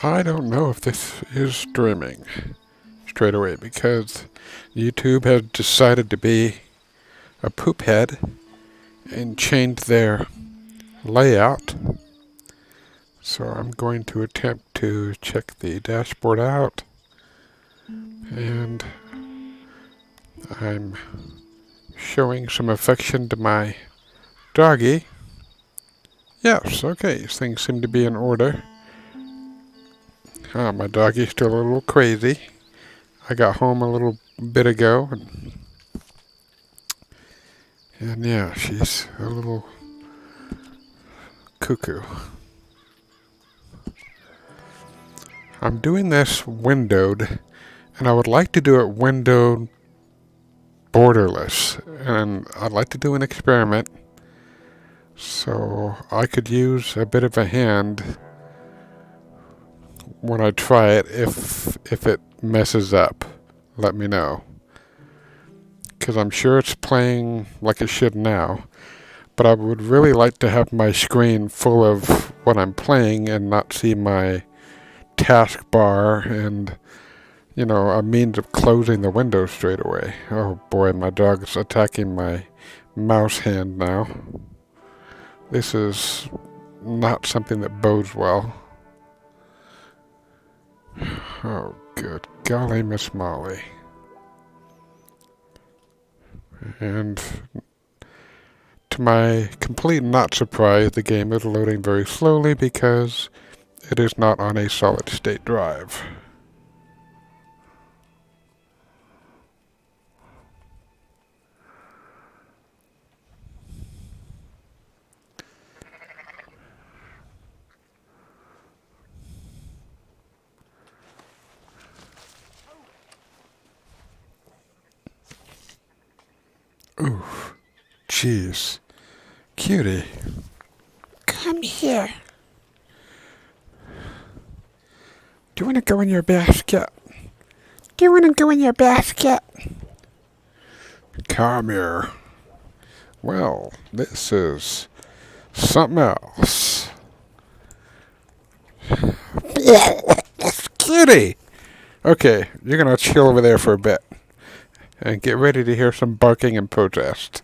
I don't know if this is streaming straight away because YouTube has decided to be a poop head and changed their layout. So I'm going to attempt to check the dashboard out, and I'm showing some affection to my doggy. Yes, okay, things seem to be in order. My doggy's still a little crazy. I got home a little bit ago, and yeah, she's a little cuckoo. I'm doing this windowed, and I would like to do it windowed borderless, and I'd like to do an experiment, so I could use a bit of a hand when I try it. If it messes up, let me know, because I'm sure it's playing like it should now, but I would really like to have my screen full of what I'm playing and not see my taskbar and, a means of closing the window straight away. Oh boy, my dog's attacking my mouse hand now. This is not something that bodes well. Oh, good golly, Miss Molly. And to my complete not surprise, the game is loading very slowly because it is not on a solid state drive. Ooh, jeez. Cutie. Come here. Do you want to go in your basket? Do you want to go in your basket? Come here. Well, this is something else. Cutie! Okay, you're gonna chill over there for a bit. And get ready to hear some barking and protest.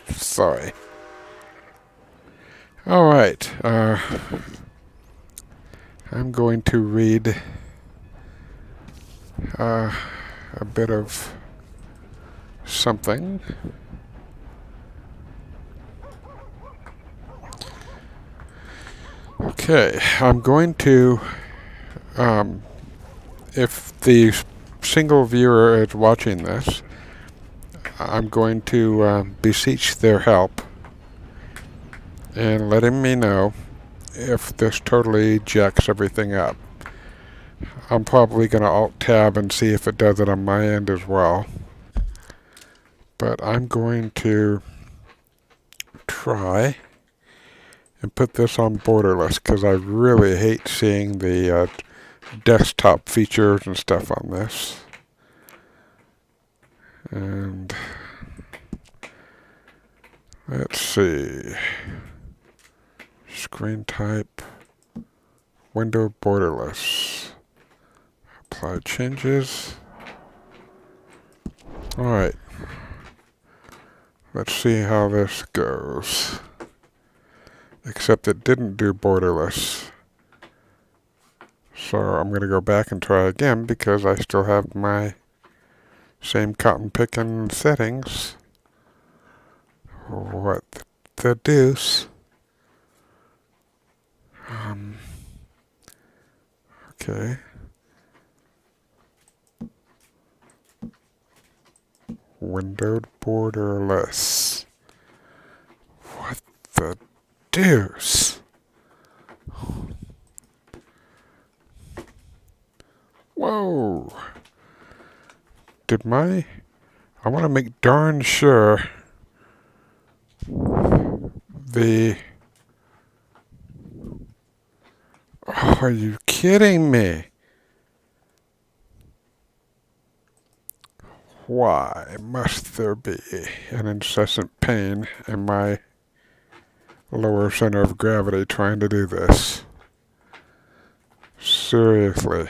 Sorry. Alright, I'm going to read a bit of something. Okay, I'm going to, if the single viewer is watching this, I'm going to beseech their help and letting me know if this totally jacks everything up. I'm probably going to Alt-Tab and see if it does it on my end as well. But I'm going to try and put this on borderless because I really hate seeing the desktop features and stuff on this. And let's see. Screen type, window borderless. Apply changes. Alright. Let's see how this goes. Except it didn't do borderless. So I'm going to go back and try again because I still have my same cotton picking settings. What the deuce? Okay. Windowed borderless. What the deuce? Whoa. I want to make darn sure oh, are you kidding me? Why must there be an incessant pain in my lower center of gravity trying to do this? Seriously.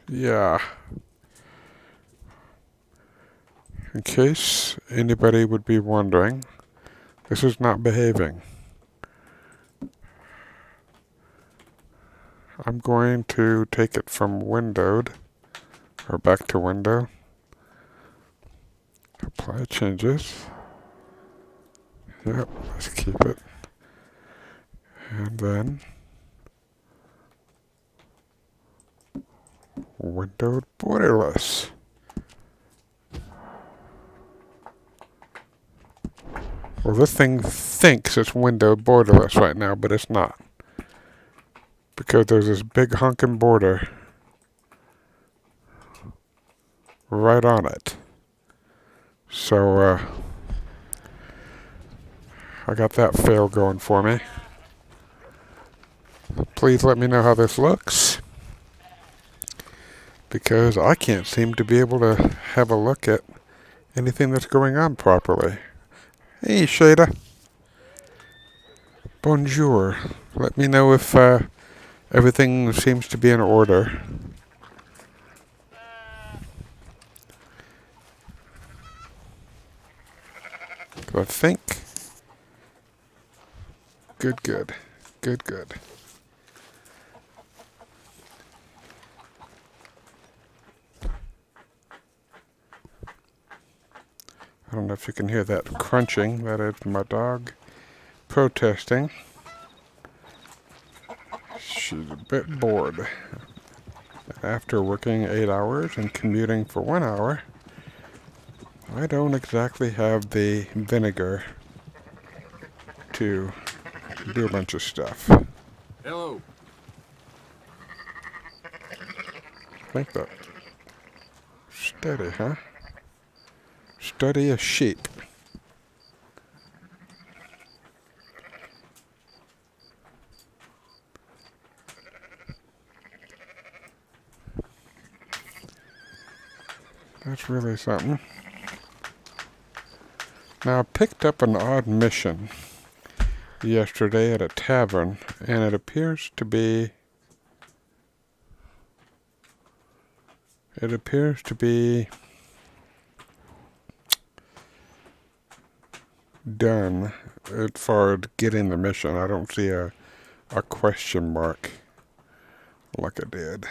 Yeah. In case anybody would be wondering, this is not behaving. I'm going to take it from windowed, or back to window. Apply changes. Yep, let's keep it. And then windowed borderless. Well, this thing thinks it's windowed borderless right now, but it's not. Because there's this big honking border right on it. So, I got that fail going for me. Please let me know how this looks, because I can't seem to be able to have a look at anything that's going on properly. Hey, Shada. Bonjour. Let me know if everything seems to be in order. I think. Good, good. Good, good. I don't know if you can hear that crunching. That is my dog protesting. She's a bit bored. After working 8 hours and commuting for 1 hour, I don't exactly have the vinegar to do a bunch of stuff. Hello. I think that. Steady, huh? Study a sheep. That's really something. Now, I picked up an odd mission yesterday at a tavern, and it appears to be done as far as getting the mission. I don't see a question mark like I did.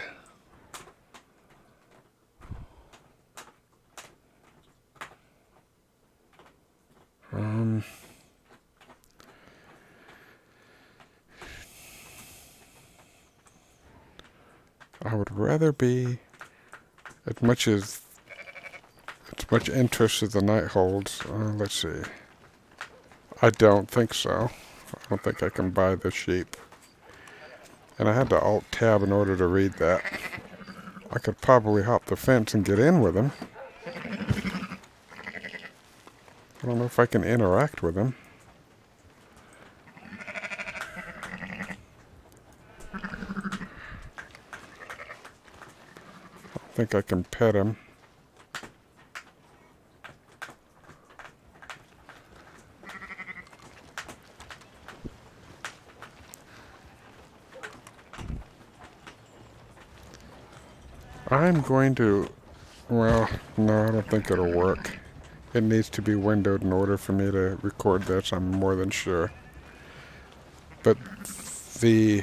I would rather be as much interest as the night holds. Let's see. I don't think so. I don't think I can buy the sheep. And I had to Alt-Tab in order to read that. I could probably hop the fence and get in with him. I don't know if I can interact with him. I think I can pet him. I'm going to, well, no, I don't think it'll work. It needs to be windowed in order for me to record this, I'm more than sure. But the...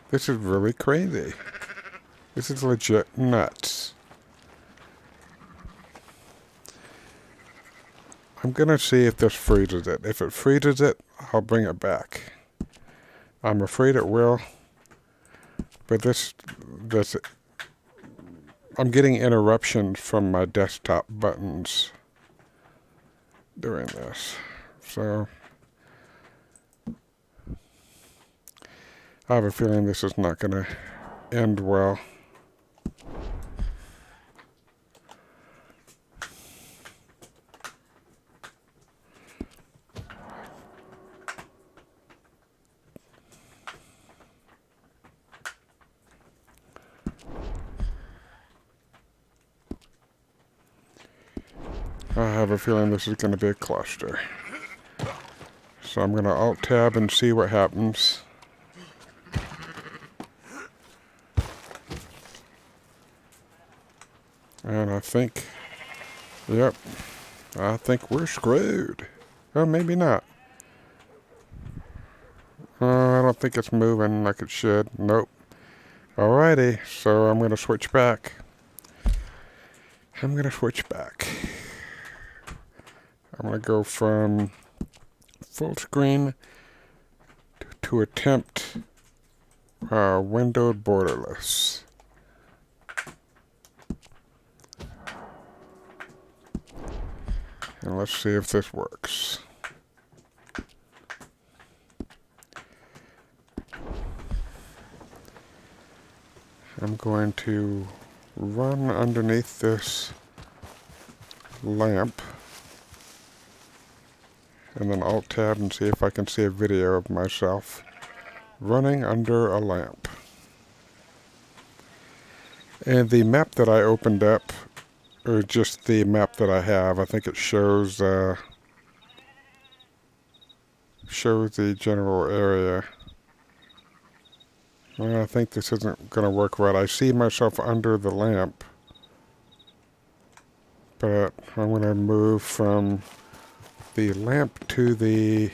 This is really crazy. This is legit nuts. I'm gonna see if this freezes it. If it freezes it, I'll bring it back. I'm afraid it will. But this, I'm getting interruptions from my desktop buttons during this. So, I have a feeling this is not gonna end well. I have a feeling this is going to be a cluster. So I'm going to Alt-Tab and see what happens. And I think, yep, I think we're screwed. Oh, maybe not. I don't think it's moving like it should. Nope. Alrighty, so I'm going to switch back. I'm going to go from full screen to attempt windowed borderless. And let's see if this works. I'm going to run underneath this lamp and then Alt-Tab and see if I can see a video of myself running under a lamp. And the map that I opened up, or just the map that I have, I think it shows the general area. Well, I think this isn't going to work right. I see myself under the lamp, but I'm going to move from the lamp to the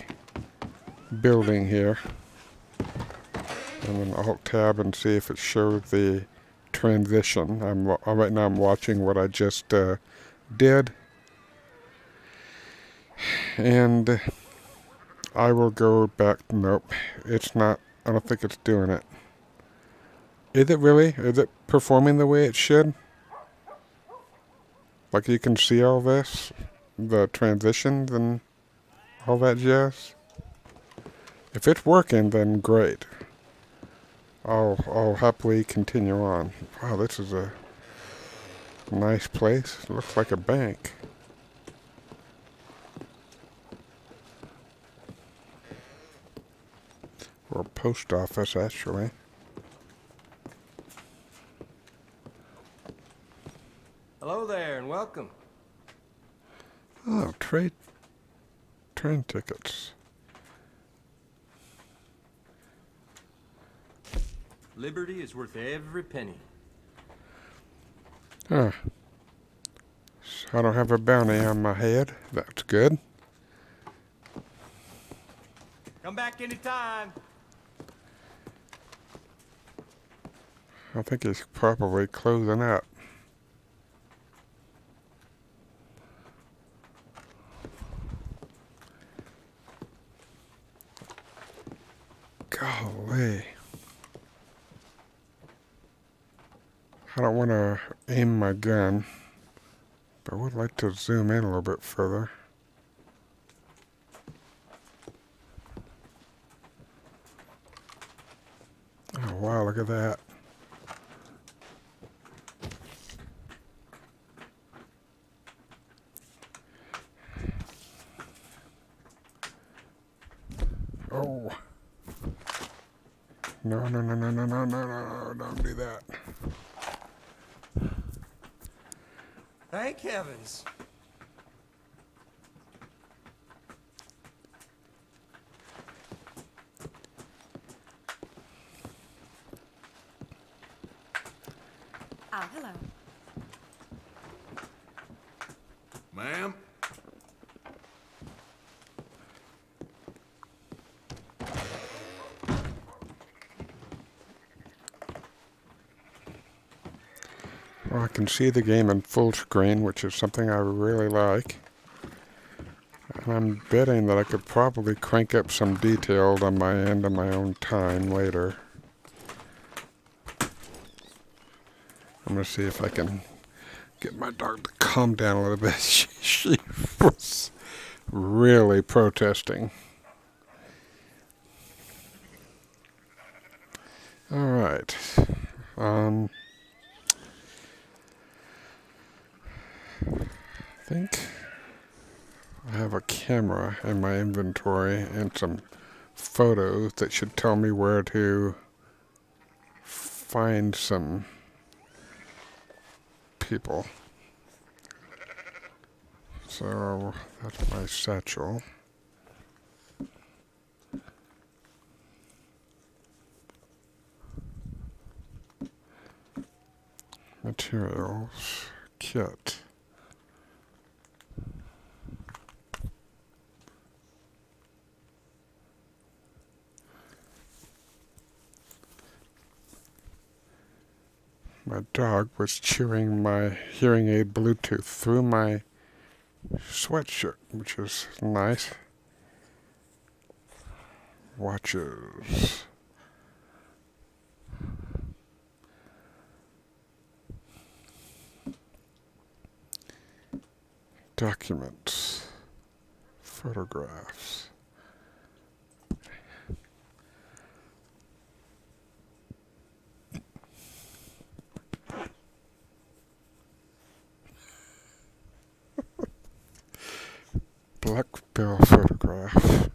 building here, and then Alt-Tab and see if it shows the transition. Right now I'm watching what I just did, and I will go back. Nope, it's not. I don't think it's doing it. Is it really? Is it performing the way it should? Like you can see all this, the transitions and all that jazz. If it's working, then great. I'll happily continue on. Wow, this is a nice place. It looks like a bank. Or a post office, actually. Hello there, and welcome. Oh, train tickets. Liberty is worth every penny. Huh. So I don't have a bounty on my head. That's good. Come back anytime. I think he's probably closing up. Golly. I don't want to aim my gun, but I would like to zoom in a little bit further. Oh wow, look at that. Oh. No, no, no, no, no, no, no, no, don't do that. Thank heavens. Oh, hello. Ma'am? Well, I can see the game in full screen, which is something I really like. And I'm betting that I could probably crank up some detail on my end on my own time later. I'm going to see if I can get my dog to calm down a little bit. She was really protesting. All right. I think I have a camera in my inventory and some photos that should tell me where to find some people. So that's my satchel. Materials, kit. My dog was chewing my hearing aid Bluetooth through my sweatshirt, which is nice. Watches. Documents. Photographs. Black bill photograph.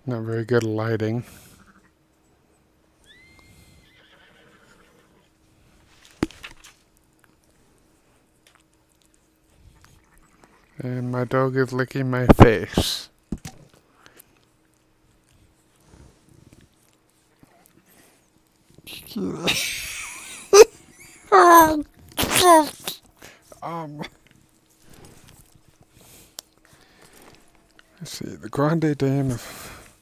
Not very good lighting. And my dog is licking my face. Let's see, the Grande Dame of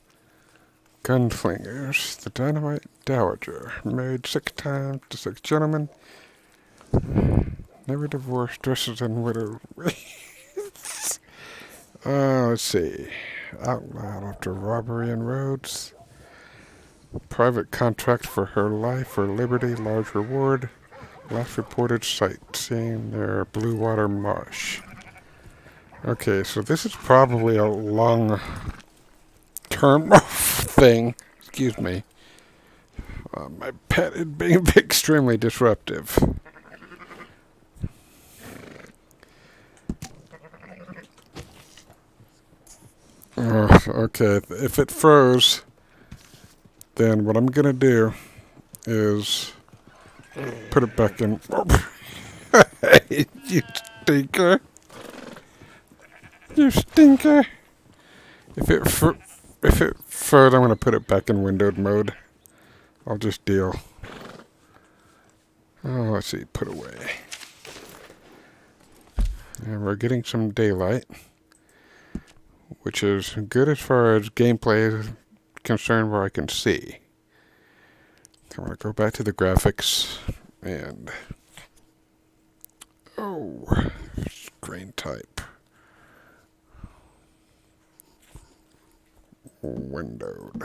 Gunslingers, the Dynamite Dowager, married 6 times to 6 gentlemen, never divorced, dresses in widow wreaths. Let's see, outlawed after robbery in Rhodes, private contract for her life or liberty, large reward, last reported sightseeing near Blue Water Marsh. Okay, so this is probably a long-term thing. Excuse me. My pet is being extremely disruptive. Okay, if it froze, then what I'm gonna do is put it back in. Hey, you stinker! You stinker! If it froze, I'm gonna put it back in windowed mode. I'll just deal. Oh, let's see, put away. And we're getting some daylight, which is good as far as gameplay is concerned where I can see. I'm going to go back to the graphics and... Oh, screen type. Windowed.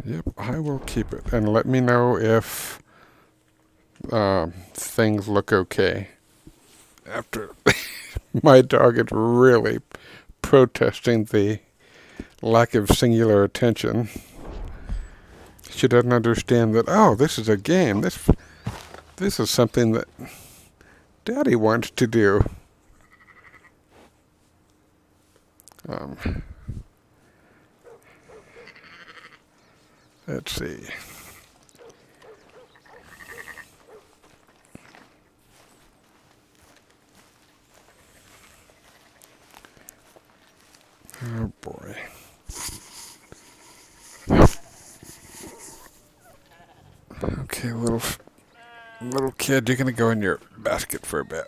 Yep, I will keep it. And let me know if things look okay. After my dog is really protesting the lack of singular attention. She doesn't understand that, oh, this is a game. This is something that Daddy wants to do. Let's see. Oh boy. Okay, little kid, you're gonna go in your basket for a bit.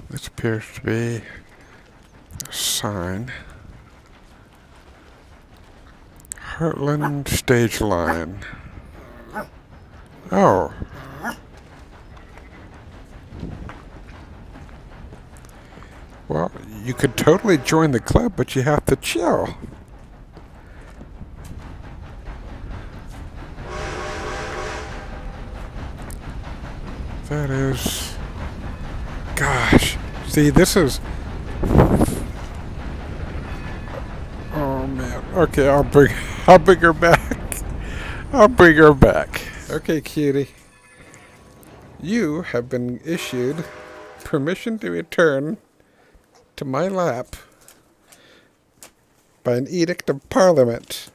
This appears to be a sign. Heartland Stage Line. Oh. Well, you could totally join the club, but you have to chill. That is... Gosh. See, this is... Oh, man. Okay, I'll bring her back. I'll bring her back. Okay, cutie. You have been issued permission to return to my lap by an edict of Parliament.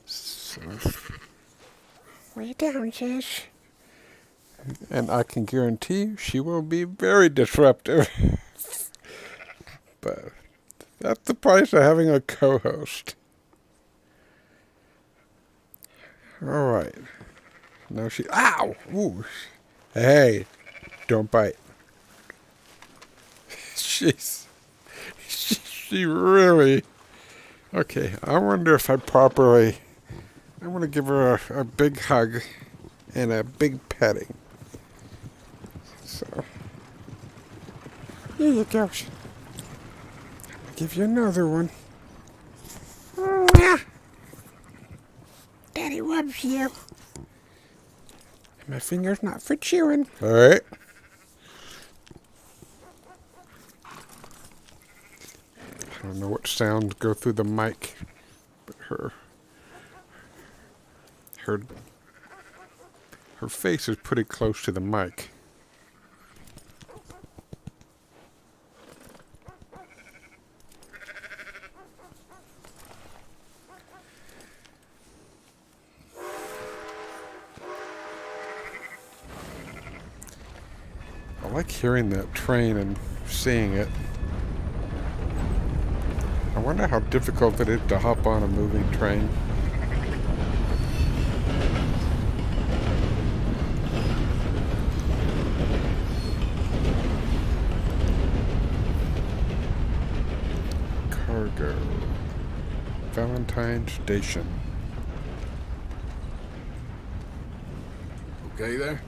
So, lay down, sis. And I can guarantee you she will be very disruptive. But that's the price of having a co-host. Alright. Now she... Ow! Ooh. Hey, don't bite. She really... Okay, I wonder if I properly... I want to give her a big hug and a big petting. So... Here you go. I'll give you another one. Daddy loves you. My finger's not for chewing. Alright. I don't know what sounds go through the mic, but her face is pretty close to the mic. I like hearing that train and seeing it. I wonder how difficult it is to hop on a moving train. Cargo. Valentine Station. Okay there?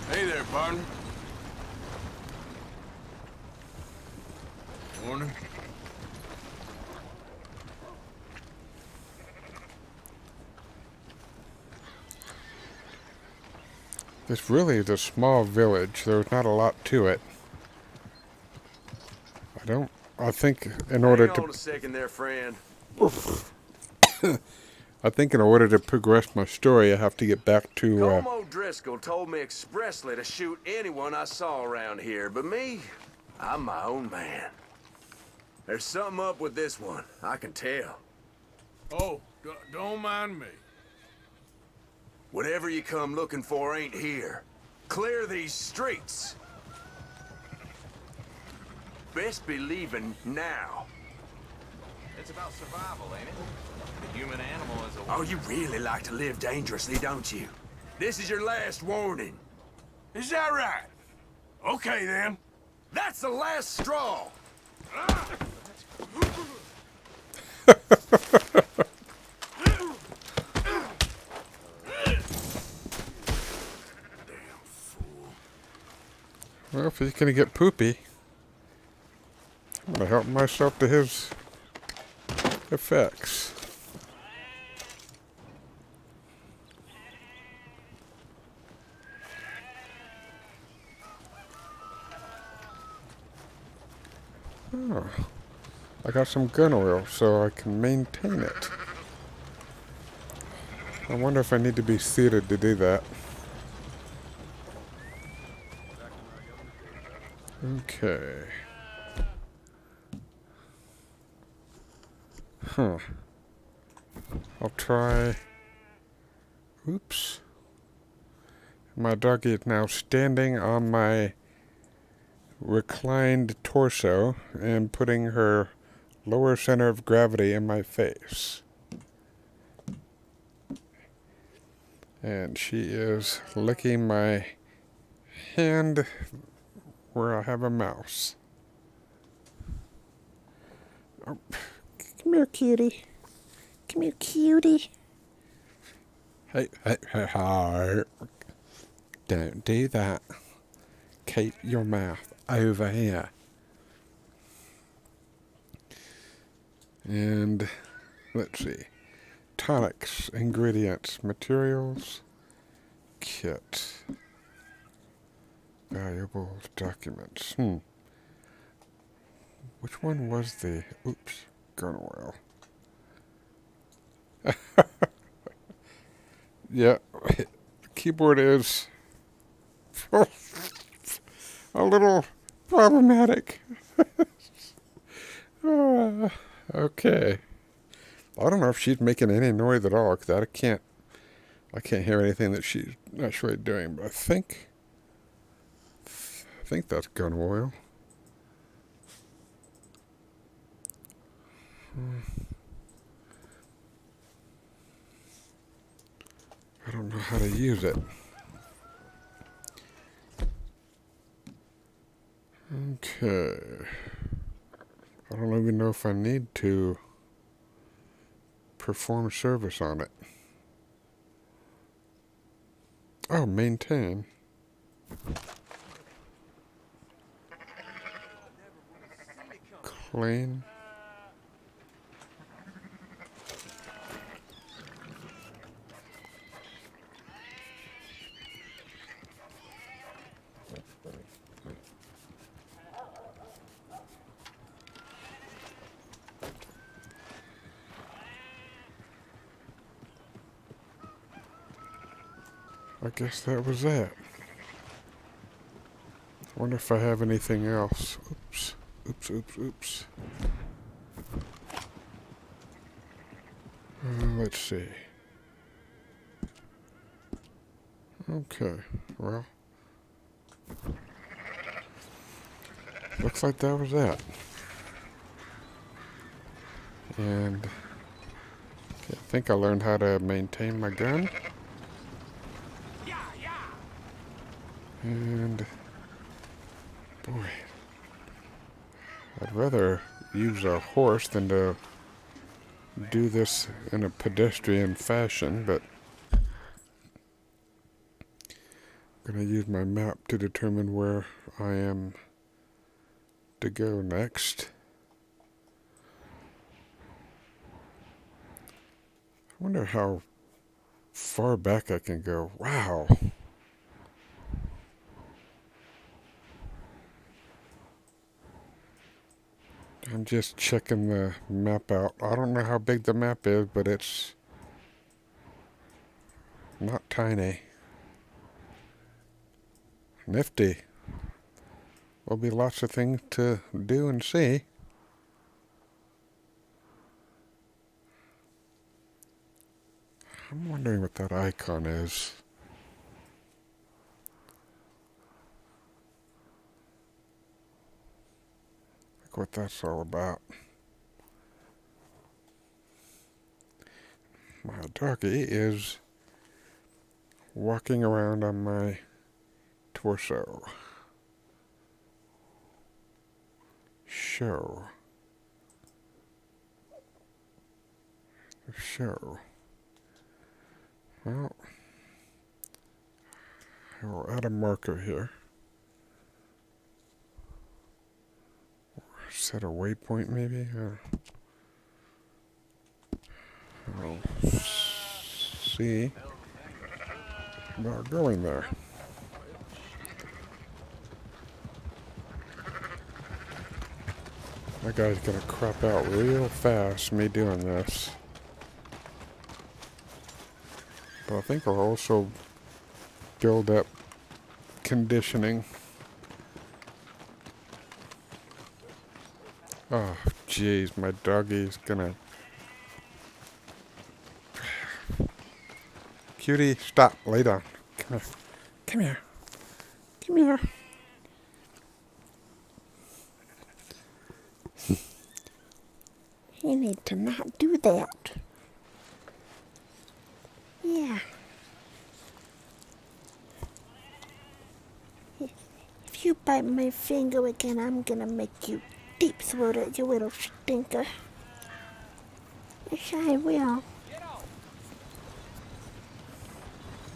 Hey there, partner. Morning. This really is a small village. There's not a lot to it. I think in order Hang on a second there, friend. I think in order to progress my story, I have to get back to, Colm O'Driscoll told me expressly to shoot anyone I saw around here, but me, I'm my own man. There's something up with this one, I can tell. Oh, don't mind me. Whatever you come looking for ain't here. Clear these streets. Best be leaving now. It's about survival, ain't it? The human animal is a... Oh, you really like to live dangerously, don't you? This is your last warning. Is that right? Okay, then. That's the last straw. well, if he's gonna get poopy, I'm gonna help myself to his effects. Oh, I got some gun oil so I can maintain it. I wonder if I need to be seated to do that. Okay. Huh. I'll try... Oops. My doggy is now standing on my reclined torso and putting her lower center of gravity in my face. And she is licking my hand where I have a mouse. Oh, come here, cutie. Come here, cutie. Hey, hi. Don't do that. Keep your mouth over here. And let's see. Tonics, ingredients, materials, kit. Valuable documents. Which one was the... Oops. Gun oil. Yeah. The keyboard is... a little problematic. Okay. I don't know if she's making any noise at all, because I can't hear anything that she's actually doing, but I think that's gun oil. I don't know how to use it. Okay. I don't even know if I need to perform service on it. Oh, maintain. Clean. I guess that was that. I wonder if I have anything else. Oops. Oops, oops, oops. Let's see. Okay, well. Looks like that was that. And I think I learned how to maintain my gun. And boy, I'd rather use a horse than to do this in a pedestrian fashion, but I'm going to use my map to determine where I am to go next. I wonder how far back I can go. Wow. I'm just checking the map out. I don't know how big the map is, but it's not tiny. Nifty. There'll be lots of things to do and see. I'm wondering what that icon is. Like what that's all about. My doggy is walking around on my torso. Show. Well, I will add a marker here. Set a waypoint maybe? I'll see about going there. That guy's gonna crap out real fast, me doing this. But I think I'll also build up conditioning. Oh, jeez, my doggy's gonna... Cutie, stop, lay down. Come here. Come here. Come here. You need to not do that. Yeah. If you bite my finger again, I'm gonna make you deep throat it, you little stinker. Yes, I will.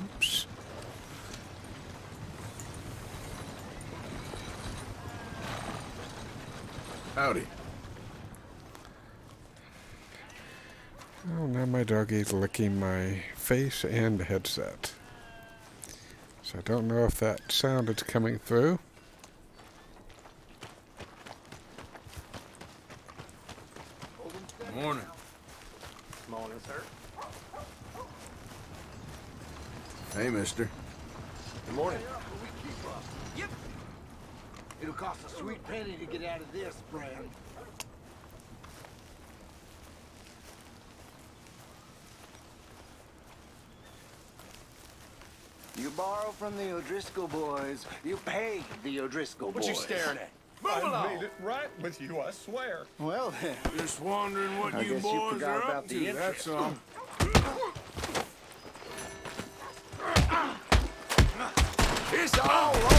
Oops. Howdy. Oh, now my doggy's licking my face and headset. So I don't know if that sound is coming through. Morning. Morning, sir. Hey, mister. Good morning. It'll cost a sweet penny to get out of this, friend. You borrow from the O'Driscoll boys. You pay the O'Driscoll boys. What you staring at? Move I along. made it right with you, I swear. Well, then. Just wondering what I you guess you boys forgot are about up the to, that's interest. all. It's all over.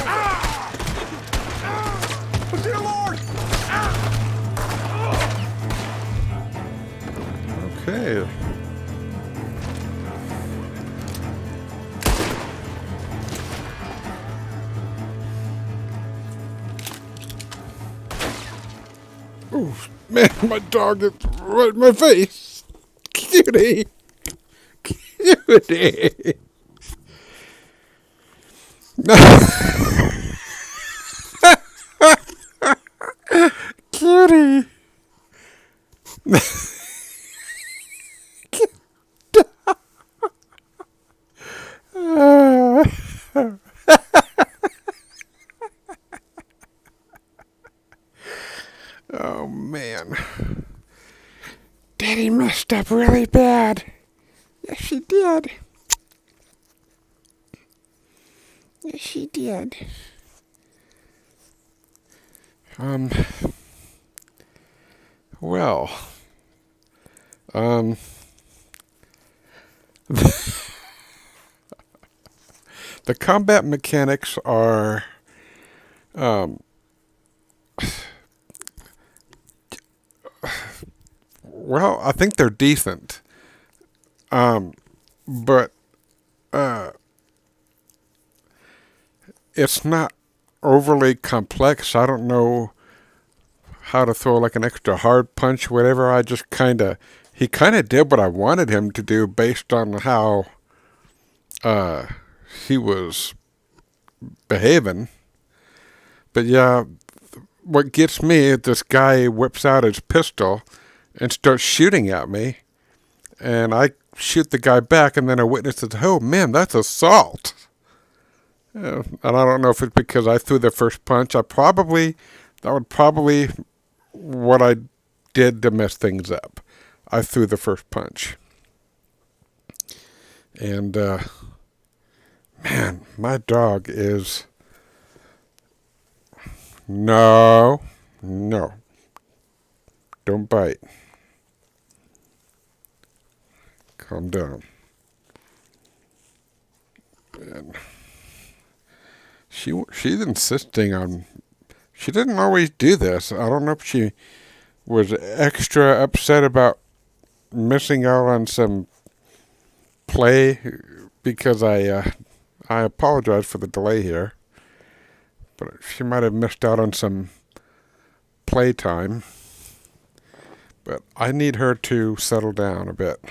Dear Lord! Okay. Oh, man, my dog is right in my face. Cutie. Cutie. Cutie. Oh, man. Daddy messed up really bad. Yes, she did. Yes, she did. Well, the combat mechanics are, well, I think they're decent. But, it's not overly complex. I don't know how to throw like an extra hard punch, whatever. I just he kind of did what I wanted him to do based on how he was behaving. But yeah, what gets me is this guy whips out his pistol and starts shooting at me, and I shoot the guy back, and then a witness says, "Oh man, that's assault." And I don't know if it's because I threw the first punch. That would probably what I did to mess things up. I threw the first punch. And, man, my dog is... No. Don't bite. Calm down. And she's insisting on... She didn't always do this. I don't know if she was extra upset about missing out on some play because I apologize for the delay here, but she might have missed out on some play time. But I need her to settle down a bit,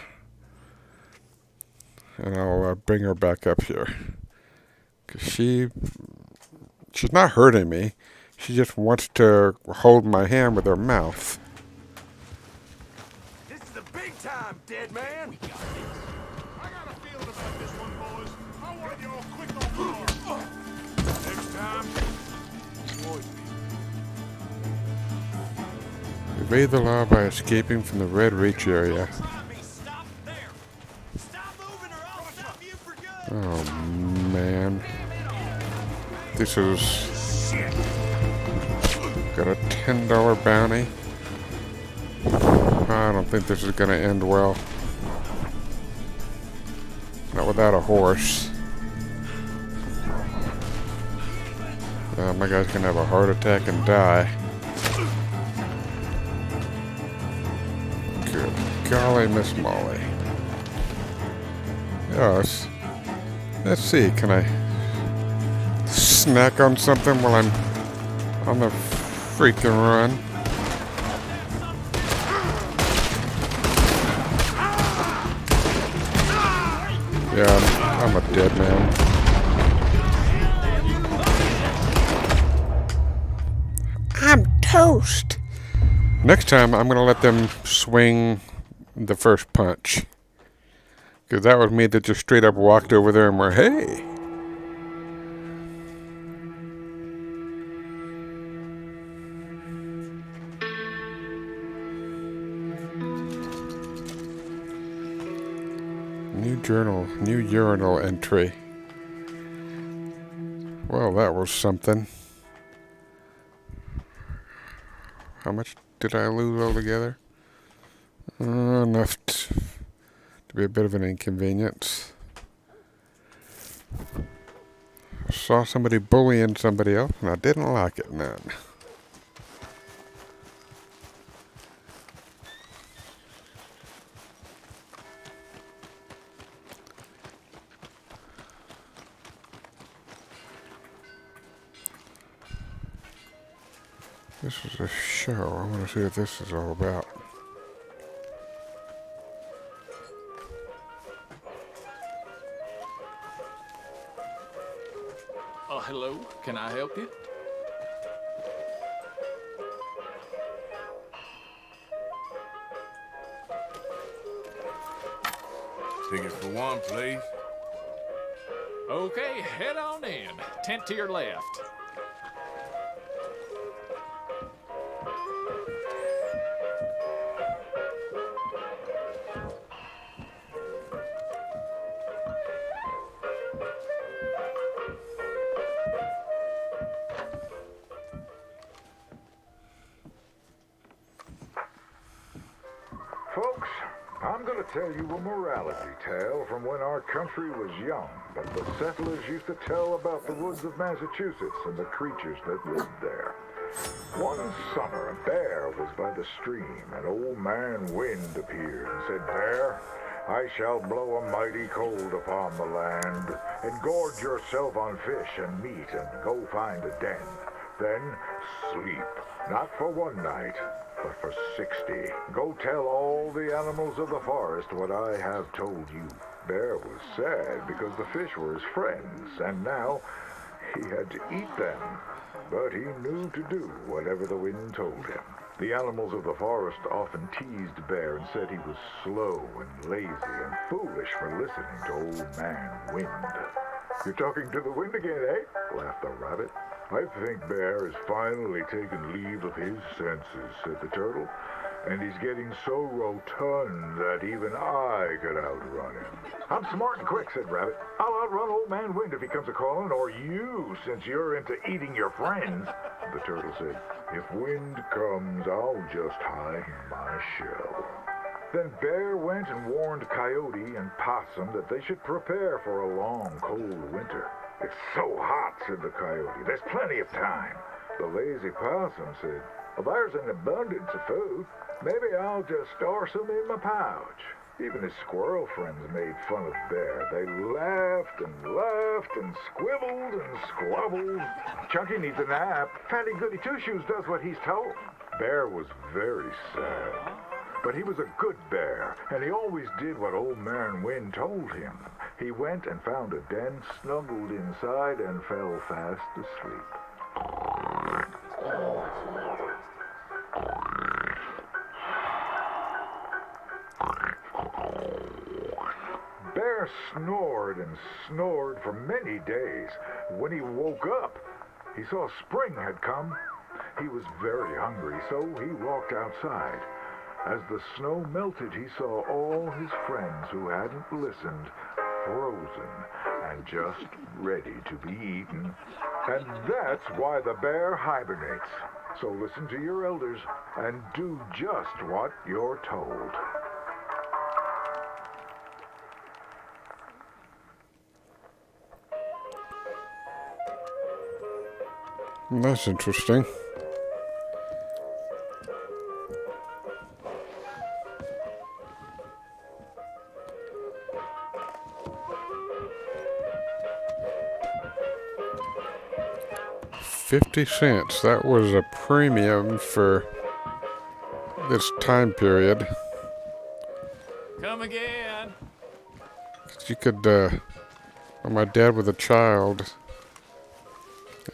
and I'll bring her back up here because she's not hurting me. She just wants to hold my hand with her mouth. This is the big time, dead man. I got a feeling about this one, boys. I want y'all quick on the mark. Next time, avoid me. Evade the law by escaping from the Red Reach area. Stop there! Stop moving or I'll stop you for good! Oh, man. This is... Got a $10 bounty. I don't think this is going to end well. Not without a horse. My guy's going to have a heart attack and die. Good golly, Miss Molly. Yes. Let's see, can I snack on something while I'm on the freaking run? Yeah, I'm a dead man. toast. Next time, I'm going to let them swing the first punch. Because that was me that just straight up walked over there and were, hey. New urinal entry. Well, that was something. How much did I lose altogether? Enough to be a bit of an inconvenience. I saw somebody bullying somebody else, and I didn't like it none. This is a show. I want to see what this is all about. Hello, can I help you? Ticket for one, please. Okay, head on in. Tent to your left. Folks, I'm going to tell you a morality tale from when our country was young, but the settlers used to tell about the woods of Massachusetts and the creatures that lived there. One summer, a bear was by the stream, and old man Wind appeared and said, "Bear, I shall blow a mighty cold upon the land, and gorge yourself on fish and meat, and go find a den. Then sleep, not for one night, but for 60. Go tell all the animals of the forest what I have told you." Bear was sad because the fish were his friends, and now he had to eat them. But he knew to do whatever the wind told him. The animals of the forest often teased Bear and said he was slow and lazy and foolish for listening to old man Wind. "You're talking to the wind again, eh?" laughed the rabbit. "I think Bear has finally taken leave of his senses," said the turtle. "And he's getting so rotund that even I could outrun him." "I'm smart and quick," said Rabbit. "I'll outrun old man Wind if he comes a-calling, or you, since you're into eating your friends." The turtle said, "If Wind comes, I'll just hide in my shell." Then Bear went and warned Coyote and Possum that they should prepare for a long, cold winter. "It's so hot," said the Coyote. "There's plenty of time." The lazy Possum said, "Well, there's an abundance of food. Maybe I'll just store some in my pouch." Even his squirrel friends made fun of Bear. They laughed and squibbled and squabbled. "Chunky needs a nap. Fatty Goody Two-Shoes does what he's told." Bear was very sad. But he was a good bear, and he always did what old man Wind told him. He went and found a den, snuggled inside, and fell fast asleep. Bear snored and snored for many days. When he woke up, he saw spring had come. He was very hungry, so he walked outside. As the snow melted, he saw all his friends who hadn't listened, frozen and just ready to be eaten. And that's why the bear hibernates. So listen to your elders and do just what you're told. That's interesting. $0.50. That was a premium for this time period. Come again. You could, when my dad was a child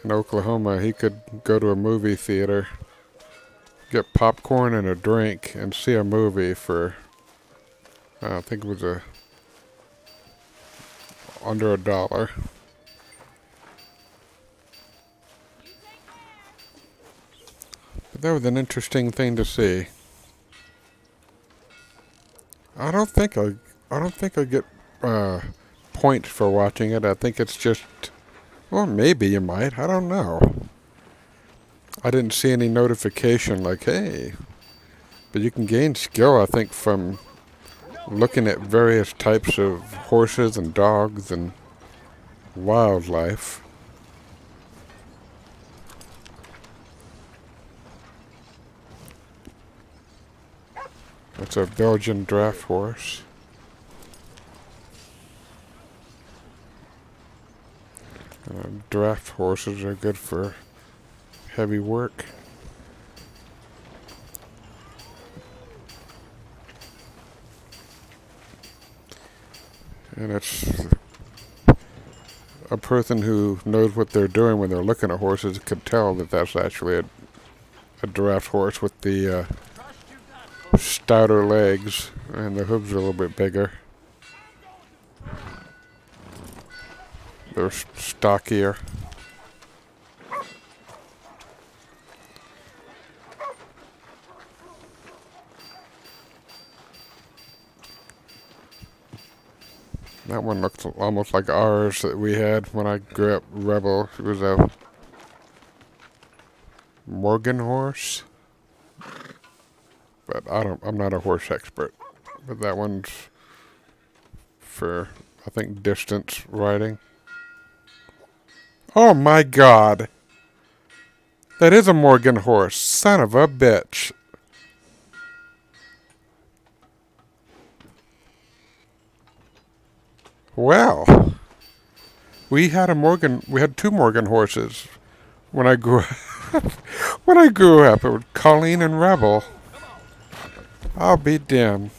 in Oklahoma, he could go to a movie theater get popcorn and a drink and see a movie for, I think it was under $1. But that was an interesting thing to see. I don't think I get points for watching it. I think it's just, well, maybe you might. I don't know. I didn't see any notification like, hey. But you can gain skill, I think, from looking at various types of horses and dogs and wildlife. That's a Belgian draft horse. Draft horses are good for heavy work. And it's a person who knows what they're doing when they're looking at horses could tell that that's actually a draft horse with the stouter legs and the hooves are a little bit bigger. They're stockier. That one looks almost like ours that we had when I grew up, Rebel. It was a Morgan horse. But I'm not a horse expert. But that one's for, I think, distance riding. Oh my God. That is a Morgan horse. Son of a bitch. Well, we had two Morgan horses when I grew up. When I grew up, it was Colleen and Rebel. I'll be damned.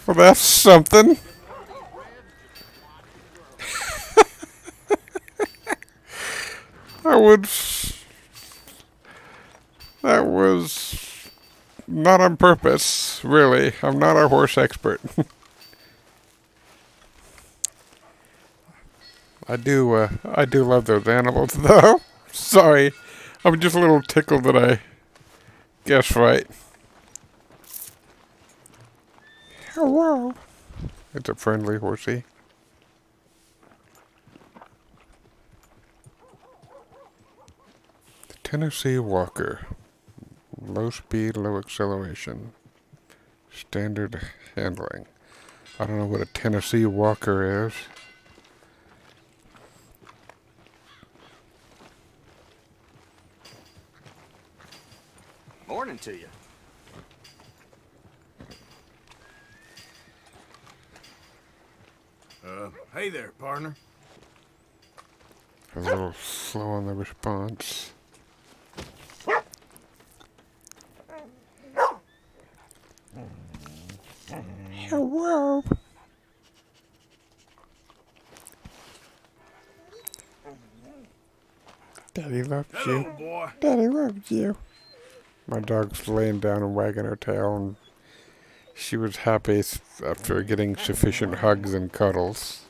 Well, that's something. That was not on purpose, really. I'm not a horse expert. I do love those animals, though. Sorry, I'm just a little tickled that I guessed right. Hello. It's a friendly horsey. The Tennessee Walker. Low speed, low acceleration. Standard handling. I don't know what a Tennessee Walker is. Morning to you. Hey there, partner. A little slow on the response. Hello. Daddy loves Hello, you. boy. Daddy loves you. My dog's laying down and wagging her tail, and she was happy after getting sufficient hugs and cuddles.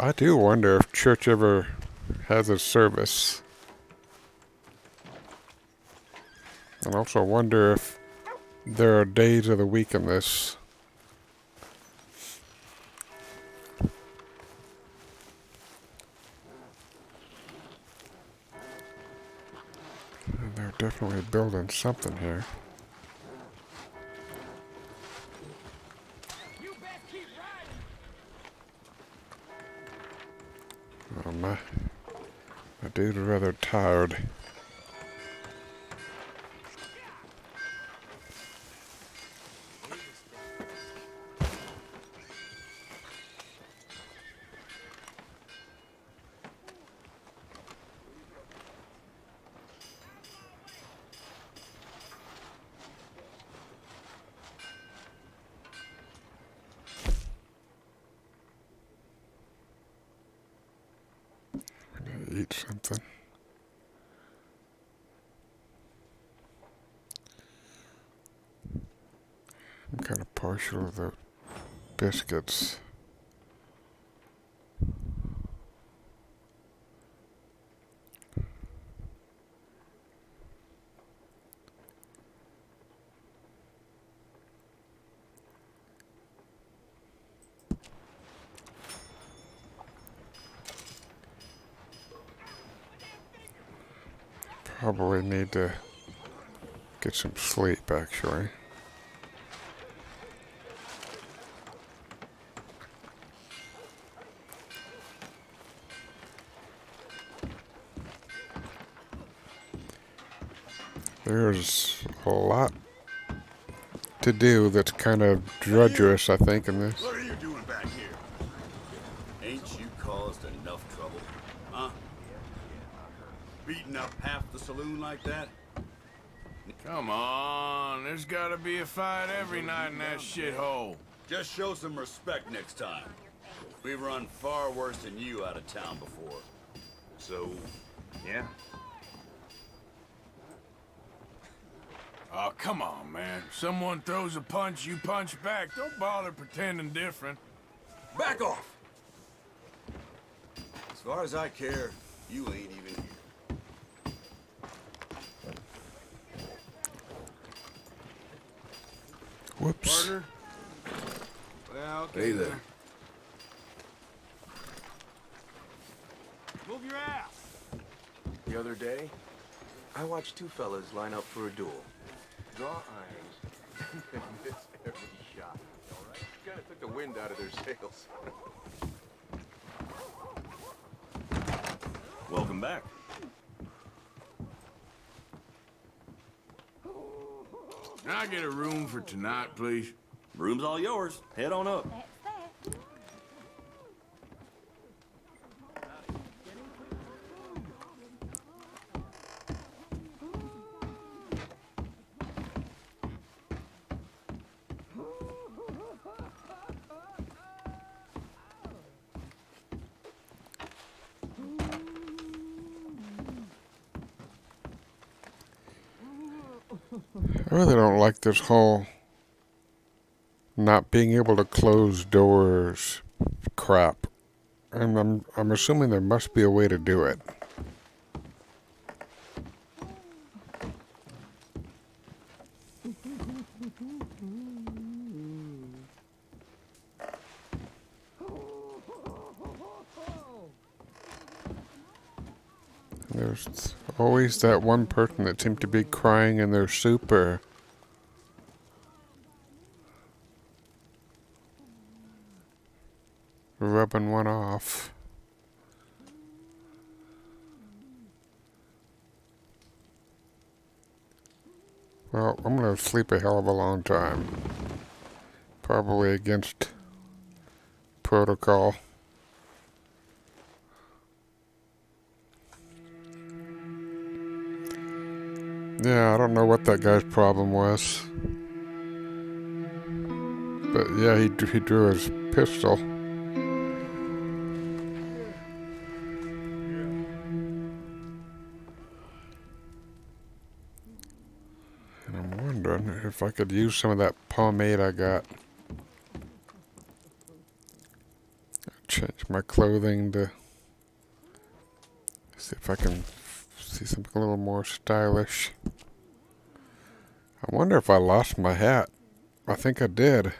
I do wonder if church ever has a service. And also wonder if there are days of the week in this. And they're definitely building something here. Oh, my dude's rather tired. eat something. I'm kind of partial to the biscuits. Probably need to get some sleep, actually. There's a lot to do that's kind of drudgerous, I think, in this. What are you doing back here? Ain't you caused enough trouble? Huh? Beating up half the saloon like that? Come on, there's gotta be a fight every night in that shithole. Just show some respect next time. We've run far worse than you out of town before. So, Yeah. Oh, come on, man. Someone throws a punch, you punch back. Don't bother pretending different. back off! As far as I care, you ain't even here. Whoops. Partner? Well, okay. Hey there. Move your ass! The other day, I watched two fellas line up for a duel. Draw irons and miss every shot. All right? Kind of took the wind out of their sails. Welcome back. Can I get a room for tonight, please? Room's all yours. Head on up. I really don't like this whole not being able to close doors crap. And I'm assuming there must be a way to do it. There's always that one person that seems to be crying in their soup or rubbing one off. Well, I'm gonna sleep a hell of a long time. Probably against protocol. Yeah, I don't know what that guy's problem was. But yeah, he drew his pistol. And I'm wondering if I could use some of that pomade I got. Change my clothing to see if I can see something a little more stylish. I wonder if I lost my hat. I think I did.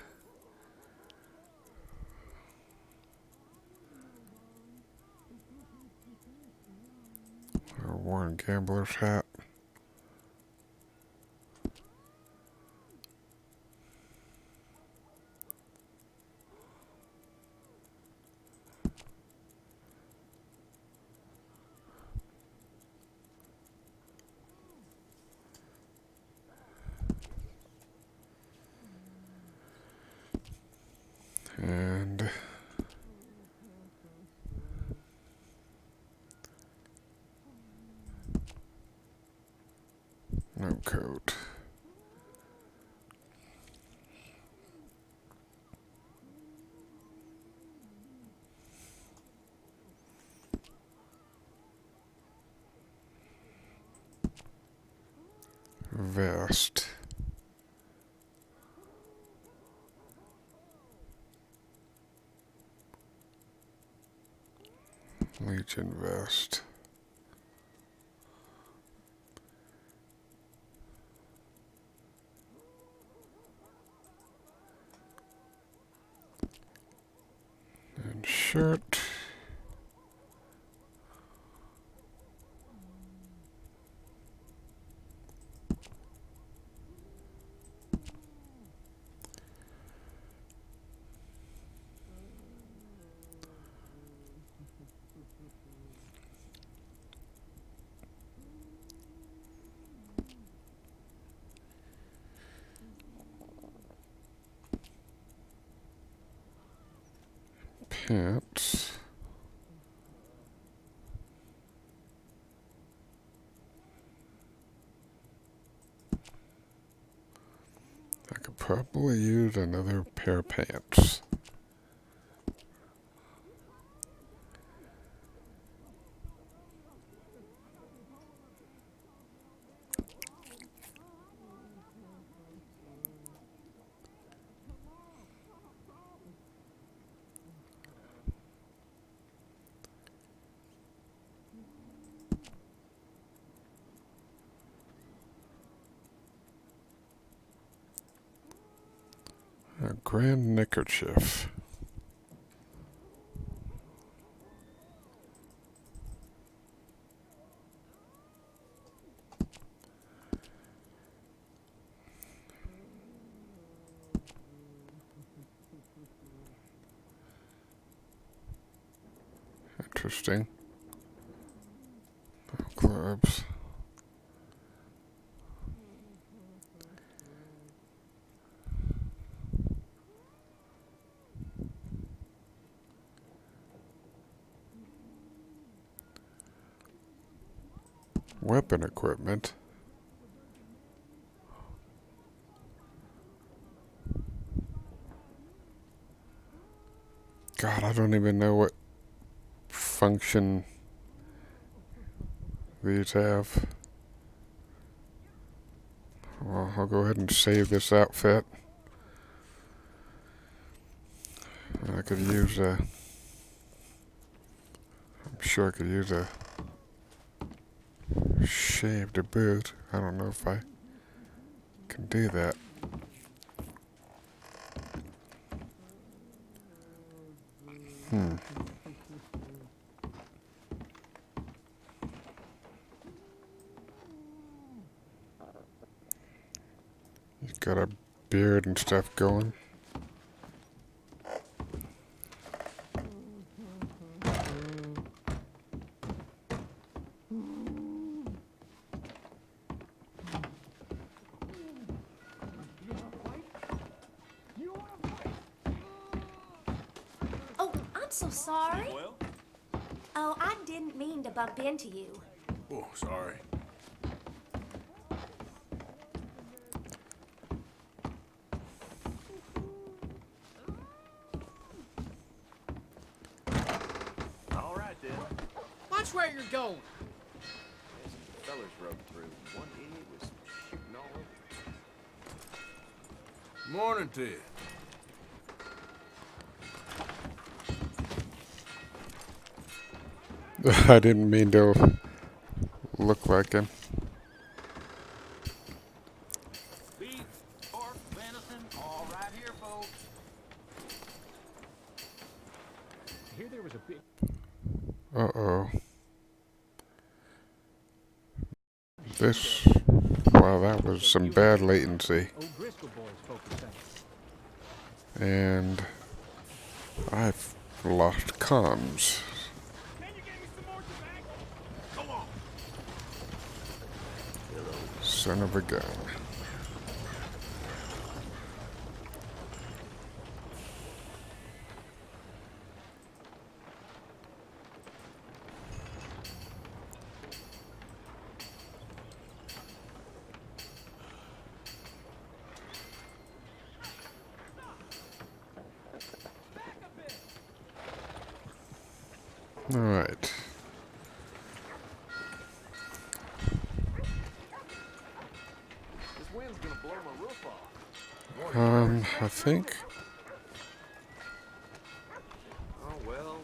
A Warren Gambler's hat. And no coat. vest. Legion vest. And shirt. Pants. I could probably use another pair of pants. A grand neckerchief. Interesting. No gloves. Weapon equipment. God, I don't even know what function these have. Well, I'll go ahead and save this outfit. I could use a... I'm sure I could use a shave to boot. I don't know if I can do that. He's got a beard and stuff going. Oh, I'm so sorry. Oh, I didn't mean to bump into you. Oh, sorry. All right, then. Watch where you're going. There's some fellas rode through. One idiot was shooting all over. Morning to you. I didn't mean to look like him. Beef, pork, venison, all right here, folks. I hear there was a big... Uh-oh. This... Wow, that was some bad latency. O'Driscoll boys focused on. And... I've lost comms. Can you give me some more tobacco? Come on. Son of a gun. All right. I think. Oh, well.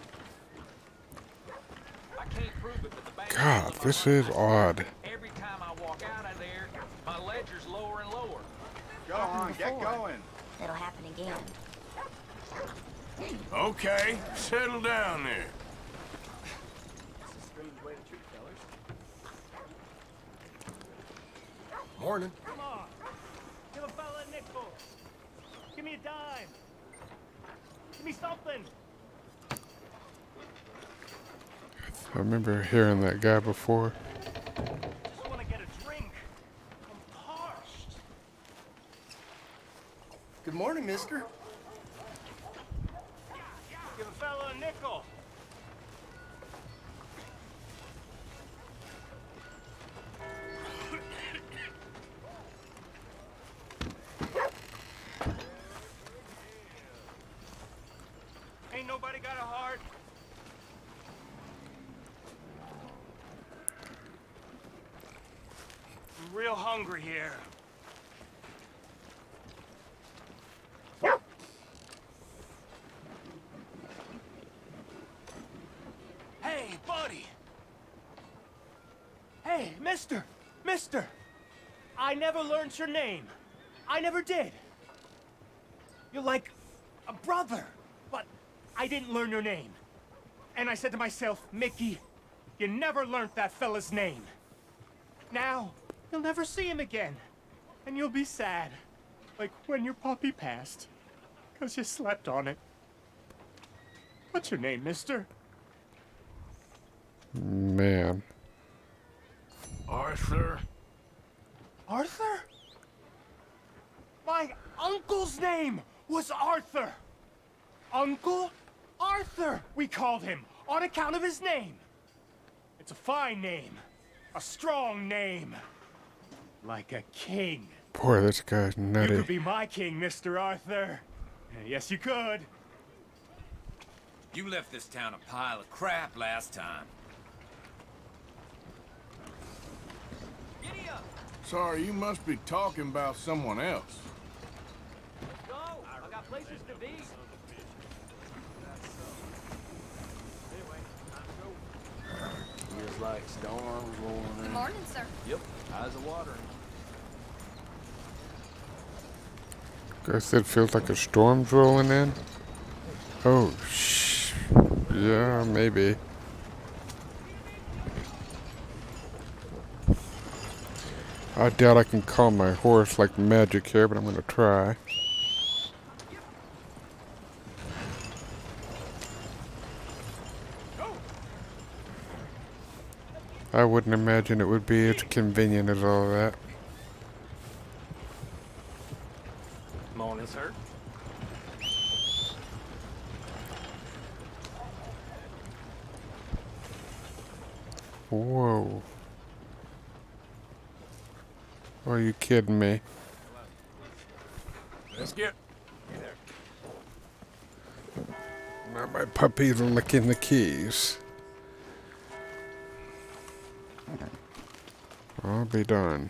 I can't prove it, but the bank God, this is odd. Every time I walk out of there, my ledger's lower and lower. Go on, get going. It'll happen again. Okay, settle down there. Morning. Come on. Give a fella a nickel. Give me a dime. Give me something. I remember hearing that guy before. Just want to get a drink. I'm parched. Good morning, mister. Give a fella a nickel. Ain't nobody got a heart. I'm real hungry here. Hey, buddy. Hey, mister. Mister. I never learned your name. I never did. You're like a brother, but I didn't learn your name. And I said to myself, Mickey, you never learned that fella's name. Now, you'll never see him again. And you'll be sad. Like when your puppy passed. 'Cause you slept on it. What's your name, mister? Man. Arthur? Arthur? My uncle's name was Arthur. Uncle Arthur, we called him, on account of his name. It's a fine name. A strong name. Like a king. Boy, this guy's You nutty. could be my king, Mr. Arthur. Yes, you could. You left this town a pile of crap last time. Giddy up! Sorry, you must be talking about someone else. Let's go! I got places to be. Feels like storms rolling in. Good morning, sir. Yep, eyes of water. Guess it feels like a storm's rolling in. Oh, yeah, maybe. I doubt I can calm my horse like magic here, but I'm gonna try. I wouldn't imagine it would be as convenient as all that. Morning, sir. Whoa. Are you kidding me? Let's get... Now my puppy's licking the keys. I'll be darned.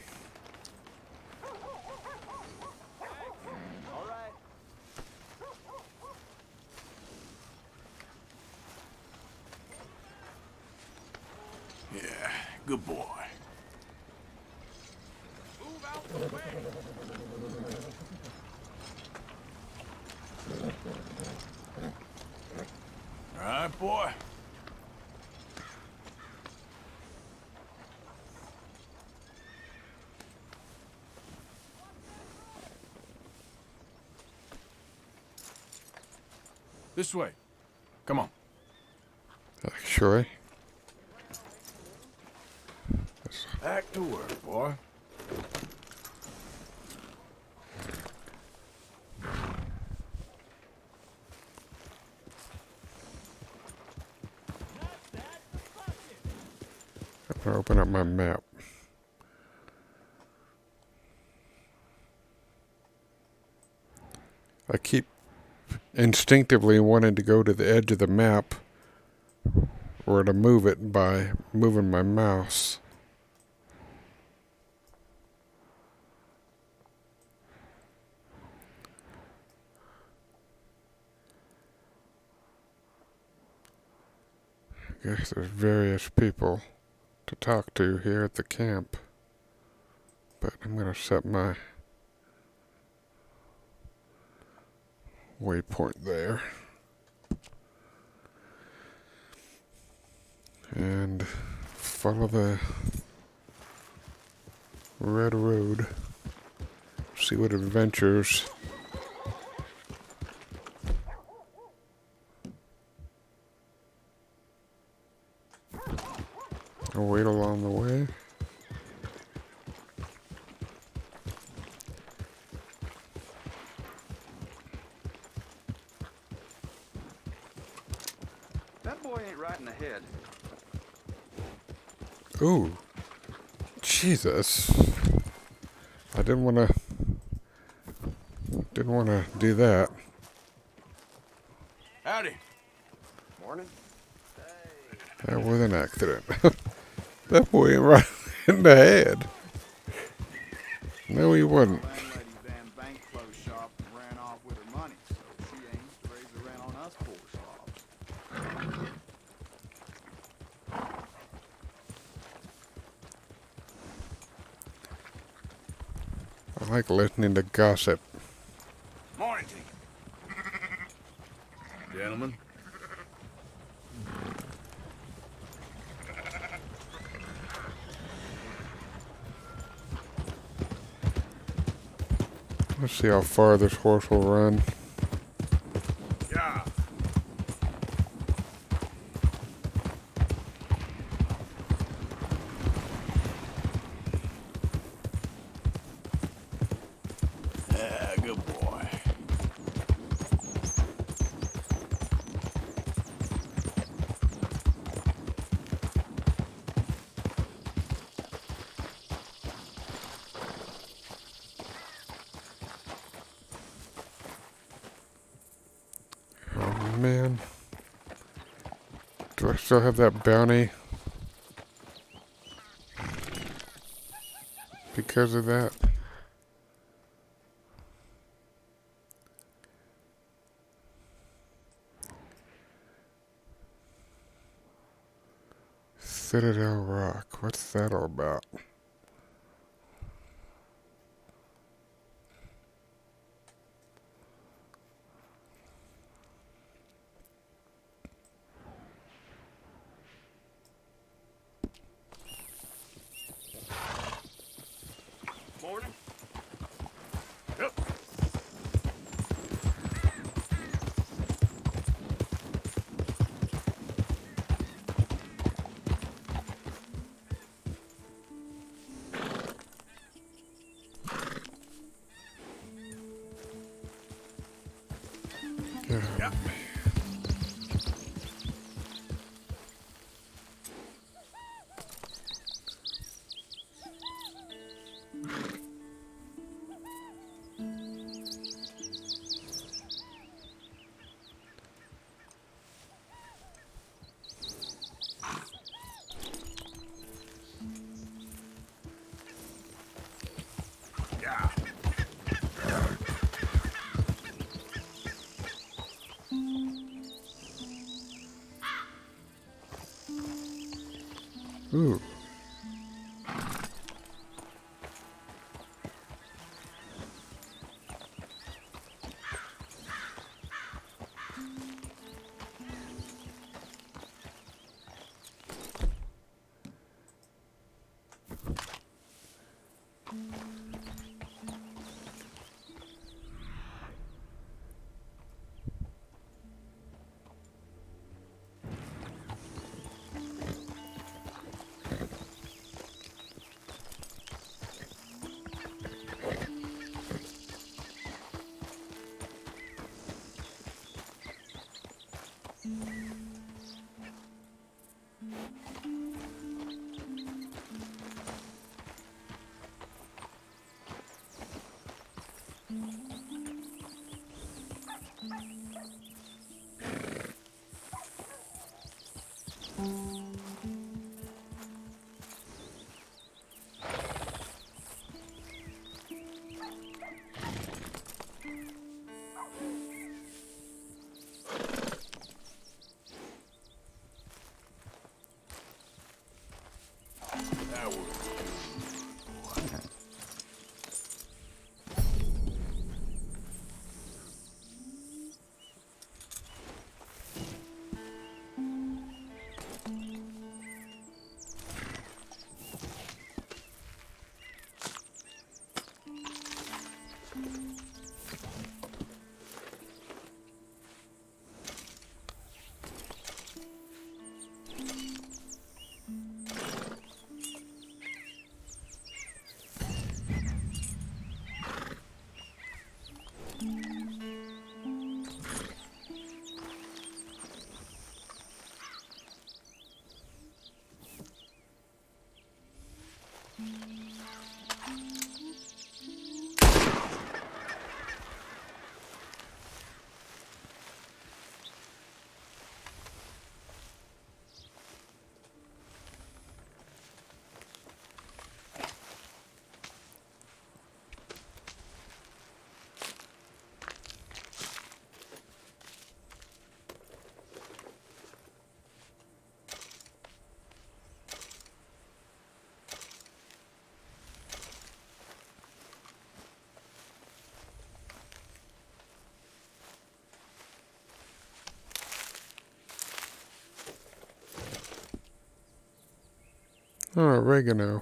Yeah, good boy. Move out the way. All right, boy. This way. Come on. Sure. Back to work, boy. I'm gonna open up my map. I keep instinctively wanting to go to the edge of the map or to move it by moving my mouse. guess there's various people to talk to here at the camp. But I'm going to set my waypoint there. And follow the red road. See what adventures await along the way. That boy ain't right in the head. Ooh, Jesus! I didn't want to do that. Howdy. Morning. That was an accident. That boy ain't right in the head. No, he wasn't. Landlady damn bank closed shop and ran off with her money, so she aims to raise the rent on us poor slobs. I like listening to gossip. Morning to you. Gentlemen. Let's see how far this horse will run. Yeah. Yeah, good boy. Oh man. Do I still have that bounty? Because of that? Citadel Rock. What's that all about? Morning. Yeah. Ooh. Oh, oregano.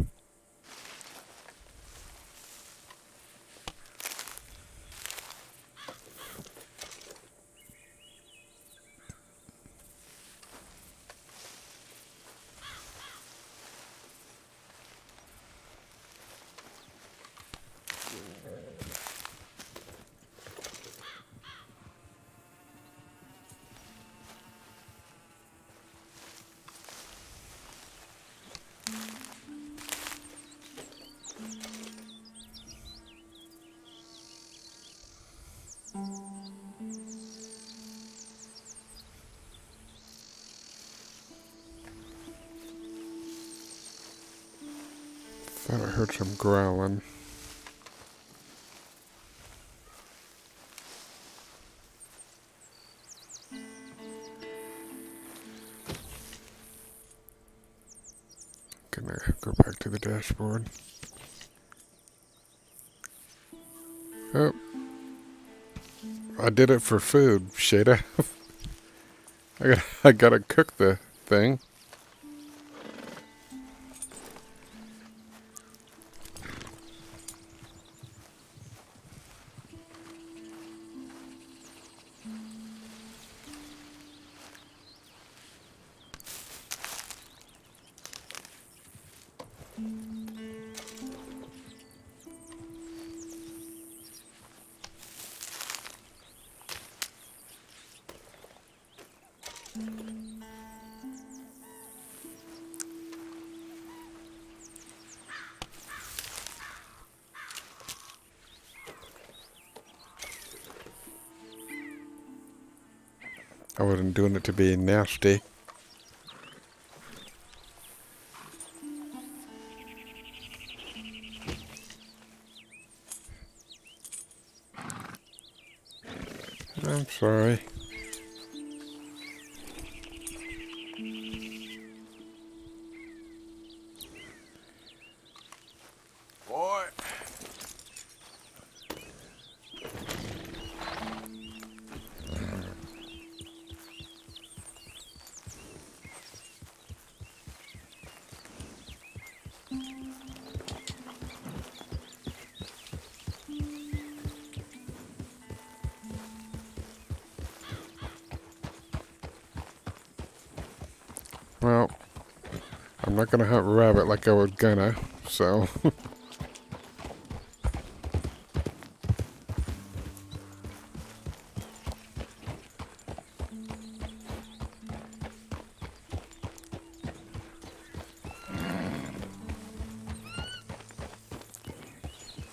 Thought I heard some growling. Gonna go back to the dashboard. Oh, I did it for food, Shada. I gotta cook the thing. I wasn't doing it to be nasty. I'm sorry. Boy. Well, I'm not gonna hunt rabbit like I was gonna, so.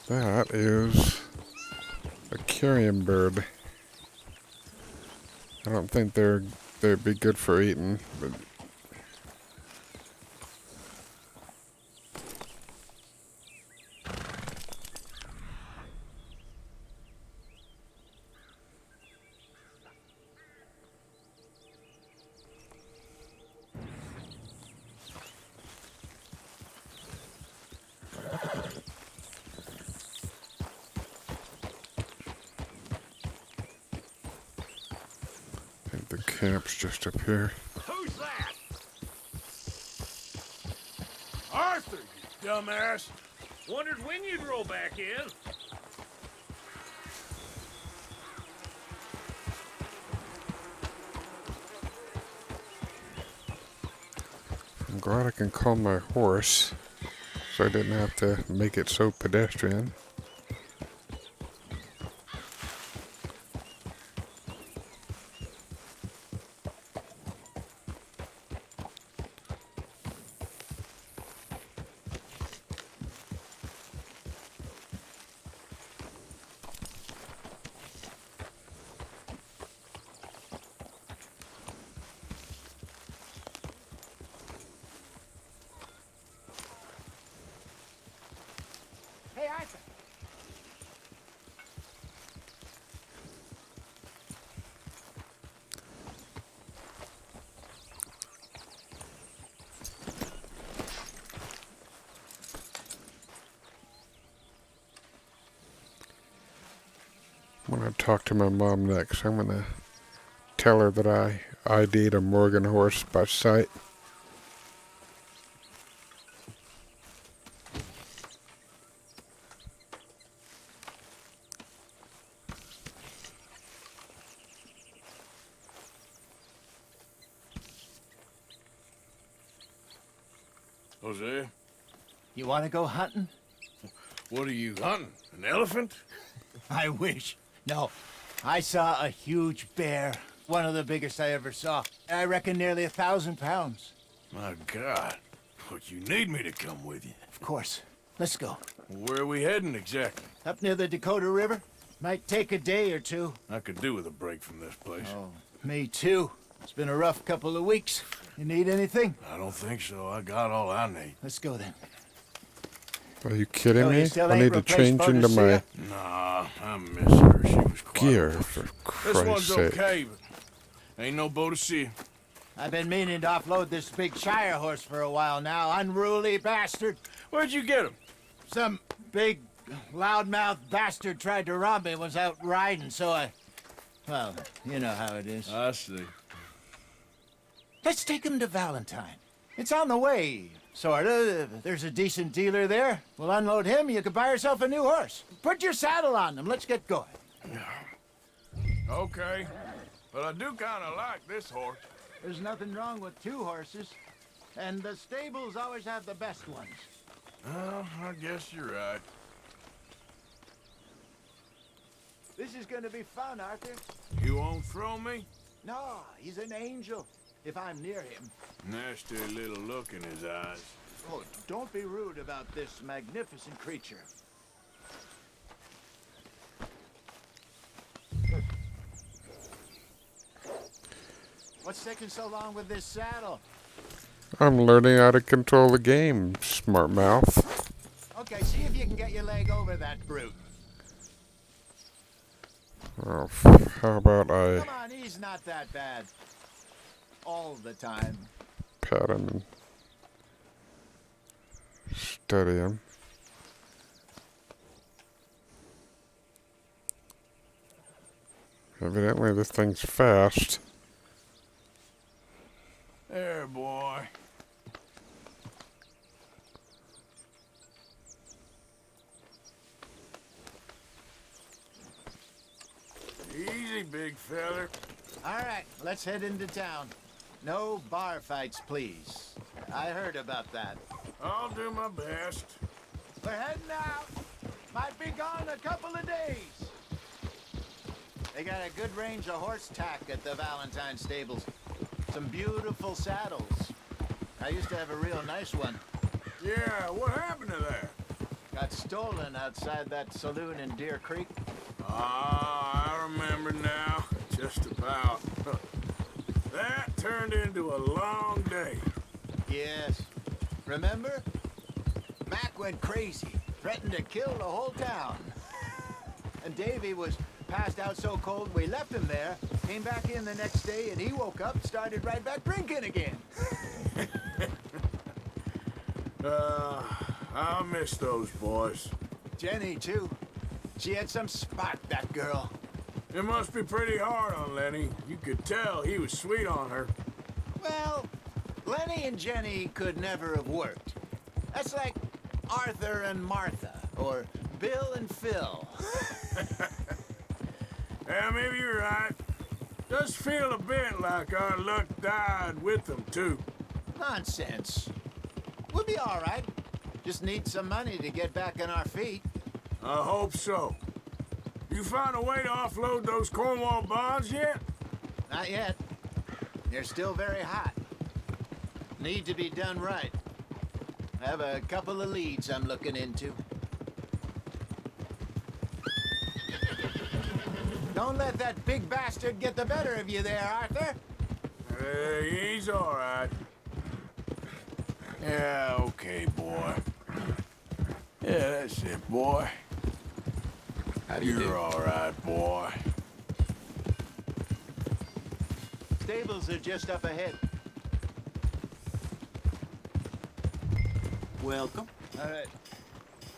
That is a carrion bird. I don't think they'd be good for eating, but I think the camp's just up here. Who's that? Arthur, you dumbass. Wondered when you'd roll back in. I'm glad I can call my horse, so I didn't have to make it so pedestrian. Hey, Arthur. I'm gonna talk to my mom next. I'm gonna tell her that I ID'd a Morgan horse by sight. Jose, You want to go hunting? what are you hunting? An elephant? I wish. No, I saw a huge bear. One of the biggest I ever saw. I reckon nearly 1,000 pounds. My God. But you need me to come with you. Of course. Let's go. Where are we heading exactly? Up near the Dakota River. Might take a day or two. I could do with a break from this place. Oh, me too. It's been a rough couple of weeks. You need anything? I don't think so. I got all I need. Let's go then. Are you kidding Oh, you me? still I ain't need to replaced change into my Boadicea? Nah, I miss her. She was quite gear, a horse. for This Christ's one's sake. okay, but ain't no Boadicea. I've been meaning to offload this big Shire horse for a while now. Unruly bastard. Where'd you get him? Some big, loudmouth bastard tried to rob me when I was out riding, so I... Well, you know how it is. I see. Let's take him to Valentine. It's on the way, sorta. There's a decent dealer there. We'll unload him, you can buy yourself a new horse. Put your saddle on him, let's get going. Okay. But I do kind of like this horse. There's nothing wrong with two horses. And the stables always have the best ones. Well, I guess you're right. This is gonna be fun, Arthur. You won't throw me? No, he's an angel. If I'm near him. Nasty little look in his eyes. Oh, don't be rude about this magnificent creature. What's taking so long with this saddle? I'm learning how to control the game, smart mouth. Okay, see if you can get your leg over that brute. Oh, how about I Come on, he's not that bad. All the time. pat him and steady him? Evidently this thing's fast. There, boy. Easy, big feller. All right, let's head into town. No bar fights, please. I heard about that. I'll do my best. We're heading out. Might be gone a couple of days. They got a good range of horse tack at the Valentine stables. Some beautiful saddles. I used to have a real nice one. Yeah, what happened to that? Got stolen outside that saloon in Deer Creek. Ah, I remember now. Just about. That turned into a long day. Yes. Remember? Mac went crazy. Threatened to kill the whole town. And Davy was passed out so cold we left him there. Came back in the next day and he woke up, started right back drinking again. I'll miss those boys. Jenny, too. She had some spot, that girl. It must be pretty hard on Lenny. You could tell he was sweet on her. Well, Lenny and Jenny could never have worked. That's like Arthur and Martha, or Bill and Phil. Yeah, maybe you're right. Does feel a bit like our luck died with them, too. Nonsense. We'll be all right. Just need some money to get back on our feet. I hope so. You found a way to offload those Cornwall bonds yet? Not yet. They're still very hot. Need to be done right. I have a couple of leads I'm looking into. Don't let that big bastard get the better of you there, Arthur. Hey, he's all right. Yeah, okay, boy. Yeah, that's it, boy. How do you do? You're all right, boy. Stables are just up ahead. Welcome. All right.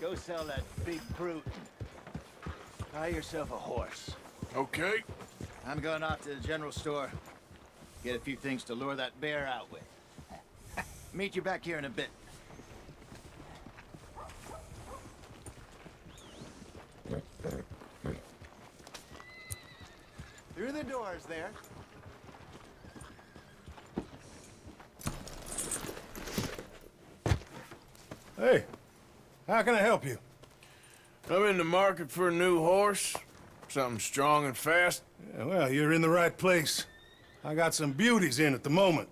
Go sell that big brute. Buy yourself a horse. Okay. I'm going off to the general store. Get a few things to lure that bear out with. Meet you back here in a bit. Through the doors there. Hey, how can I help you? I'm in the market for a new horse. Something strong and fast. Yeah, well, you're in the right place. I got some beauties in at the moment.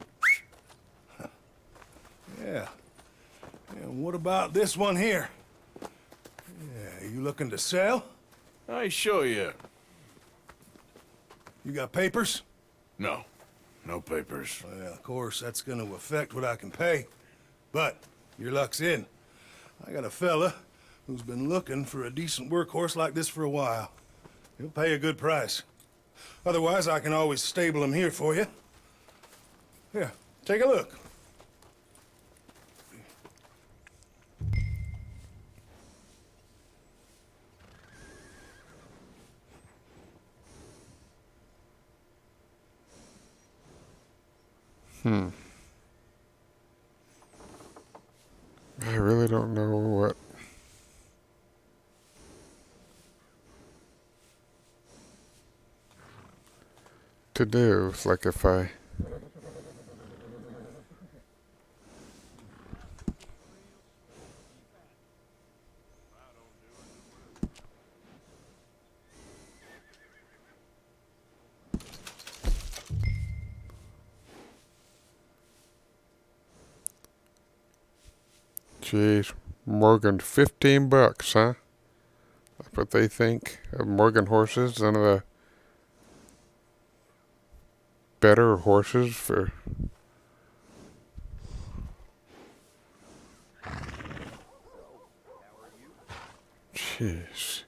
Yeah. And what about this one here? Yeah, you looking to sell? I sure you. You got papers? No. No papers. Well, of course, that's gonna affect what I can pay. But your luck's in. I got a fella who's been looking for a decent workhorse like this for a while. He'll pay a good price. Otherwise, I can always stable him here for you. Here, take a look. I really don't know what to do. It's like if I Jeez, Morgan, $15, huh? That's what they think of Morgan horses, one of the better horses for. Jeez.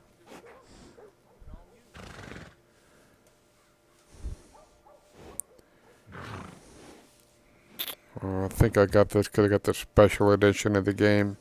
Oh, I think I got this because I got the special edition of the game.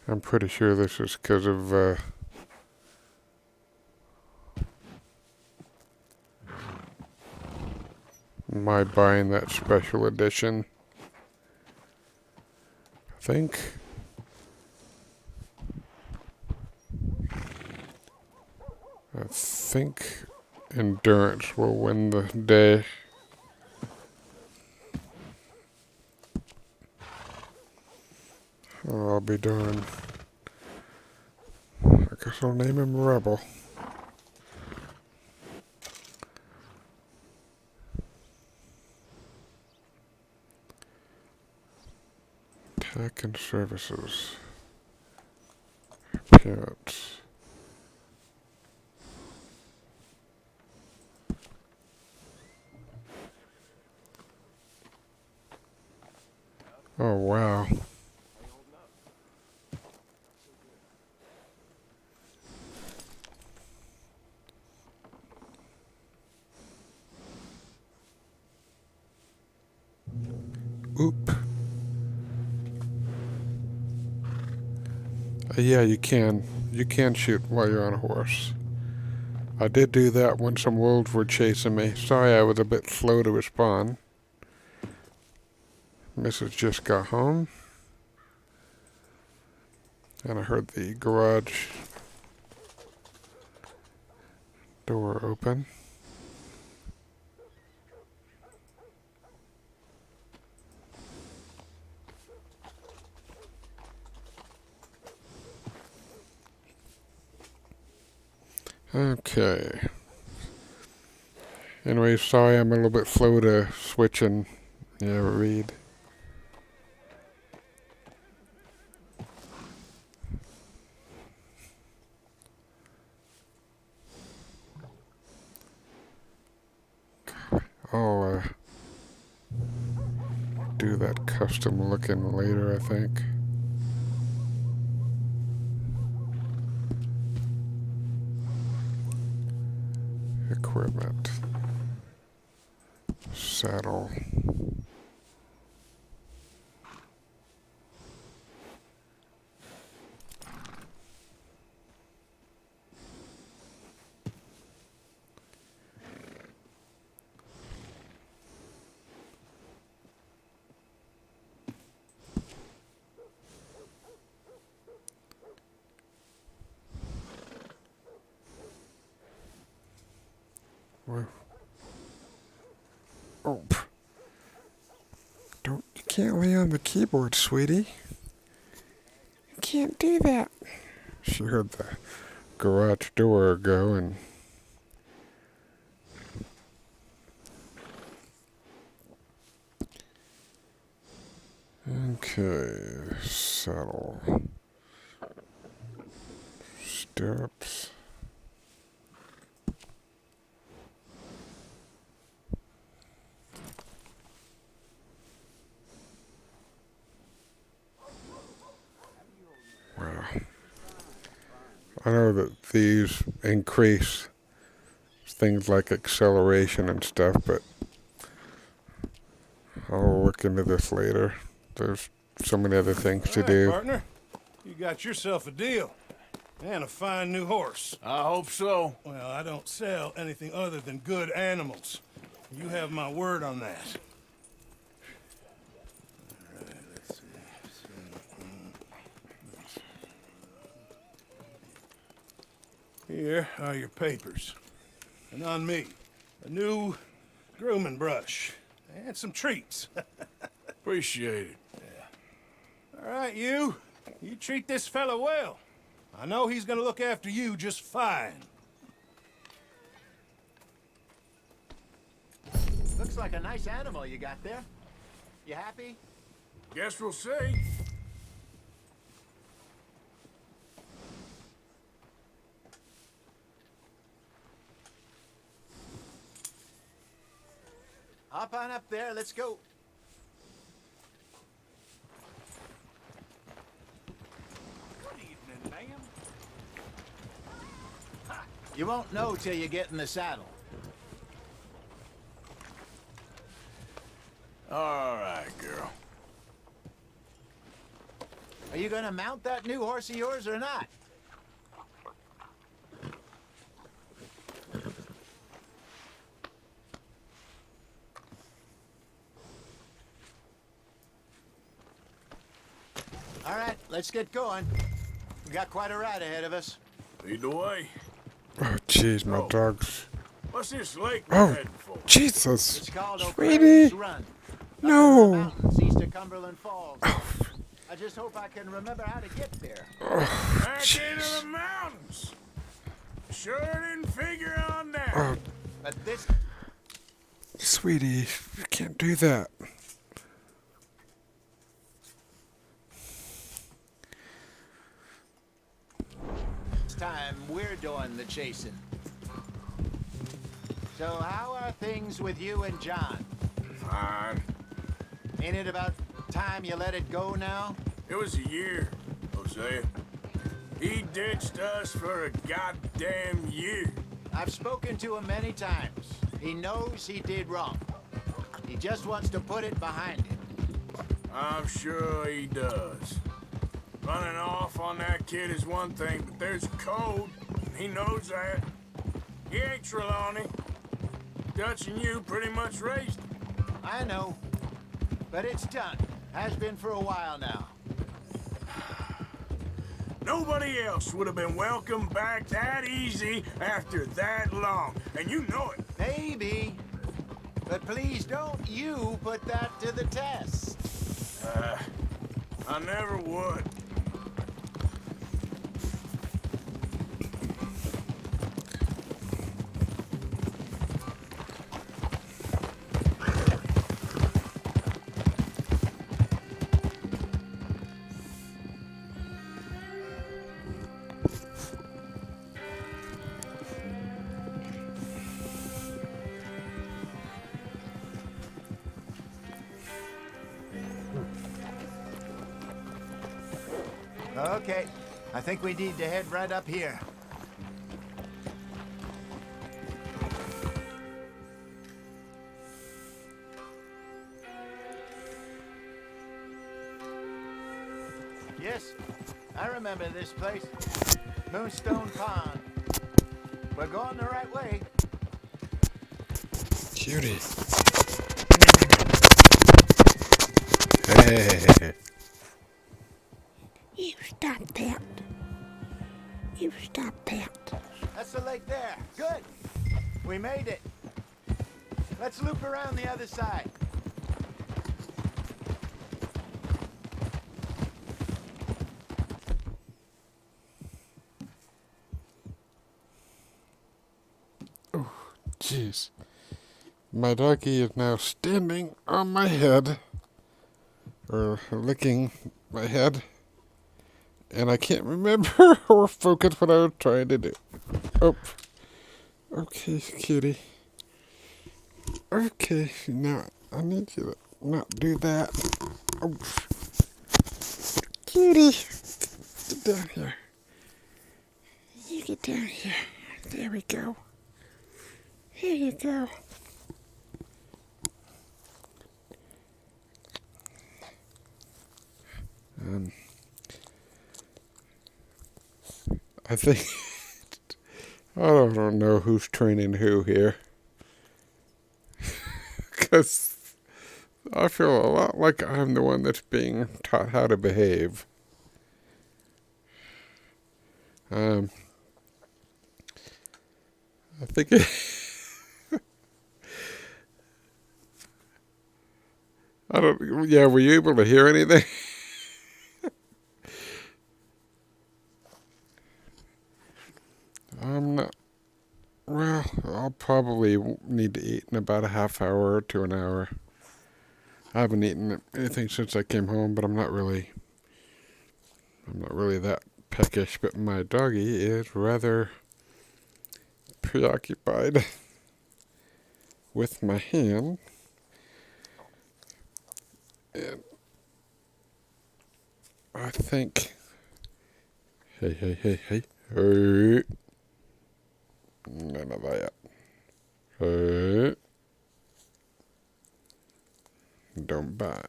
I'm pretty sure this is because of my buying that special edition. I think endurance will win the day. Oh, I'll be darned. I guess I'll name him Rebel. Tech and services. Appearance. Oh, wow. Oop. Yeah, you can. You can shoot while you're on a horse. I did do that when some wolves were chasing me. Sorry I was a bit slow to respond. Mrs. just got home. And I heard the garage door open. Okay. Anyway, sorry I'm a little bit slow to switch and read. I'll do that custom looking later, I think. Equipment. Saddle. Whoa. Oh. Don't, you can't lay on the keyboard, sweetie. You can't do that. She heard the garage door go and okay, saddle. Stirrups. Wow. I know that these increase things like acceleration and stuff, but I'll look into this later. There's so many other things to All right, do. partner. You got yourself a deal. And a fine new horse. I hope so. Well, I don't sell anything other than good animals. You have my word on that. All right, let's see. Here are your papers. And on me, a new grooming brush. And some treats. Appreciate it. All right, you. You treat this fella well. I know he's gonna look after you just fine. Looks like a nice animal you got there. You happy? Guess we'll see. Hop on up there, let's go. Good evening, ma'am. You won't know till you get in the saddle. All right, girl. Are you gonna mount that new horse of yours or not? All right, let's get going. We got quite a ride ahead of us. Lead the way. Oh, jeez, my Oh. dog's. What's this lake we're Oh, heading for? Jesus. It's called Sweetie. O'Craig's Run. No. Mountains east of Cumberland Falls. I just hope I can remember how to get there. Back into the mountains. Sure didn't figure on that. Oh, But this sweetie, you can't do that. time, we're doing the chasing. So how are things with you and John? Fine. Ain't it about time you let it go now? It was a year, Hosea. He ditched us for a goddamn year. I've spoken to him many times. He knows he did wrong. He just wants to put it behind him. I'm sure he does. Running off on that kid is one thing, but there's a code. He knows that. He ain't Trelawney. Dutch and you pretty much raised him. I know. But it's done. Has been for a while now. Nobody else would have been welcomed back that easy after that long. And you know it. Maybe. But please don't you put that to the test. I never would. Okay. I think we need to head right up here. Yes, I remember this place. Moonstone Pond. We're going the right way. Cutie. Hey. You stop that. You stop that. That's the lake there. Good. We made it. Let's loop around the other side. Jeez. My doggy is now standing on my head, or licking my head, and I can't remember or focus what I was trying to do. Oh, okay, cutie. Okay, now I need you to not do that. Oh, cutie, get down here. You get down here. There we go. Here you go. I think I don't know who's training who here, because I feel a lot like I'm the one that's being taught how to behave. I think I don't. Yeah, were you able to hear anything? I'm not. Well, I'll probably need to eat in about a half hour to an hour. I haven't eaten anything since I came home, but I'm not really that peckish. But my doggy is rather preoccupied with my hand, and I think. Hey. None of that. Hey. Don't bite.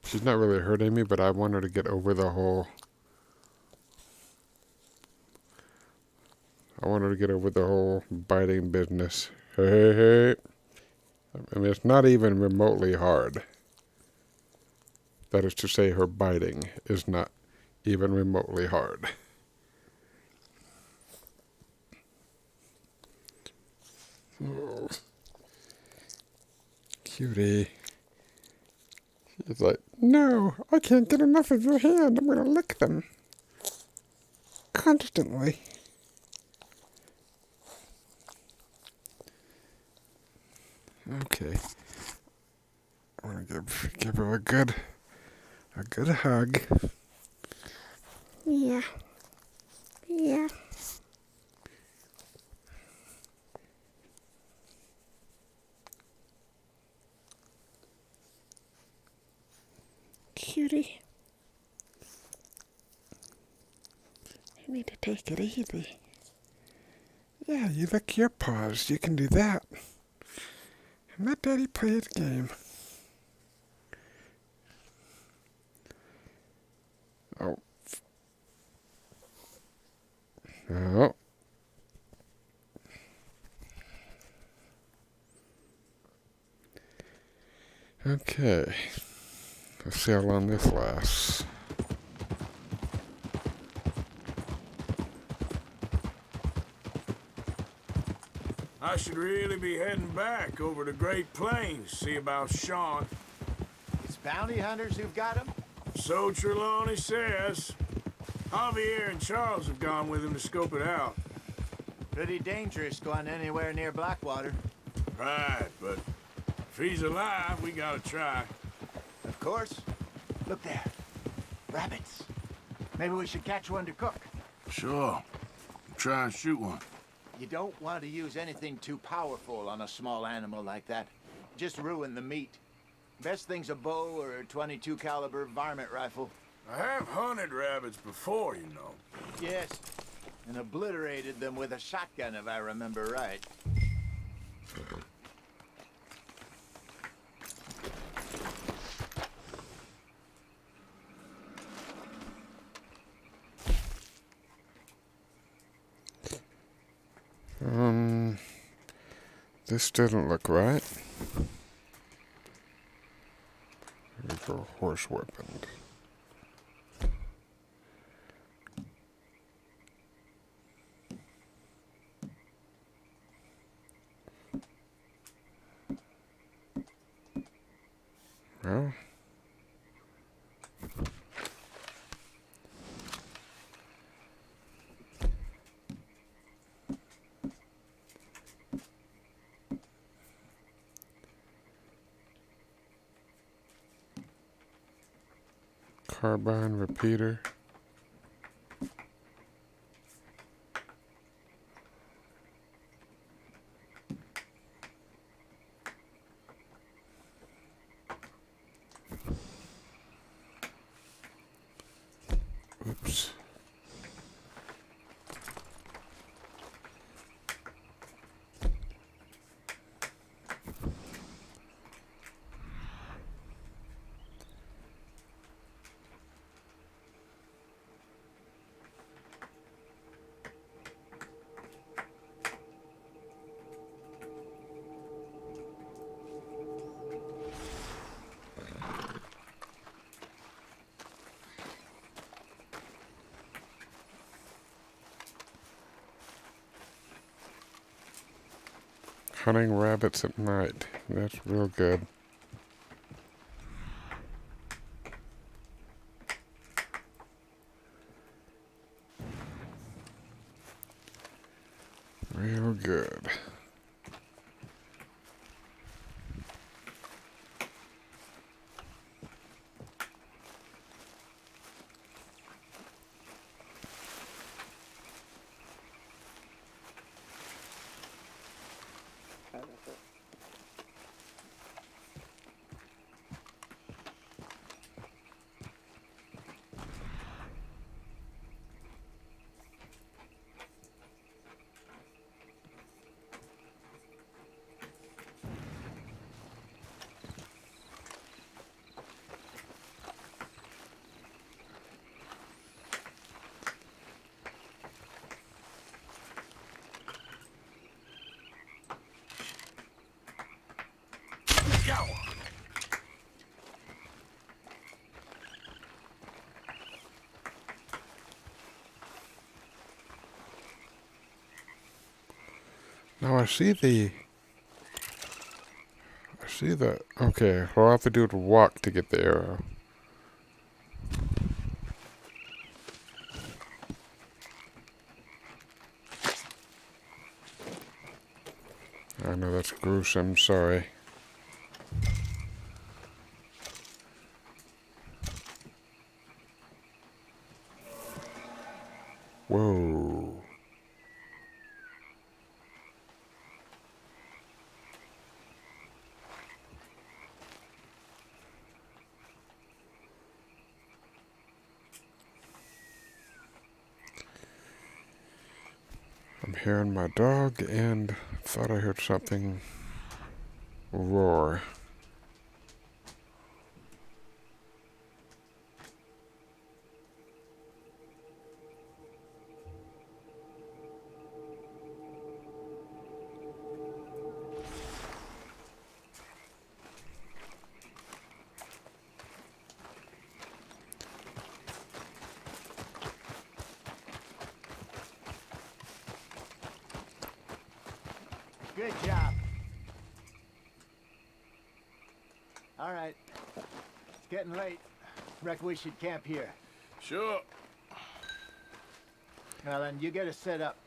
She's not really hurting me, but I want her to get over the whole... biting business. Hey. I mean, it's not even remotely hard. That is to say, her biting is not even remotely hard. Oh. Cutie. She's like, no, I can't get enough of your hand. I'm going to lick them. Constantly. Okay. I want to give her a good hug. Yeah. Cutie. You need to take it easy. Yeah, you lick your paws. You can do that. And let Daddy play his game. Oh. Oh. Okay. Let's see how long this lasts. I should really be heading back over to Great Plains, see about Sean. It's bounty hunters who've got him? So Trelawney says. Javier and Charles have gone with him to scope it out. Pretty dangerous going anywhere near Blackwater. Right, but if he's alive, we gotta try. Of course. Look there. Rabbits. Maybe we should catch one to cook. Sure. Try and shoot one. You don't want to use anything too powerful on a small animal like that. Just ruin the meat. Best thing's a bow or a .22 caliber varmint rifle. I have hunted rabbits before, you know. Yes, and obliterated them with a shotgun, if I remember right. This doesn't look right. Here we go, horse weapon. Carbine repeater. Oops. Hunting rabbits at night. That's real good. Real good. Now I see the... Okay, all I have to do is walk to get the arrow. I know that's gruesome, sorry. Whoa. I'm hearing my dog and thought I heard something roar. Good job. All right. It's getting late. Reckon we should camp here. Sure. Well, then you get us set up.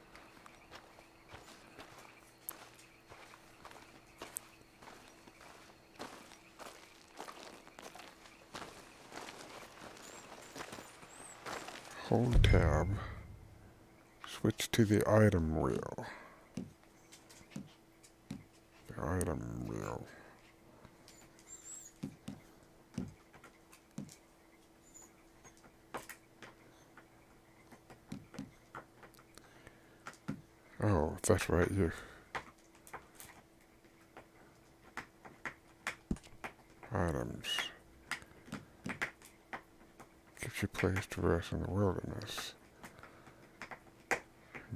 Hold tab. Switch to the item wheel. The item wheel. Oh, that's right, you. Items. Gives you place to rest in the wilderness.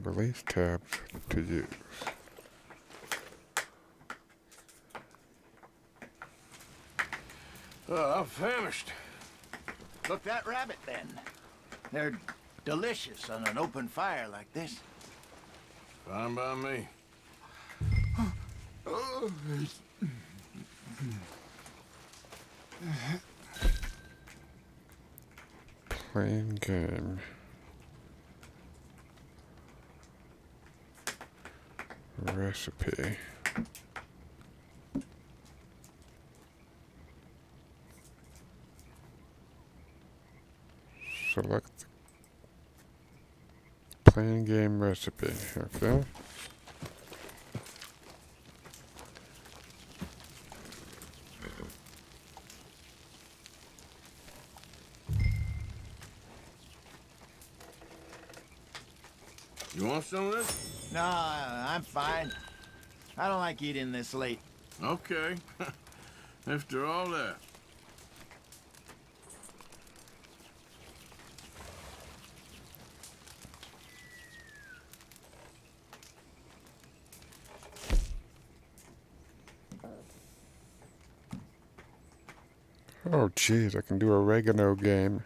Release tabs to use. I'm famished. Cook that rabbit, then. They're delicious on an open fire like this. Fine by me. Playing game. Recipe. Select plain game recipe. Okay. You want some of this? No, I'm fine. I don't like eating this late. Okay. After all that. Oh, geez, I can do oregano game.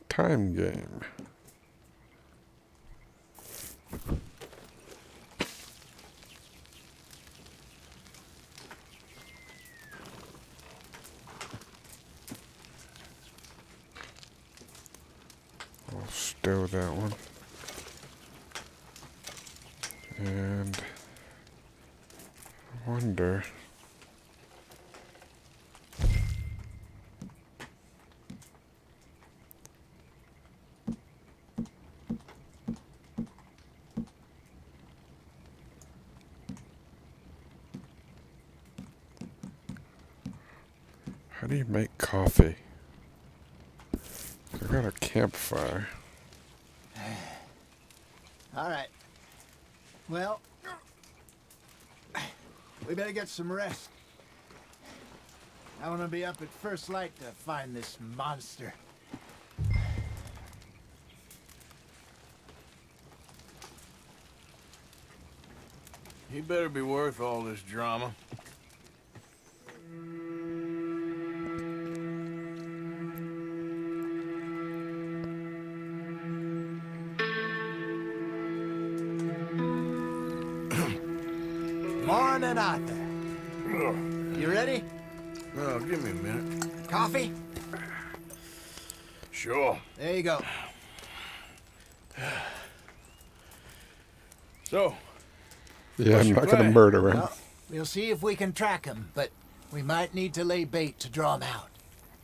Time game. I'll stow that one. And I wonder. How do you make coffee? I got a campfire. All right. Well, we better get some rest. I want to be up at first light to find this monster. He better be worth all this drama. Morning, Arthur. You ready? Oh, give me a minute. Coffee? Sure. There you go. So, Yeah, what's I'm your not going to plan? murder him. Well, we'll see if we can track him, but we might need to lay bait to draw him out.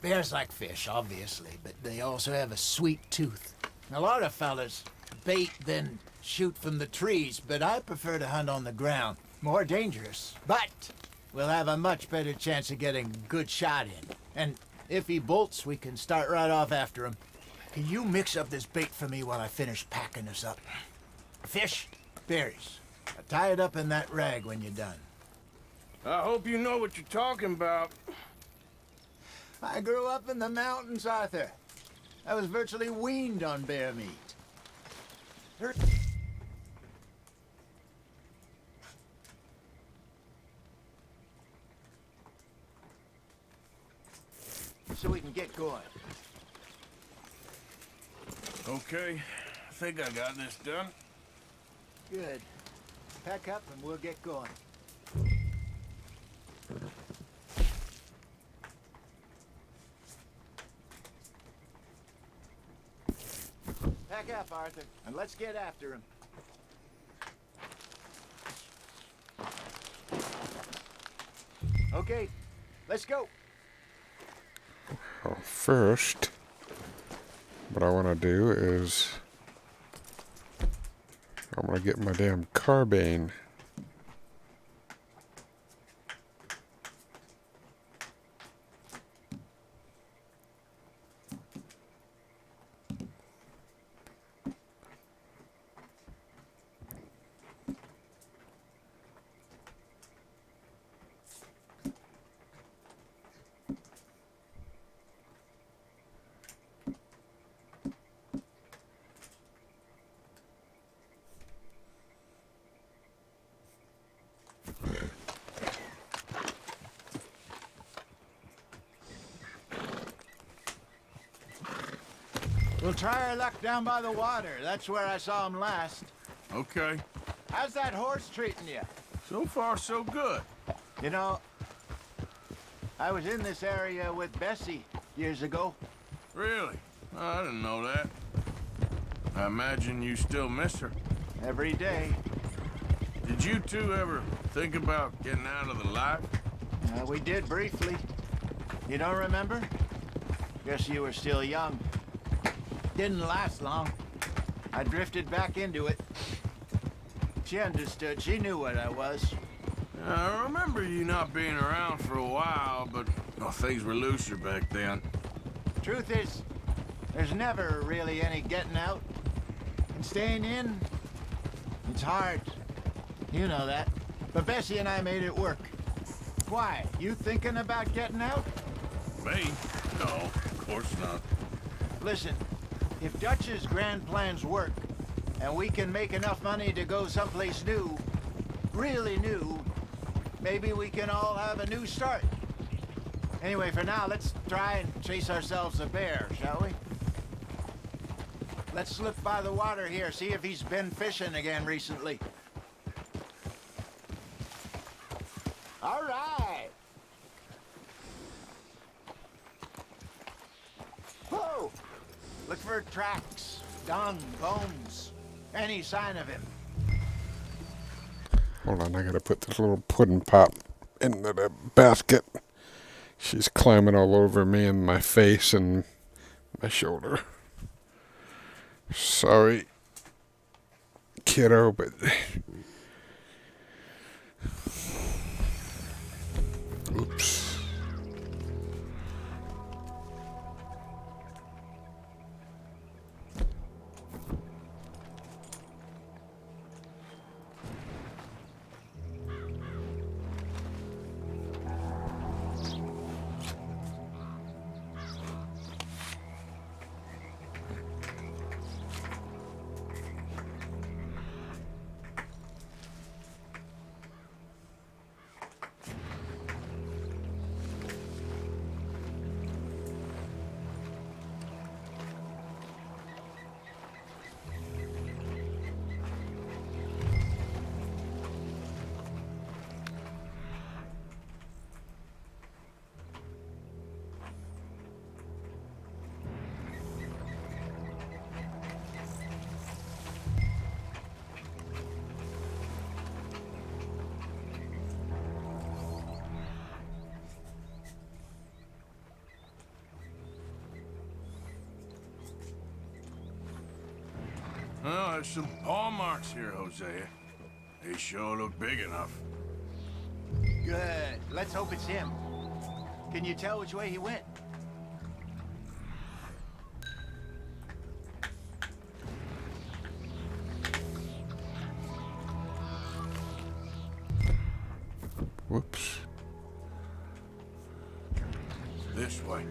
Bears like fish, obviously, but they also have a sweet tooth. A lot of fellas bait, then shoot from the trees, but I prefer to hunt on the ground. More dangerous, but we'll have a much better chance of getting a good shot in. And if he bolts, we can start right off after him. Can you mix up this bait for me while I finish packing this up? Fish, berries. Tie it up in that rag when you're done. I hope you know what you're talking about. I grew up in the mountains, Arthur. I was virtually weaned on bear meat. So we can get going. Okay, I think I got this done. Good. Pack up and we'll get going. Pack up, Arthur, and let's get after him. Okay, let's go. Well, first, what I want to do is I want to get my damn carbine. We'll try our luck down by the water. That's where I saw him last. Okay. How's that horse treating you? So far, so good. You know, I was in this area with Bessie years ago. Really? Oh, I didn't know that. I imagine you still miss her. Every day. Did you two ever think about getting out of the life? We did briefly. You don't remember? Guess you were still young. Didn't last long. I drifted back into it. She understood. She knew what I was. I remember you not being around for a while, but well, things were looser back then. Truth is, there's never really any getting out. And staying in, it's hard. You know that. But Bessie and I made it work. Why? You thinking about getting out? Me? No, of course not. Listen, if Dutch's grand plans work, and we can make enough money to go someplace new, really new, maybe we can all have a new start. Anyway, for now, let's try and chase ourselves a bear, shall we? Let's look by the water here, see if he's been fishing again recently. All right. Whoa! Look for tracks, dung, bones, any sign of him. Hold on, I gotta put this little pudding pop into the basket. She's climbing all over me and my face and my shoulder. Sorry, kiddo, but oops. Well, there's some paw marks here, Hosea. They sure look big enough. Good. Let's hope it's him. Can you tell which way he went? Whoops. This way.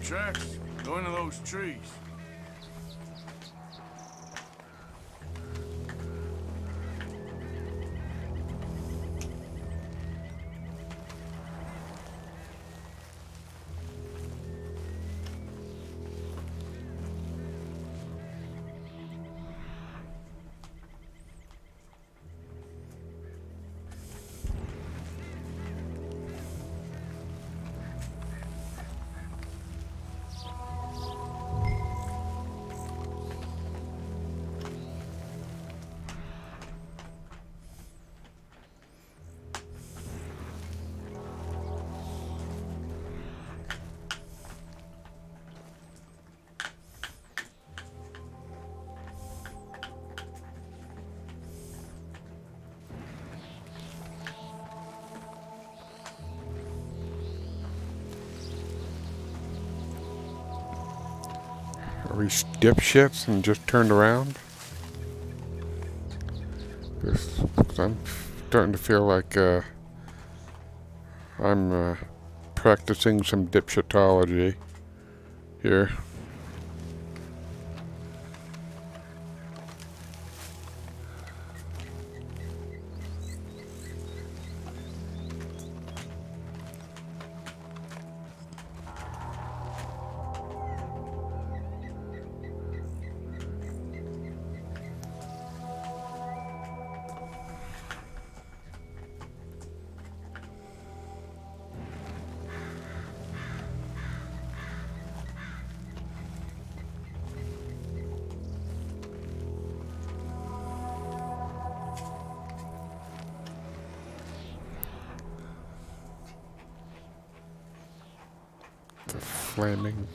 Tracks go into those trees. Are we dipshits and just turned around? Because I'm starting to feel like I'm practicing some dipshitology here. flaming.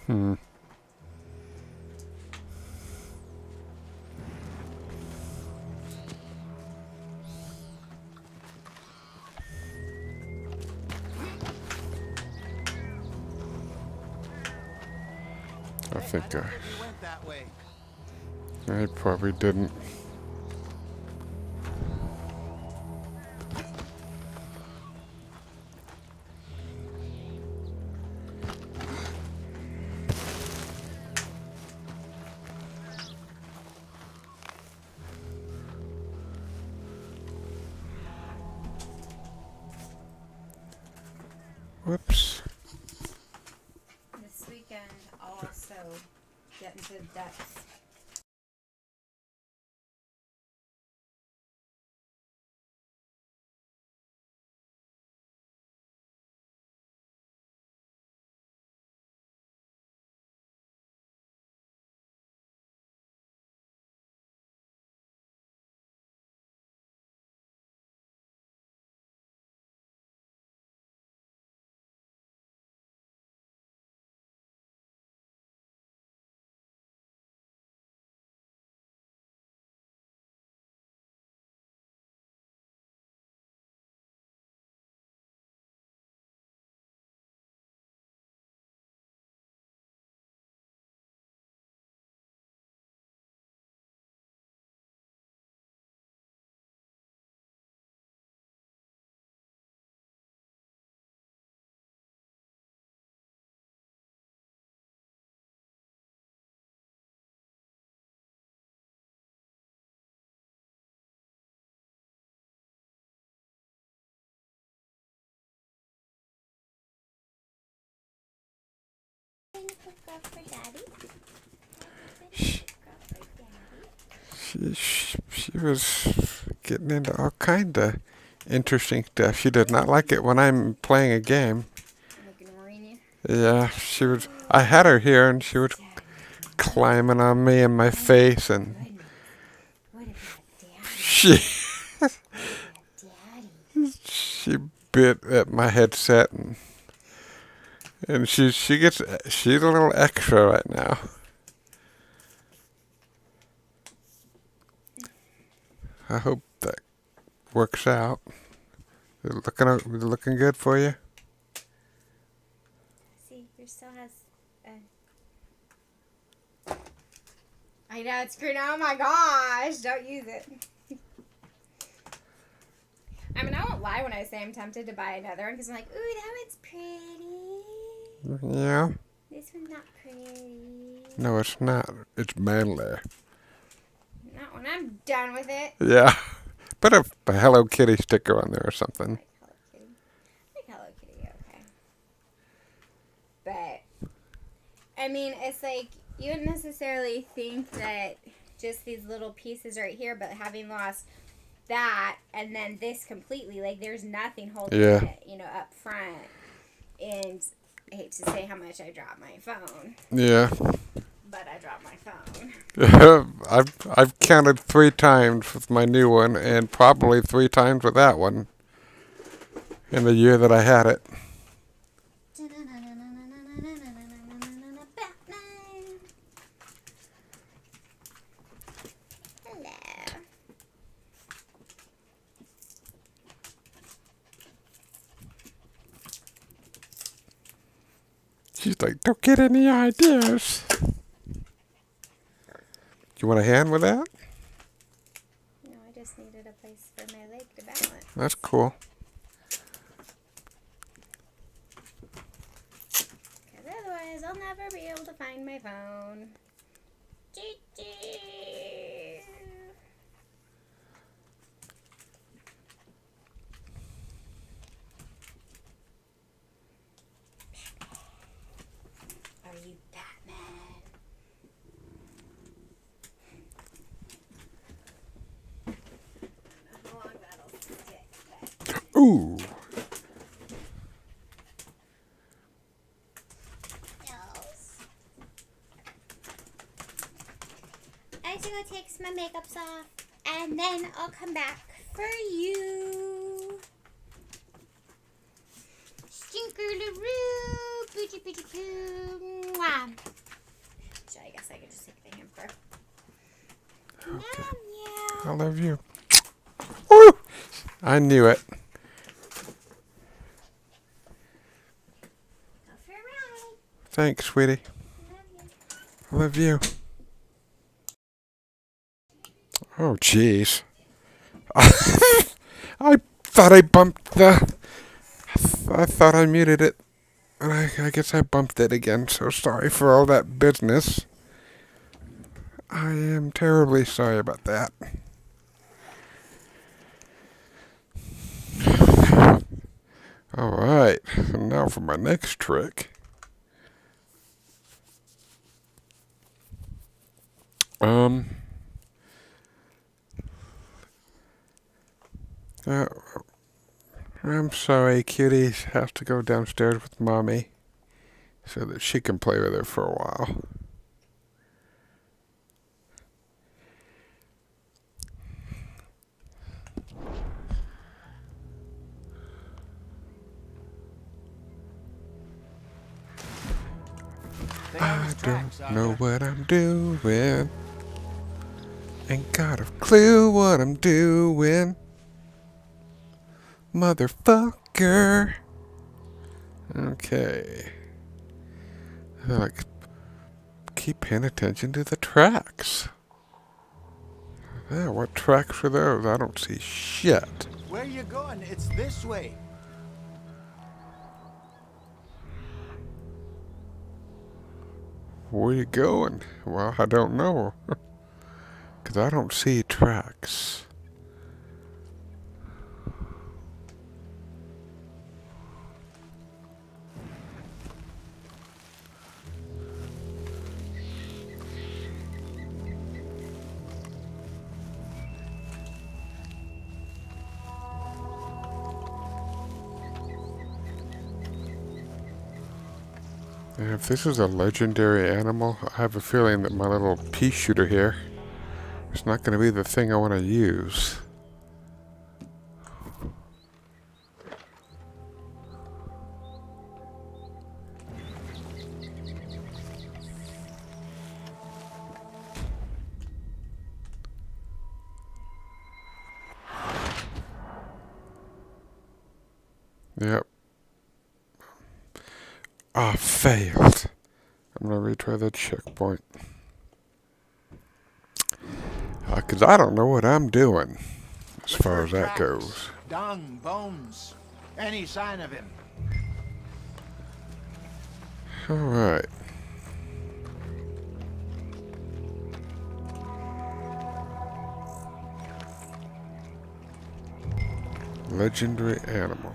Hmm. I think we went that way. I probably didn't. Whoops. This weekend, I'll also get into the depths. She was getting into all kind of interesting stuff. She did not like it when I'm playing a game. Yeah, she was. I had her here, and she was climbing on me and my face, and she she bit at my headset, and she's a little extra right now. I hope that works out. Looking good for you. See, yours still has. I know it's green. Oh my gosh! Don't use it. I mean, I won't lie when I say I'm tempted to buy another one because I'm like, ooh, that one's pretty. Yeah. This one's not pretty. No, it's not. It's manly. Not when I'm done with it. Yeah. Put a Hello Kitty sticker on there or something. I like Hello Kitty, okay. But, I mean, it's like, you wouldn't necessarily think that just these little pieces right here, but having lost that and then this completely, like, there's nothing holding it, you know, up front. And I hate to say how much I dropped my phone. Yeah. But I dropped my phone. I've counted 3 times with my new one, and probably 3 times with that one in the year that I had it. She's like, don't get any ideas. You want a hand with that? No, I just needed a place for my leg to balance. That's cool. Because otherwise, I'll never be able to find my phone. Are you Batman? Ooh. I have to go take my makeups off, and then I'll come back for you. Stinkerlaroo, booty booty poo, mwah. So I guess I could just take the hamper. Okay. Love you. I love you. Woo! I knew it. Go for a ride. Thanks, sweetie. I love you. Oh, jeez. I thought I bumped the... I thought I muted it. And I guess I bumped it again. So sorry for all that business. I am terribly sorry about that. Alright. Now for my next trick. I'm sorry, Cutie has to go downstairs with Mommy so that she can play with her for a while. I don't know what I'm doing. Ain't got a clue what I'm doing. Motherfucker. Okay. Like, keep paying attention to the tracks. Yeah, what tracks are those? I don't see shit. Where are you going? It's this way. Where you going? Well, I don't know. Because I don't see tracks. And if this is a legendary animal, I have a feeling that my little pea shooter here is not going to be the thing I want to use. Yep. Ah, failed. I'm gonna retry that checkpoint. Cause I don't know what I'm doing as far as that goes. Dung, bones, any sign of him. Alright. Legendary animal.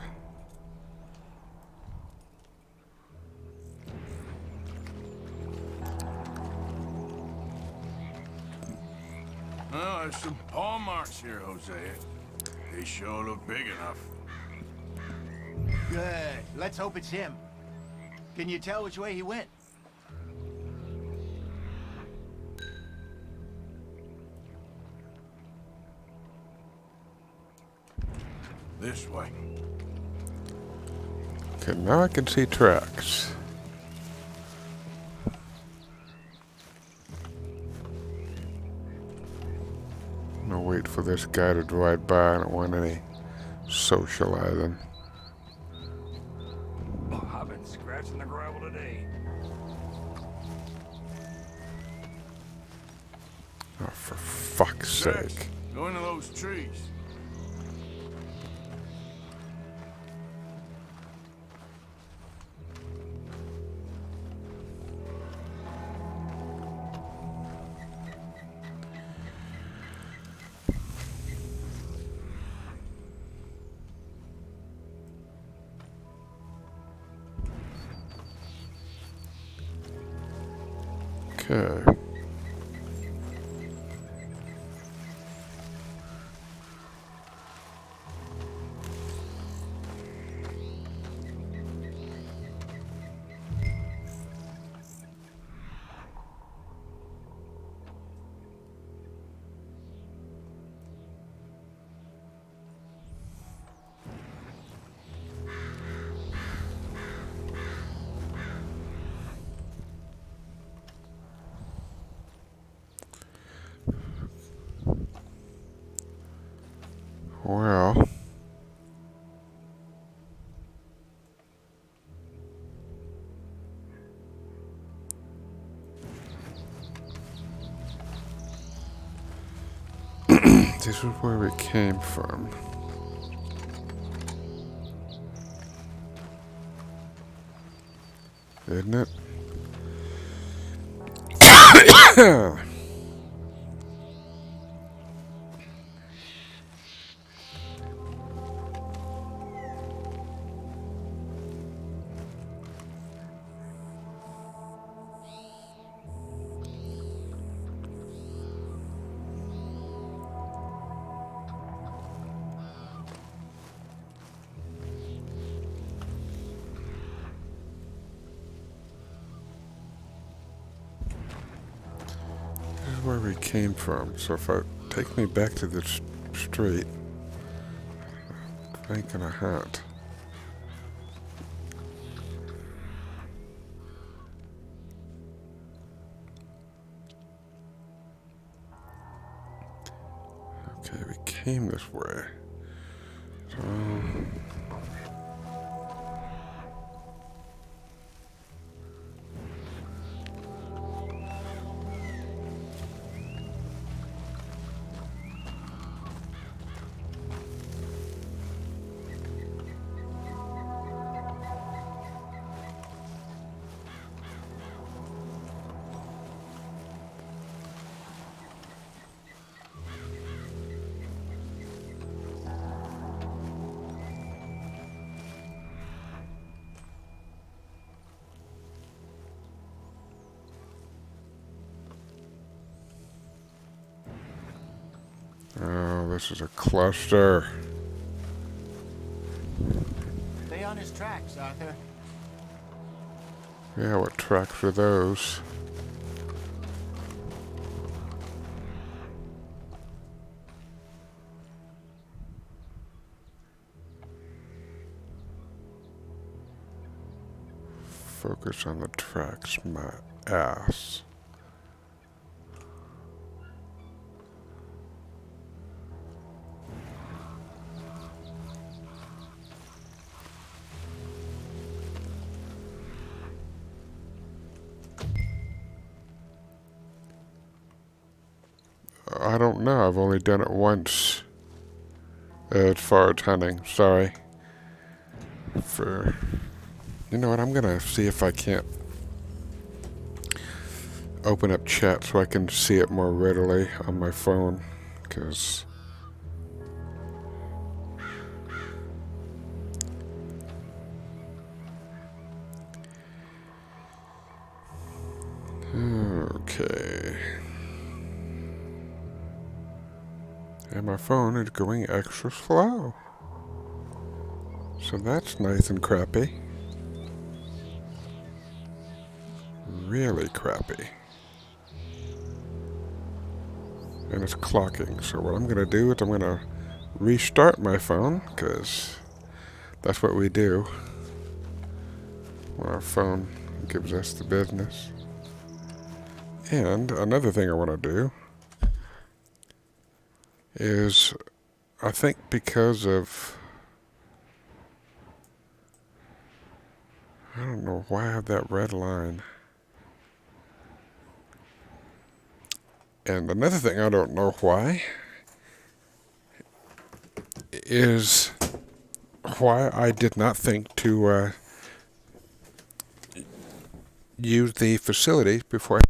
Oh, there's some paw marks here, Hosea. They sure look big enough. Good. Let's hope it's him. Can you tell which way he went? This way. Okay, now I can see tracks. I'm gonna wait for this guy to drive by. I don't want any socializing. I've been scratching the gravel today. Oh, for fuck's sake. Go into those trees. Okay. This is where we came from. Isn't it? This is where we came from. So if I take me back to the street, I ain't gonna hurt. Okay, we came this way. So oh, this is a cluster. Stay on his tracks, Arthur. Yeah, what tracks are those? Focus on the tracks, my ass. I don't know. I've only done it once. As far as hunting. Sorry. You know what? I'm gonna see if I can't open up chat so I can see it more readily on my phone. Because okay. And my phone is going extra slow. So that's nice and crappy. Really crappy. And it's clocking. So what I'm going to do is I'm going to restart my phone, because that's what we do when our phone gives us the business. And another thing I want to do is, I think because of, I don't know why I have that red line. And another thing I don't know why is why I did not think to use the facility before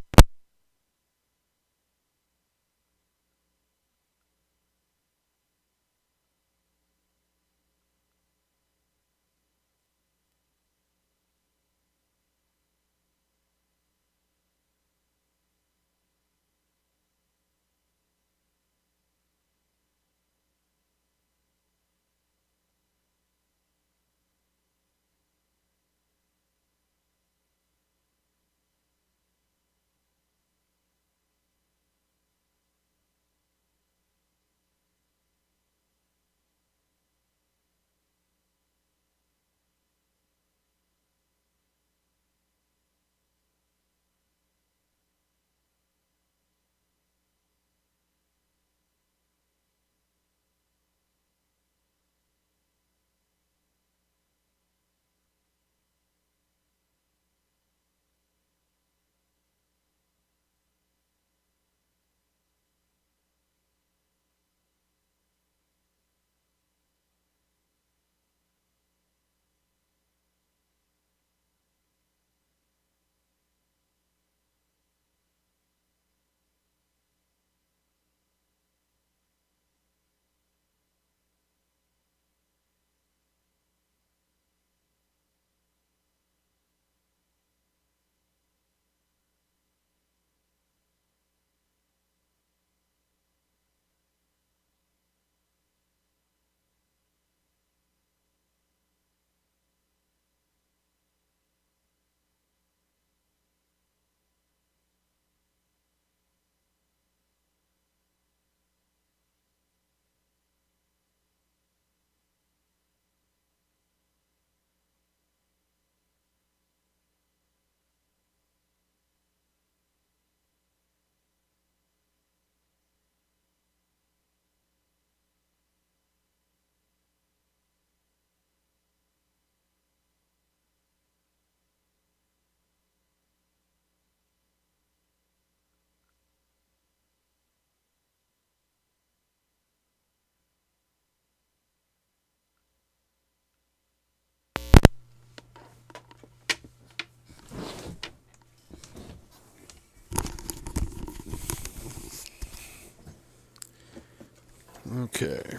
Okay.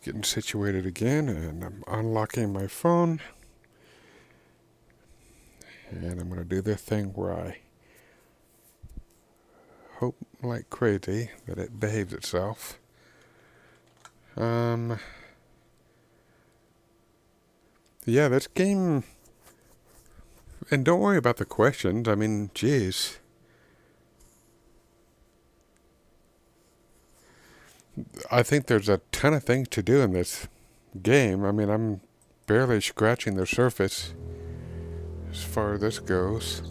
Getting situated again, and I'm unlocking my phone. And I'm going to do the thing where I hope like crazy that it behaves itself. Yeah, this game... And don't worry about the questions. I mean, geez. I think there's a ton of things to do in this game. I mean, I'm barely scratching the surface as far as this goes.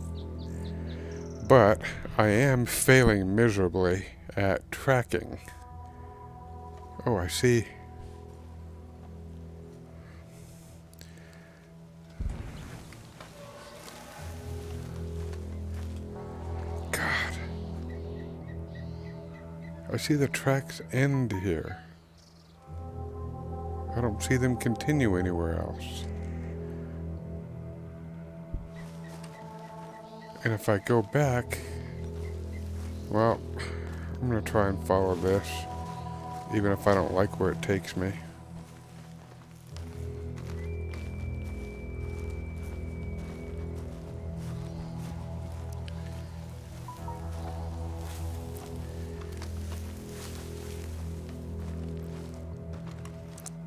But I am failing miserably at tracking. Oh, I see. God. I see the tracks end here. I don't see them continue anywhere else. And if I go back, well, I'm going to try and follow this, even if I don't like where it takes me.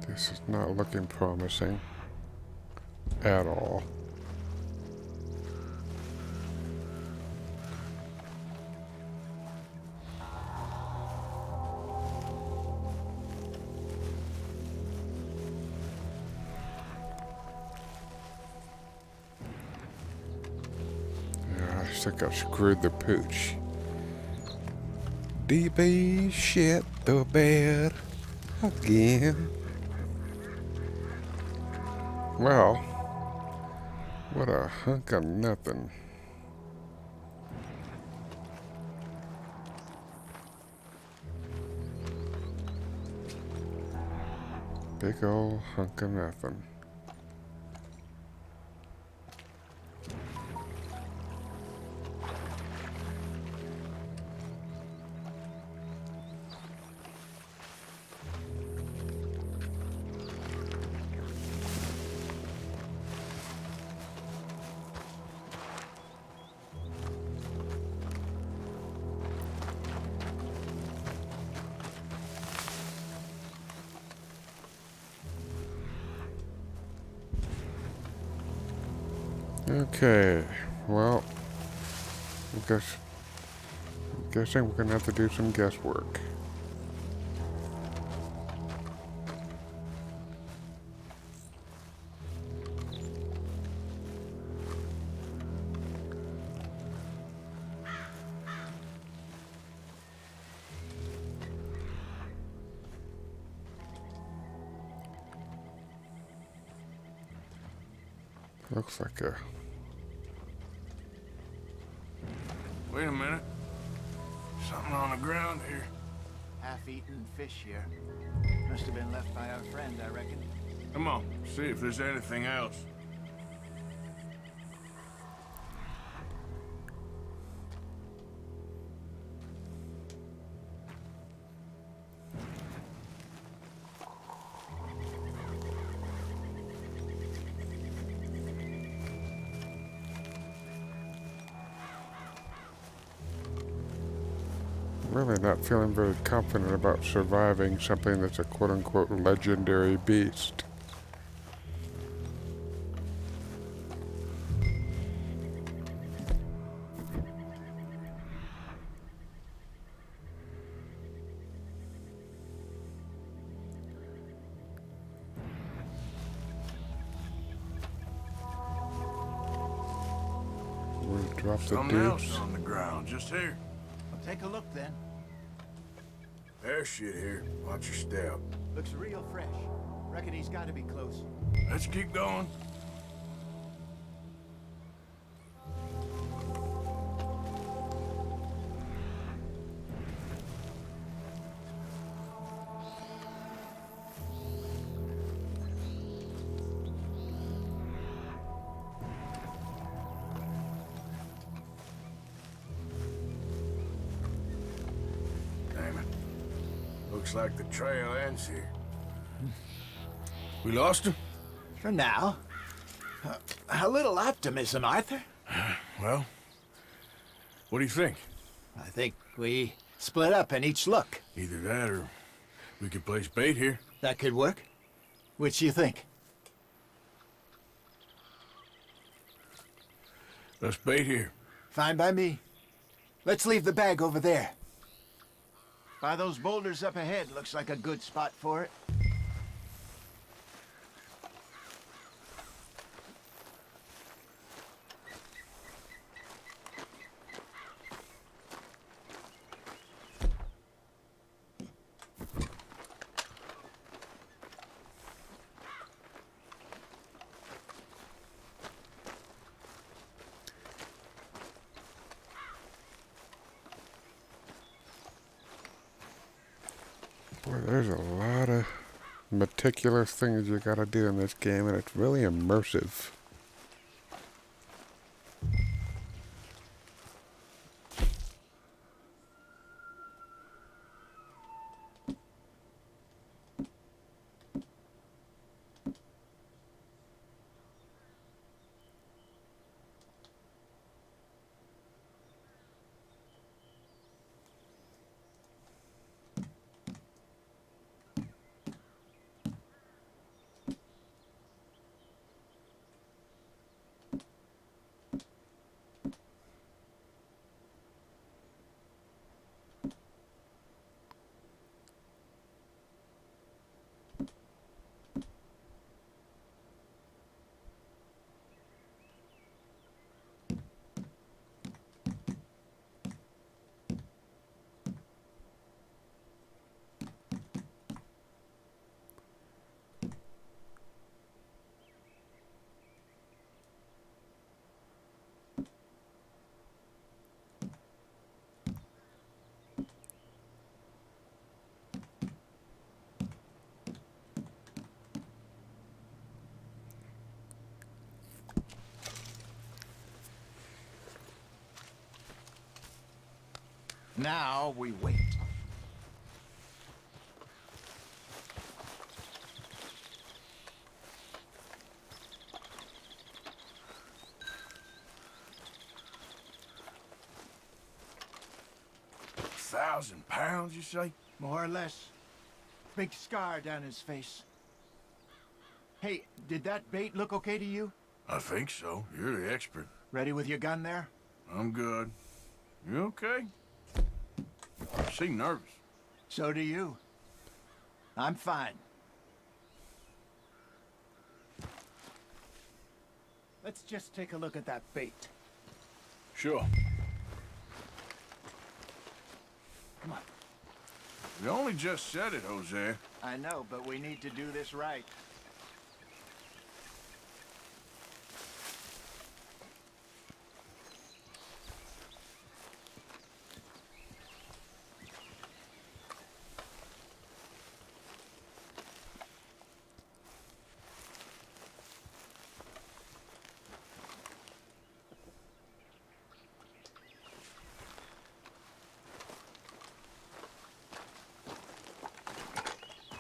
This is not looking promising at all. I think I screwed the pooch. DB shit the bed again. Well, what a hunk of nothing. Big old hunk of nothing. Okay, well, I'm guessing we're gonna have to do some guesswork. Looks like a... Wait a minute. Something on the ground here. Half-eaten fish here. Must have been left by our friend, I reckon. Come on, see if there's anything else. Really not feeling very confident about surviving something that's a quote-unquote legendary beast. We'll drop the Something else deuce. on the ground, just here. Well, take a look then. There's shit here. Watch your step. Looks real fresh. Reckon he's got to be close. Let's keep going. Looks like the trail ends here. We lost him? For now. A little optimism, Arthur. Well, what do you think? I think we split up and each look. Either that or we could place bait here. That could work. Which you think? Let's bait here. Fine by me. Let's leave the bag over there. By those boulders up ahead, looks like a good spot for it. Boy, there's a lot of meticulous things you gotta do in this game, and it's really immersive. Now we wait. £1,000, you say? More or less. Big scar down his face. Hey, did that bait look okay to you? I think so. You're the expert. Ready with your gun there? I'm good. You okay? You seem nervous. So do you. I'm fine. Let's just take a look at that bait. Sure. Come on. You only just said it, Jose. I know, but we need to do this right.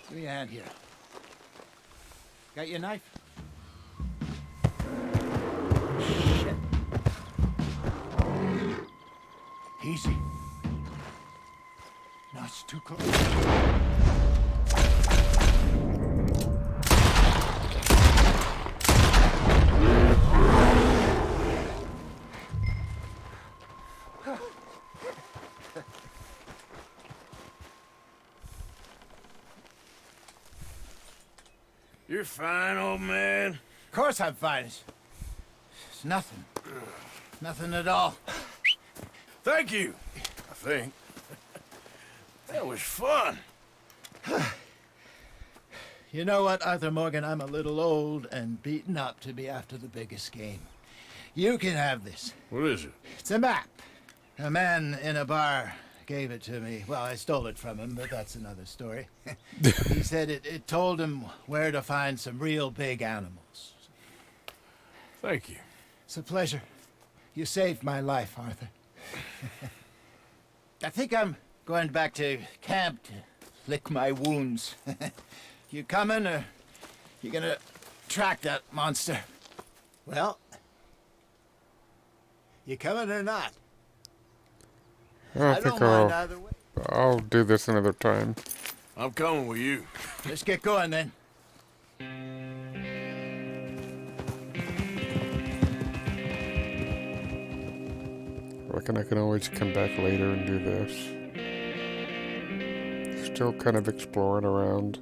Give me a hand here. Got your knife? Shit. Easy. No, it's too close. You're fine, old man. Of course I'm fine. It's nothing. Nothing at all. Thank you, I think. That was fun. You know what, Arthur Morgan? I'm a little old and beaten up to be after the biggest game. You can have this. What is it? It's a map. A man in a bar gave it to me. Well, I stole it from him, but that's another story. He said it told him where to find some real big animals. Thank you. It's a pleasure. You saved my life, Arthur. I think I'm going back to camp to lick my wounds. You coming, or you gonna track that monster? Well, you coming or not? I don't think mind either way. I'll do this another time. I'm coming with you. Let's get going then. Reckon I can always come back later and do this. Still kind of exploring around.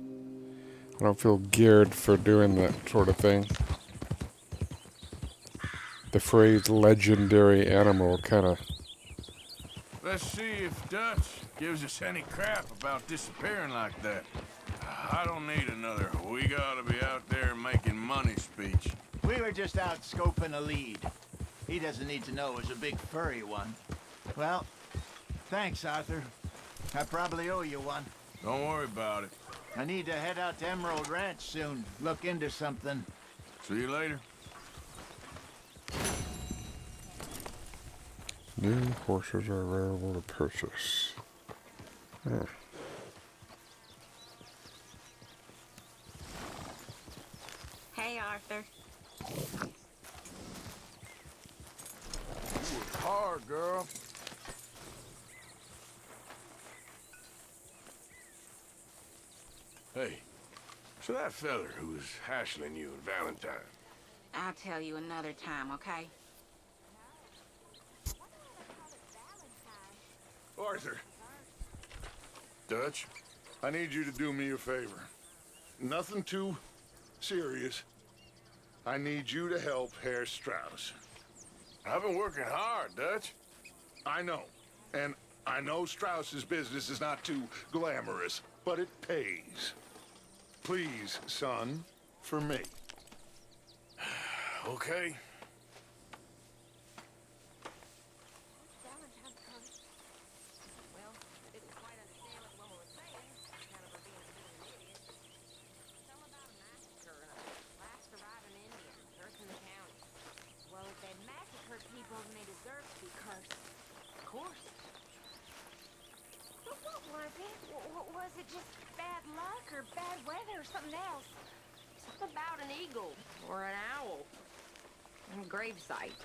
I don't feel geared for doing that sort of thing. The phrase legendary animal kind of... Let's see if Dutch gives us any crap about disappearing like that. I don't need another "we gotta be out there making money" speech. We were just out scoping a lead. He doesn't need to know it was a big furry one. Well, thanks, Arthur. I probably owe you one. Don't worry about it. I need to head out to Emerald Ranch soon. Look into something. See you later. New horses are available to purchase. Huh. Hey, Arthur. You work hard, girl. Hey, so that feller who was hassling you and Valentine. I'll tell you another time, okay? Arthur. Dutch? I need you to do me a favor. Nothing too serious. I need you to help Herr Strauss. I've been working hard, Dutch. I know. And I know Strauss's business is not too glamorous, but it pays. Please, son, for me. Okay. Was it just bad luck or bad weather or something else? Something about an eagle or an owl and a gravesite.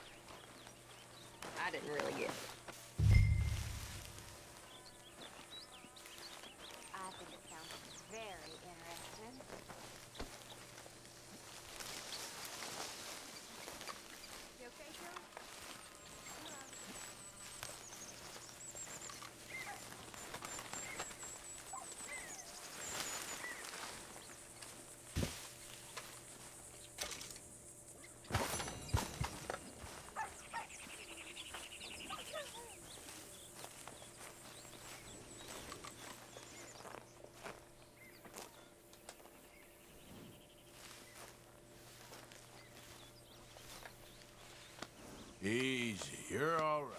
I didn't really get it. I think it sounds very interesting. You okay, Joe? Easy, you're all right.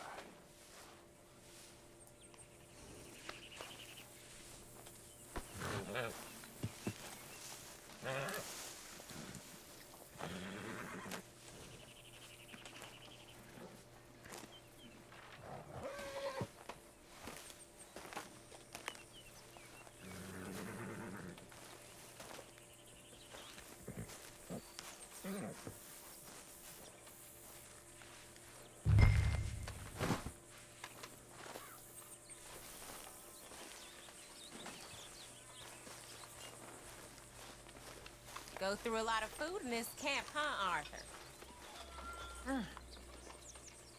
Go through a lot of food in this camp, huh, Arthur?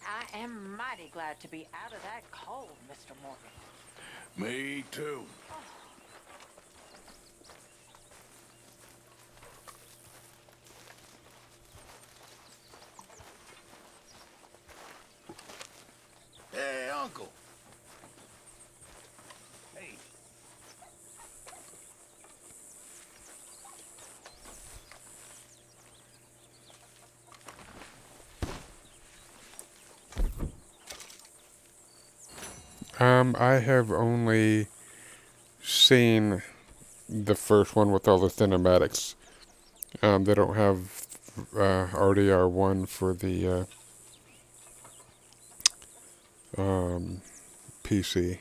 I am mighty glad to be out of that cold, Mr. Morgan. Me too. Hey, Uncle. Hey. I have only seen the first one with all the cinematics. They don't have RDR1 for the PC.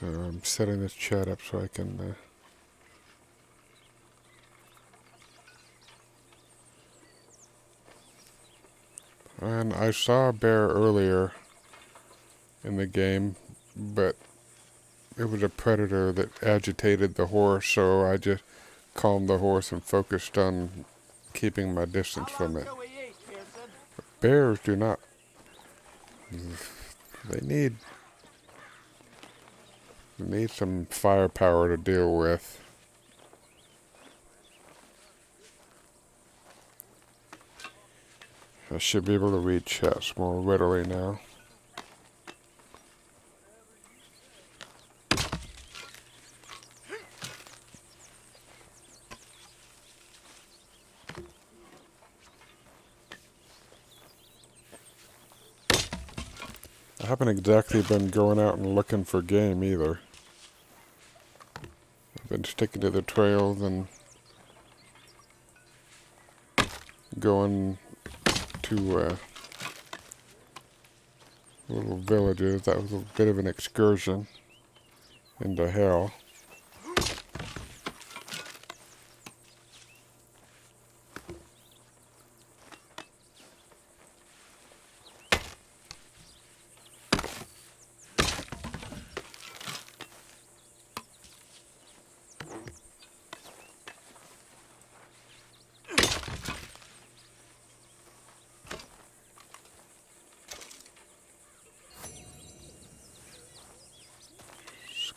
So I'm setting this chat up so I can and I saw a bear earlier in the game, but it was a predator that agitated the horse, so I just calmed the horse and focused on keeping my distance from it. Bears do not. They need some firepower to deal with. I should be able to read chats more readily now. I haven't exactly been going out and looking for game either. I've been sticking to the trails and going to little villages. That was a bit of an excursion into hell.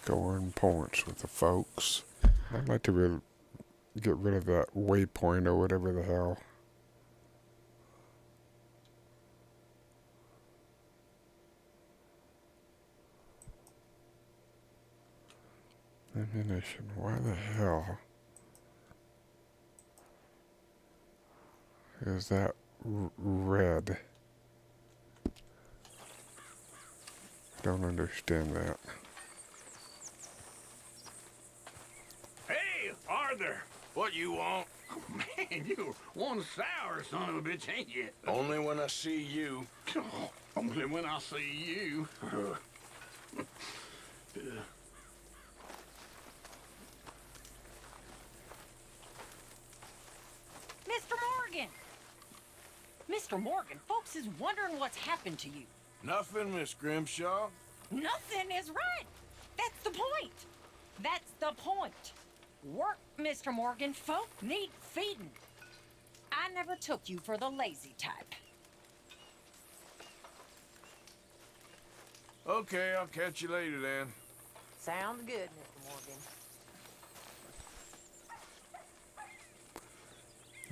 Scoring points with the folks. I'd like to get rid of that waypoint or whatever the hell. Ammunition. Why the hell is that red? Don't understand that. Hey, Arthur! What you want? Oh, man, you one sour son of a bitch, ain't you? Only when I see you. Oh, only when I see you. Mr. Morgan! Mr. Morgan, folks is wondering what's happened to you. Nothing, Miss Grimshaw. Nothing is right. That's the point. That's the point. Work, Mr. Morgan. Folk need feeding. I never took you for the lazy type. Okay, I'll catch you later then. Sounds good, Mr. Morgan.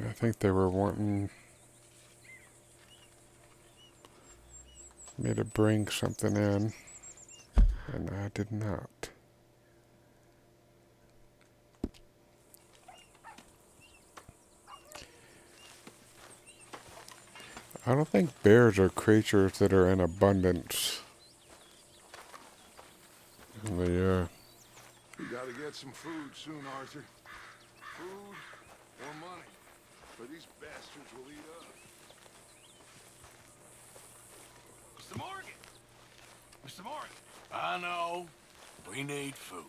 I think they were wanting me to bring something in, and I did not. I don't think bears are creatures that are in abundance. In the, You gotta get some food soon, Arthur. Food or money. Or these bastards will eat us. Mr. Morgan! Mr. Morgan! I know. We need food.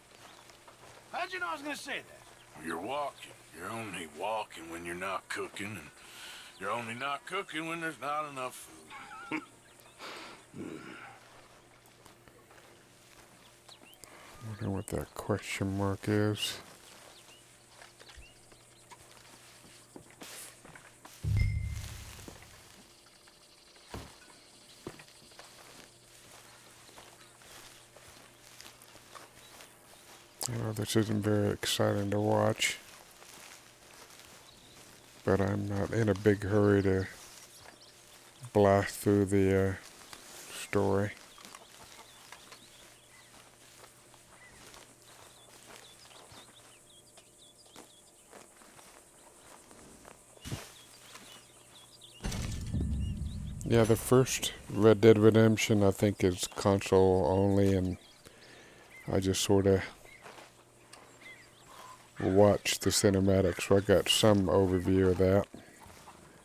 How'd you know I was gonna say that? You're walking. You're only walking when you're not cooking, and you're only not cooking when there's not enough food. I wonder what that question mark is. Oh, this isn't very exciting to watch, but I'm not in a big hurry to blast through the story. Yeah, the first Red Dead Redemption I think is console only, and I just sort of watched the cinematics, so I got some overview of that.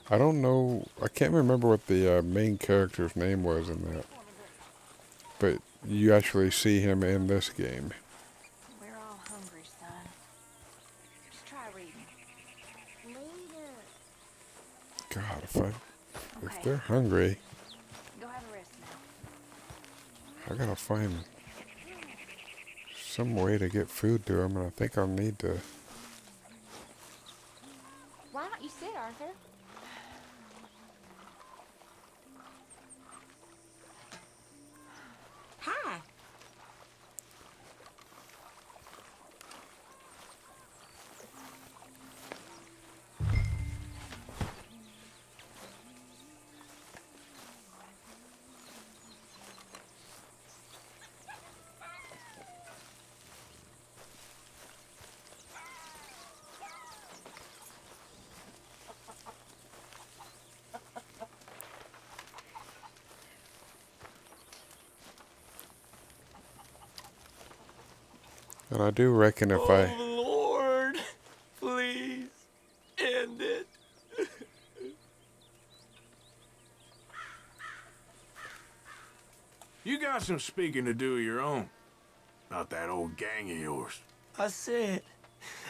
I don't know, I can't remember what the main character's name was in that, but you actually see him in this game. We're all hungry, son. Just try reading. Later. God, if Okay. they're hungry, Go have a rest now. I gotta find some way to get food to them, and I think I'll need to. Why don't you sit, Arthur? Hi. And I do reckon if I. Lord, please end it. You got some speaking to do of your own. About that old gang of yours. I said,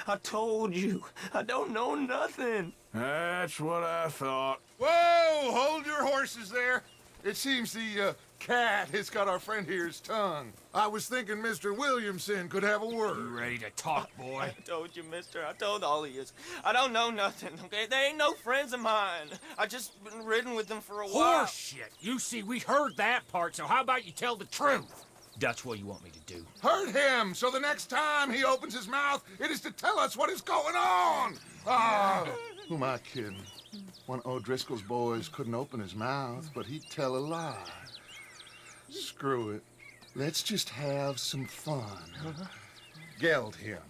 I told you, I don't know nothing. That's what I thought. Whoa! Hold your horses there. It seems the cat has got our friend here's tongue. I was thinking Mr. Williamson could have a word. You ready to talk, boy? I told you, mister. I told all of you. I don't know nothing, okay? They ain't no friends of mine. I just been ridden with them for a while. Horseshit. You see, we heard that part, so how about you tell the truth? That's what you want me to do. Hurt him, so the next time he opens his mouth, it is to tell us what is going on. Ah, who am I kidding? One of O'Driscoll's boys couldn't open his mouth, but he'd tell a lie. Screw it. Let's just have some fun. Geld him.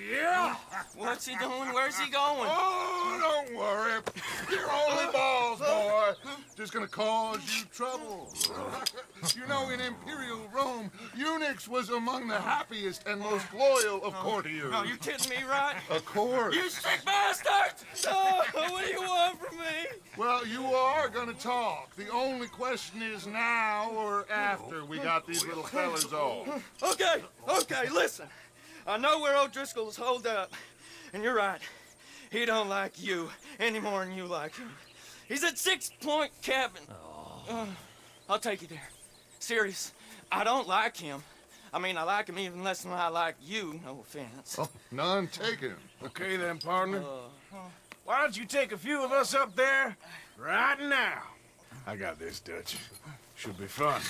Yeah! What's he doing? Where's he going? Oh, don't worry. You're only balls, boy. Just gonna cause you trouble. You know, in Imperial Rome, eunuchs was among the happiest and most loyal of courtiers. Oh, you kidding me, right? Of course. You sick bastard! Oh, what do you want from me? Well, you are gonna talk. The only question is now or after we got these little fellas off. Okay, listen. I know where O'Driscoll's holed up, and you're right. He don't like you any more than you like him. He's at 6 Point Cabin. I'll take you there. Serious, I don't like him. I mean, I like him even less than I like you, no offense. Oh, none taken. Okay then, partner. Why don't you take a few of us up there right now? I got this, Dutch. Should be fun.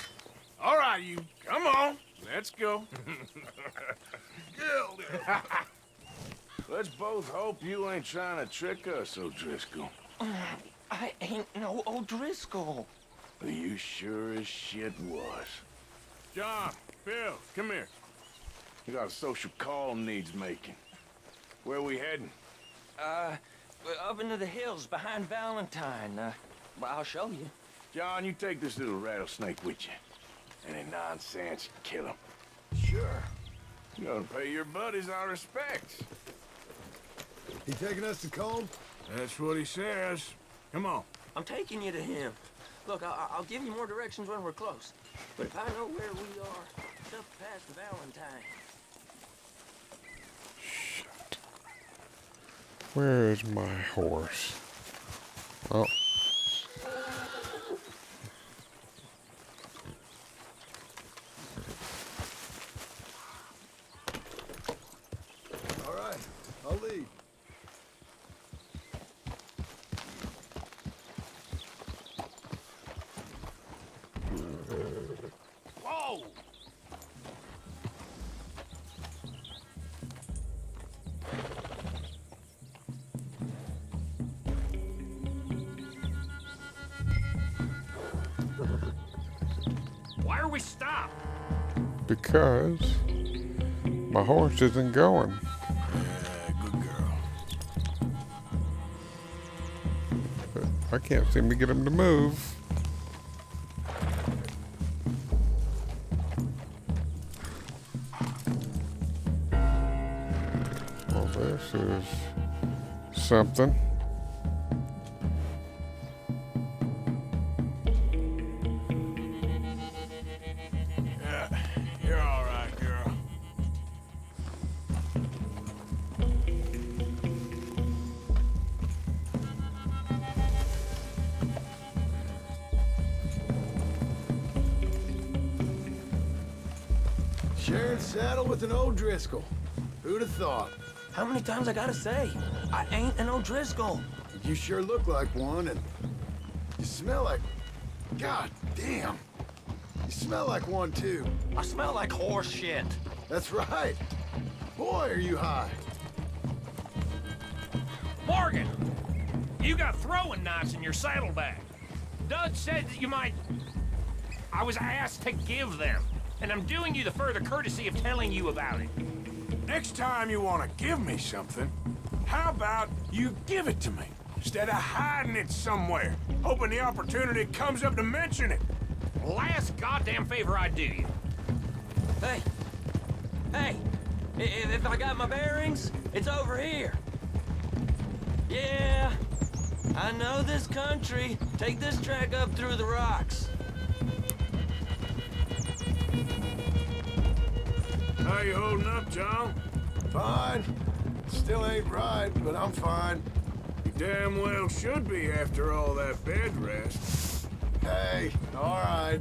All right, you. Come on. Let's go. Let's both hope you ain't trying to trick us, O'Driscoll. I ain't no O'Driscoll. But you sure as shit was. John, Bill, come here. We got a social call needs making. Where we heading? We're up into the hills behind Valentine. Well, I'll show you. John, you take this little rattlesnake with you. Any nonsense, kill him. Sure. You gonna pay your buddies our respects. He taking us to Cold? That's what he says. Come on. I'm taking you to him. Look, I'll give you more directions when we're close. But if I know where we are, it's up past Valentine. Shit. Where is my horse? Oh. All right, I'll lead. Whoa! Why are we stopped? Because my horse isn't going. Good girl. But I can't seem to get him to move. Well, this is something. in saddle with an O'Driscoll. Who'd have thought? How many times I gotta say? I ain't an O'Driscoll. You sure look like one, and you smell like... God damn. You smell like one, too. I smell like horse shit. That's right. Boy, are you high. Morgan, you got throwing knives in your saddlebag. Dud said that you might... I was asked to give them, and I'm doing you the further courtesy of telling you about it. Next time you want to give me something, how about you give it to me, instead of hiding it somewhere, hoping the opportunity comes up to mention it? Last goddamn favor I do you. Hey, if I got my bearings, it's over here. Yeah, I know this country. Take this track up through the rocks. How you holding up, John? Fine. Still ain't right, but I'm fine. You damn well should be after all that bed rest. Hey, all right.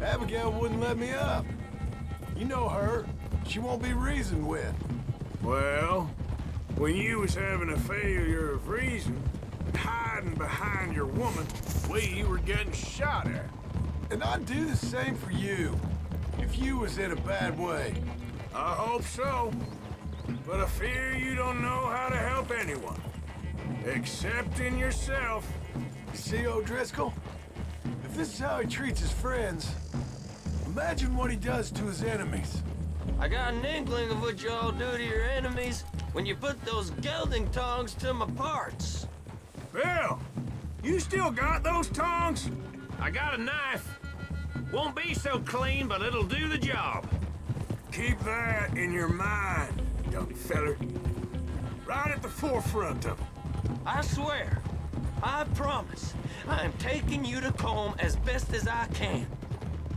Abigail wouldn't let me up. You know her. She won't be reasoned with. Well, when you was having a failure of reason, hiding behind your woman, we were getting shot at. And I'd do the same for you, if you was in a bad way. I hope so. But I fear you don't know how to help anyone. Except in yourself. You see, O'Driscoll? If this is how he treats his friends, imagine what he does to his enemies. I got an inkling of what y'all do to your enemies when you put those gelding tongs to my parts. Bill, you still got those tongs? I got a knife. Won't be so clean, but it'll do the job. Keep that in your mind, young feller. Right at the forefront of it. I swear, I promise, I am taking you to Combe as best as I can.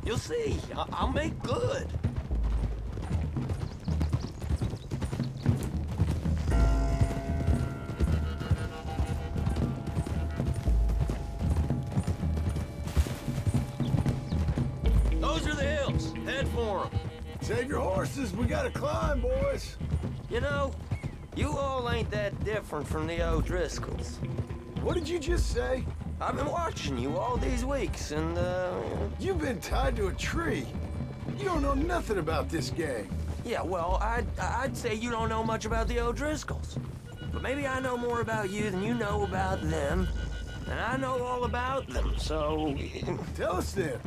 You'll see, I'll make good. Those are the hills. Head for them. Save your horses, we gotta climb, boys. You know, you all ain't that different from the O'Driscolls. What did you just say? I've been watching you all these weeks, and, You've been tied to a tree. You don't know nothing about this gang. Yeah, well, I'd say you don't know much about the O'Driscolls. But maybe I know more about you than you know about them. And I know all about them, so... Tell us then.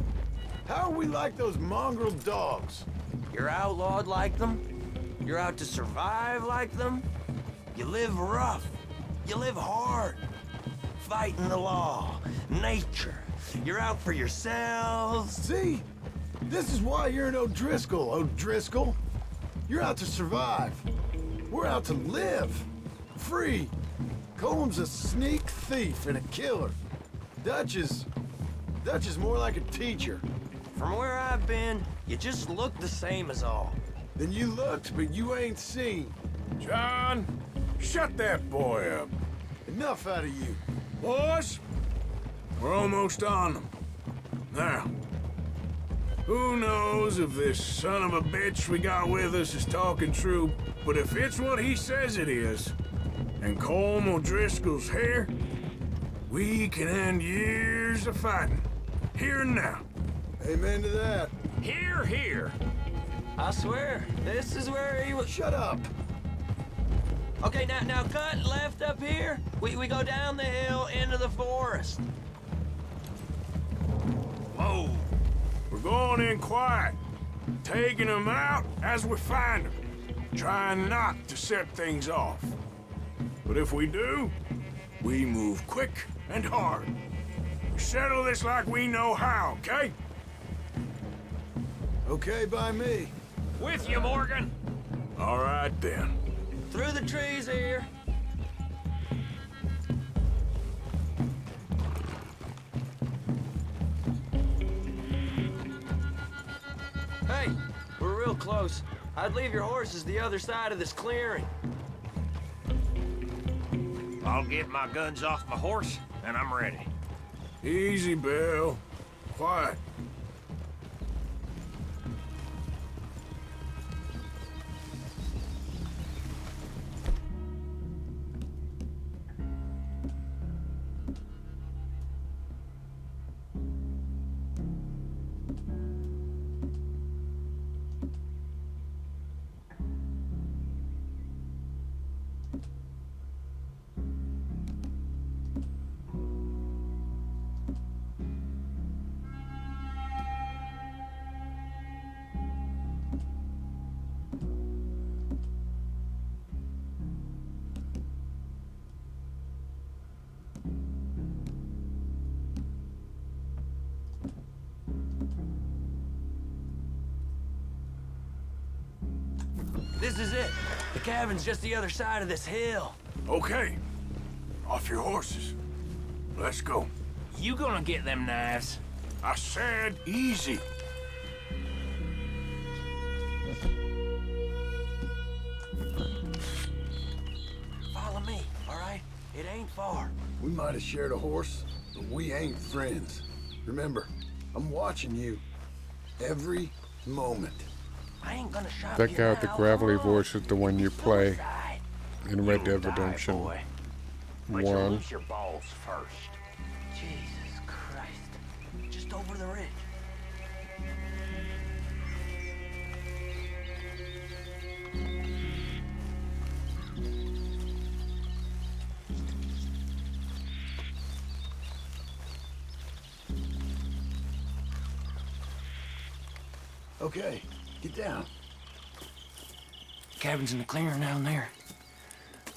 How are we like those mongrel dogs? You're outlawed like them. You're out to survive like them. You live rough. You live hard. Fighting the law, nature. You're out for yourselves. See? This is why you're an O'Driscoll, O'Driscoll. You're out to survive. We're out to live. Free. Comb's a sneak thief and a killer. Dutch is more like a teacher. From where I've been, you just look the same as all. Then you looked, but you ain't seen. John, shut that boy up. Enough out of you. Boys, we're almost on them. Now, who knows if this son of a bitch we got with us is talking true, but if it's what he says it is, and Colm O'Driscoll's here, we can end years of fighting, here and now. Amen to that. Here, here. I swear, this is where he was... Shut up. Okay, now cut left up here. We go down the hill into the forest. Whoa. We're going in quiet, taking them out as we find them, trying not to set things off. But if we do, we move quick and hard. We settle this like we know how, okay? Okay by me. With you, Morgan. All right, then. Through the trees here. Hey, we're real close. I'd leave your horses the other side of this clearing. I'll get my guns off my horse, and I'm ready. Easy, Bill. Quiet. This is it. The cabin's just the other side of this hill. Okay. Off your horses. Let's go. You gonna get them knives? I said easy. Follow me, all right? It ain't far. We might have shared a horse, but we ain't friends. Remember, I'm watching you every moment. I ain't gonna shop That you guy with the now. gravelly Come on. voice is the one you play Suicide. in Red You'll Dead die, Redemption boy. But you'll 1. lose your balls first. Jesus Christ. Just over the ridge. Okay, get down. Cabin's in the clearing down there.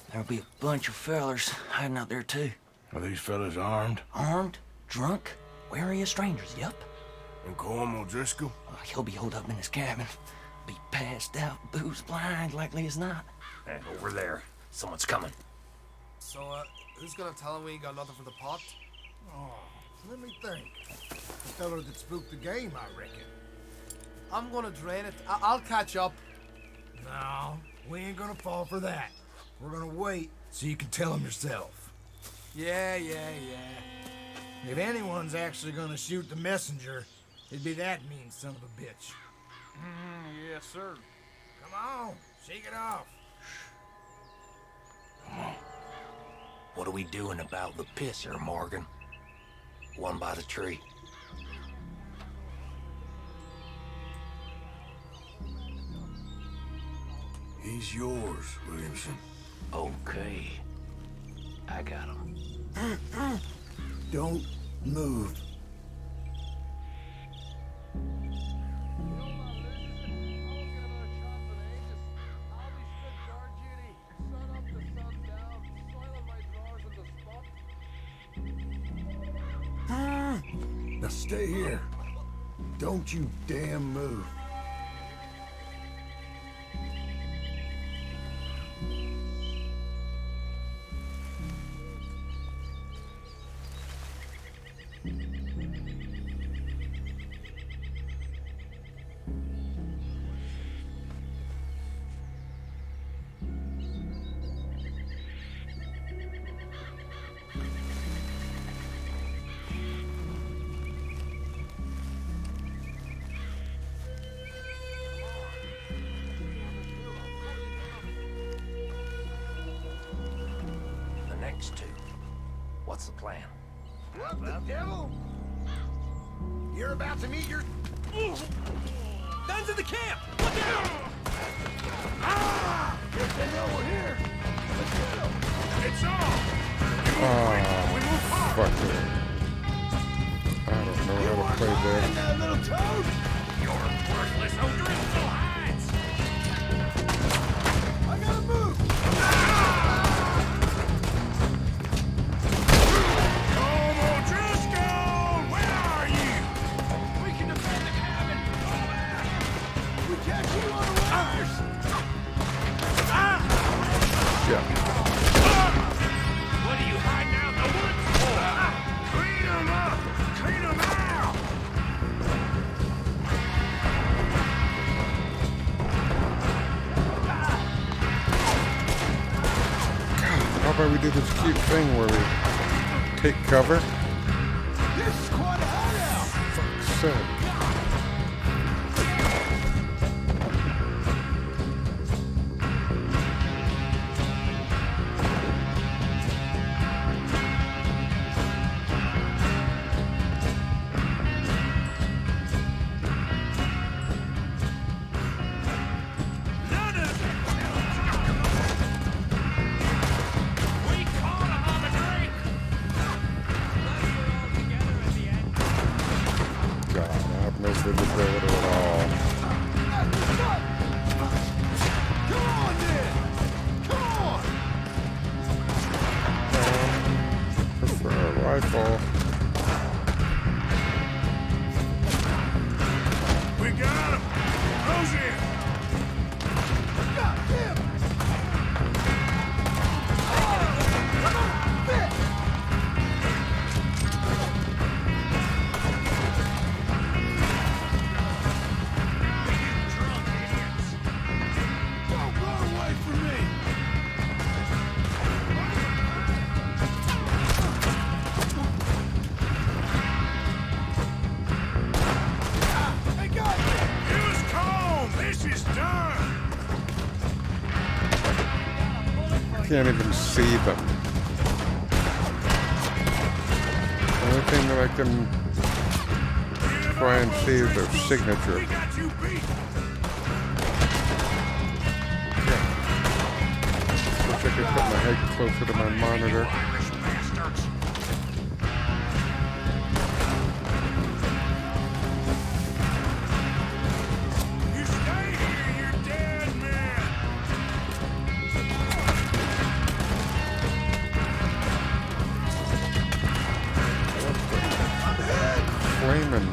There'll be a bunch of fellers hiding out there too. Are these fellas armed? Armed, drunk, wary of strangers, yep. And Colm O'Driscoll? He'll be holed up in his cabin. Be passed out, booze blind, likely as not. And over there, someone's coming. So, who's gonna tell him we ain't got nothing for the pot? Oh, let me think. The fella that spooked the game, I reckon. I'm gonna drain it. I'll catch up. No, we ain't gonna fall for that. We're gonna wait so you can tell him yourself. Yeah. If anyone's actually gonna shoot the messenger, it'd be that mean son of a bitch. Yes, sir. Come on, shake it off. What are we doing about the pisser, Morgan? One by the tree. He's yours, Williamson. Okay. I got him. Don't move. Now stay here. Don't you damn move. The next two. What's the plan? What the devil? You're about to meet your... Guns in the camp! Look out! Ah! Guess they know we're here. Let's go. It's on! Oh, fuck it. I don't know how to play that. That little toad? You're worthless O'Driscoll hides! I gotta move! Colm O'Driscoll! Where are you? We can defend the cabin. Fall back. We catch you on the riders! Yeah. What are you hiding out in the woods for? Clean 'em up! Clean 'em out! How about we do this cute thing where we take cover? This is quite a hideout! Fuck's sake. We caught him on the drink! God, I have no visibility at all. Come on, then! Come on! Prefer a rifle. We got him! Close in! can't even see them. The only thing that I can try and see is their signature. Wish I could put my head closer to my monitor. Flaming.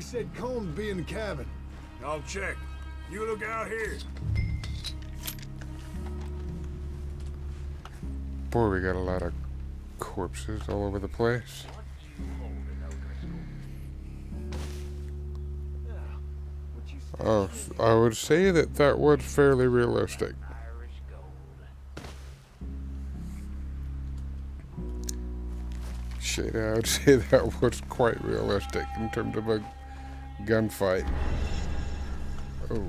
Said Combs would be in the cabin. I'll check. You look out here. Boy, we got a lot of corpses all over the place. Oh, I would say that that was fairly realistic. Shit, I would say that was quite realistic in terms of a gunfight. Oh.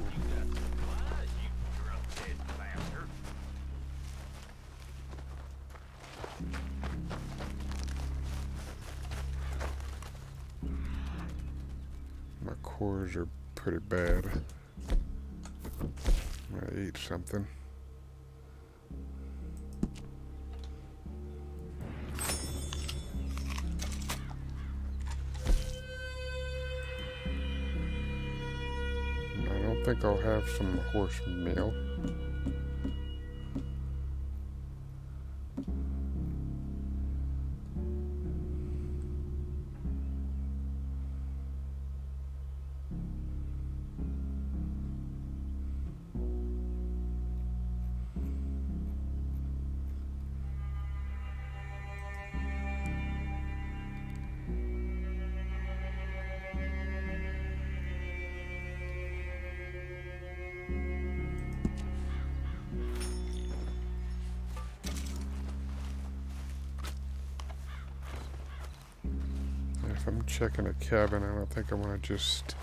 My cores are pretty bad. I ate something. I think I'll have some horse meal. If I'm checking a cabin, I don't think I want to just...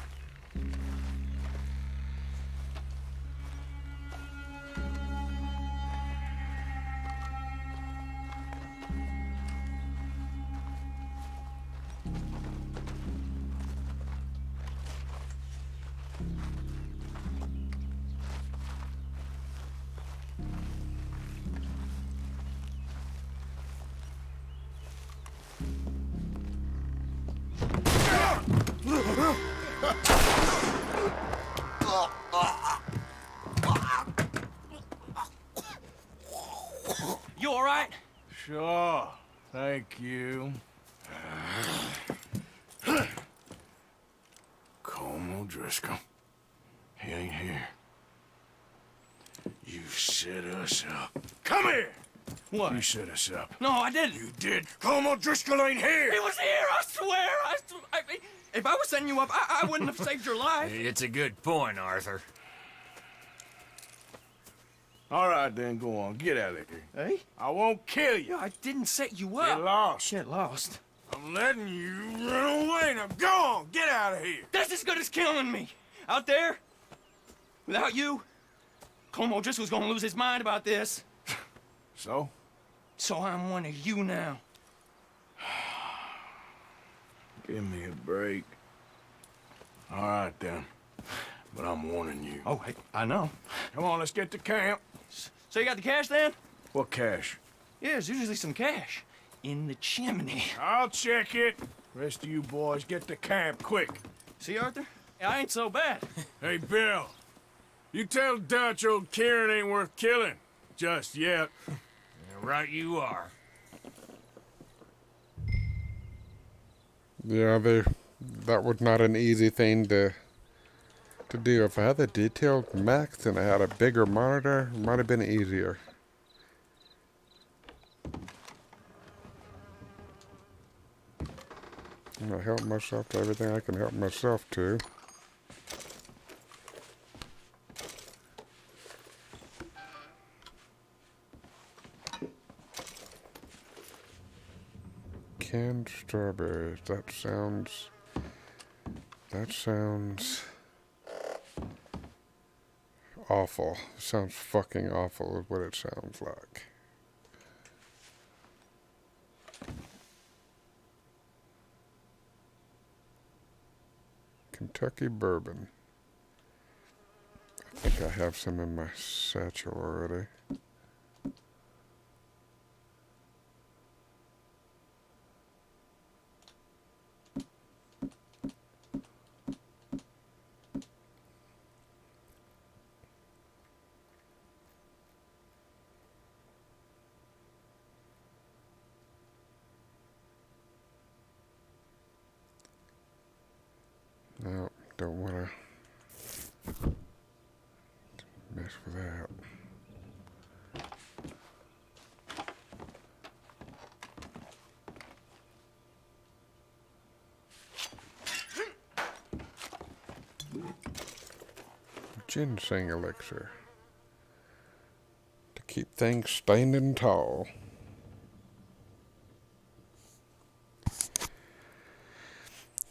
You all right? Sure. Thank you. Colm O'Driscoll. He ain't here. You set us up. Come here! What? You set us up. No, I didn't. You did. Colm O'Driscoll ain't here! He was here, I swear! If I was setting you up, I wouldn't have saved your life. It's a good point, Arthur. All right, then, go on. Get out of here. Hey? I won't kill you. I didn't set you up. Get lost. Get lost. I'm letting you run away. Now go on, get out of here. That's as good as killing me. Out there, without you, Como just was gonna lose his mind about this. So? So I'm one of you now. Give me a break. All right, then. But I'm warning you. Oh, hey, I know. Come on, let's get to camp. So you got the cash then? What cash? Yeah, there's usually some cash in the chimney. I'll check it. Rest of you boys, get to camp, quick. See, Arthur? I ain't so bad. Hey, Bill. You tell Dutch old Kieran ain't worth killing. Just yet. Yeah, right you are. Yeah, that was not an easy thing to do. If I had the detailed max and I had a bigger monitor, it might have been easier. I'm gonna help myself to everything I can help myself to. Canned strawberries. That sounds awful. Sounds fucking awful is what it sounds like. Kentucky bourbon. I think I have some in my satchel already. No, don't want to mess with that. Ginseng elixir to keep things standing tall.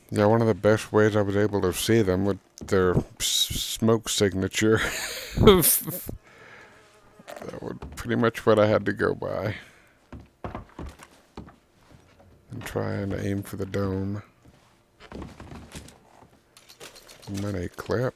Yeah, one of the best ways I was able to see them with their smoke signature. That was pretty much what I had to go by. And try and aim for the dome. Money clip.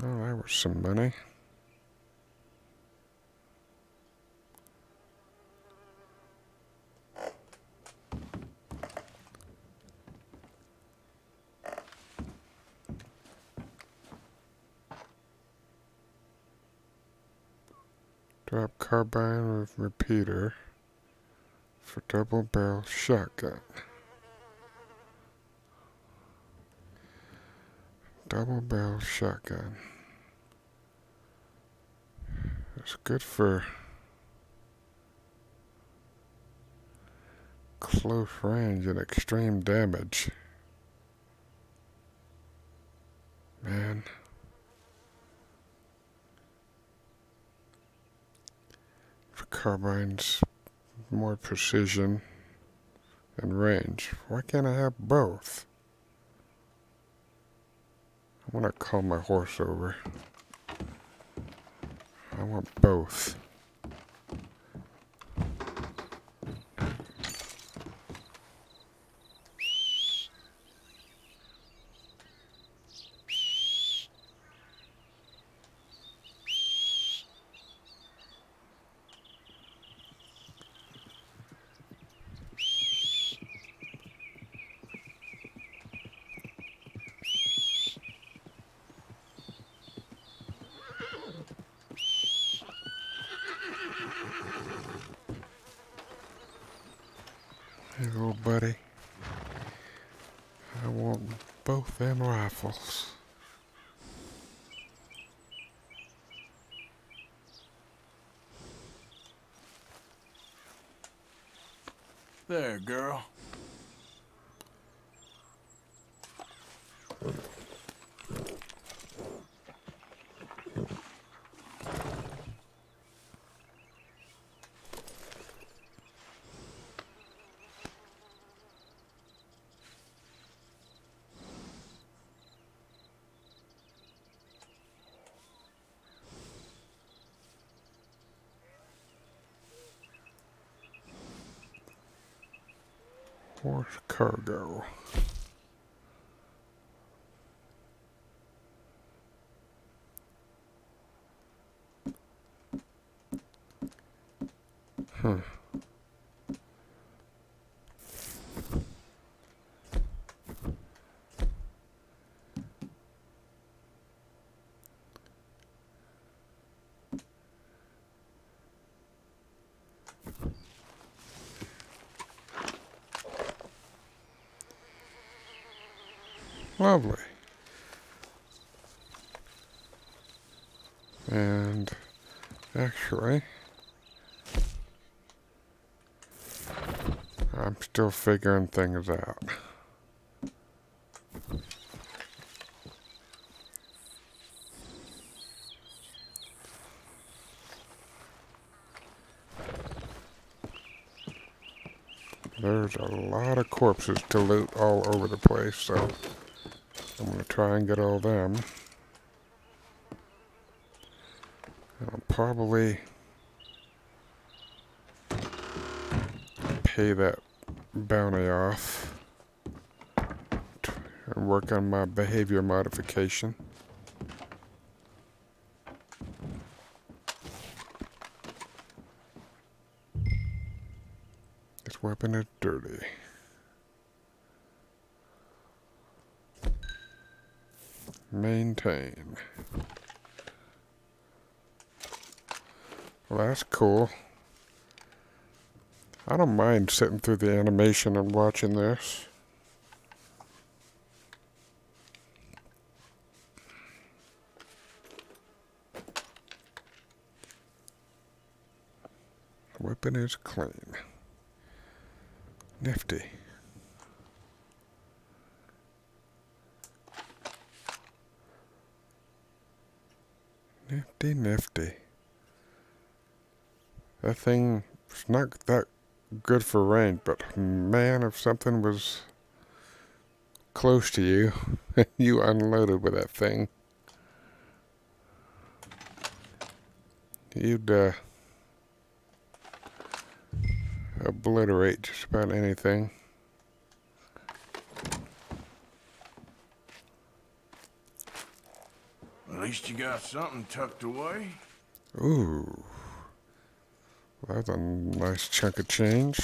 Oh, that was some money. Drop carbine with repeater for double barrel shotgun. Double barrel shotgun. It's good for close range and extreme damage. Man. For carbines, more precision and range. Why can't I have both? I want to call my horse over. I want both. Hey, little buddy. I want both them rifles. There, girl. Horse cargo. Huh. Lovely. And actually, I'm still figuring things out. There's a lot of corpses to loot all over the place, so I'm going to try and get all them. I'll probably pay that bounty off and work on my behavior modification. This weapon is dirty. Maintain. Well, that's cool. I don't mind sitting through the animation and watching this. Weapon is clean. Nifty. Nifty, nifty. That thing is not that good for range, but man, if something was close to you, you unloaded with that thing, you'd obliterate just about anything. At least you got something tucked away. Ooh. That's a nice chunk of change.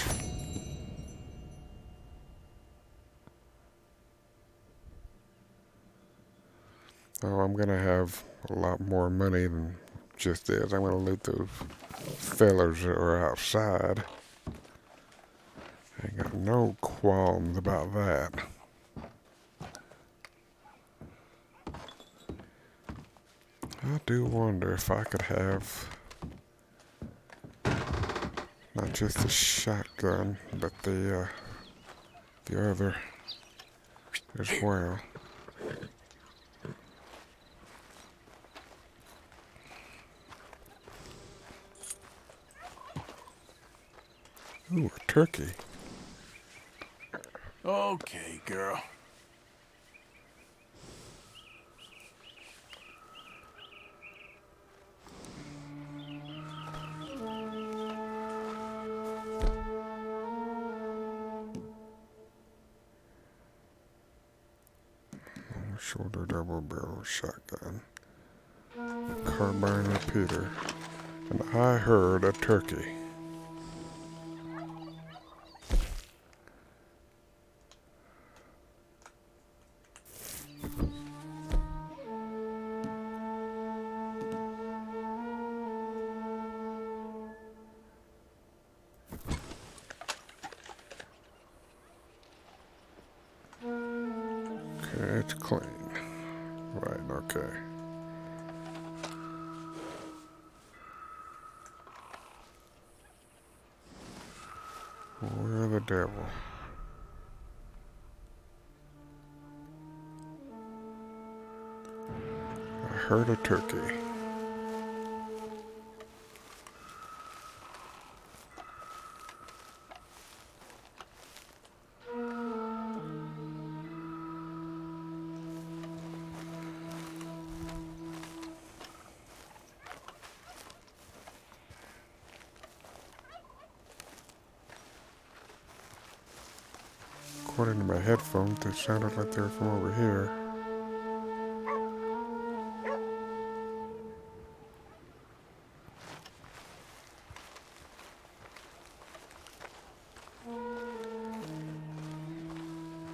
Oh, I'm gonna have a lot more money than just this. I'm gonna loot those fellers that are outside. I ain't got no qualms about that. I do wonder if I could have not just the shotgun, but the other as well. Ooh, a turkey. Okay, girl. Shoulder double barrel shotgun. Carbine repeater. And I heard a turkey. Okay, it's clean. Right, okay. Where the devil? I heard a turkey. According to my headphones, they sounded like they were from over here.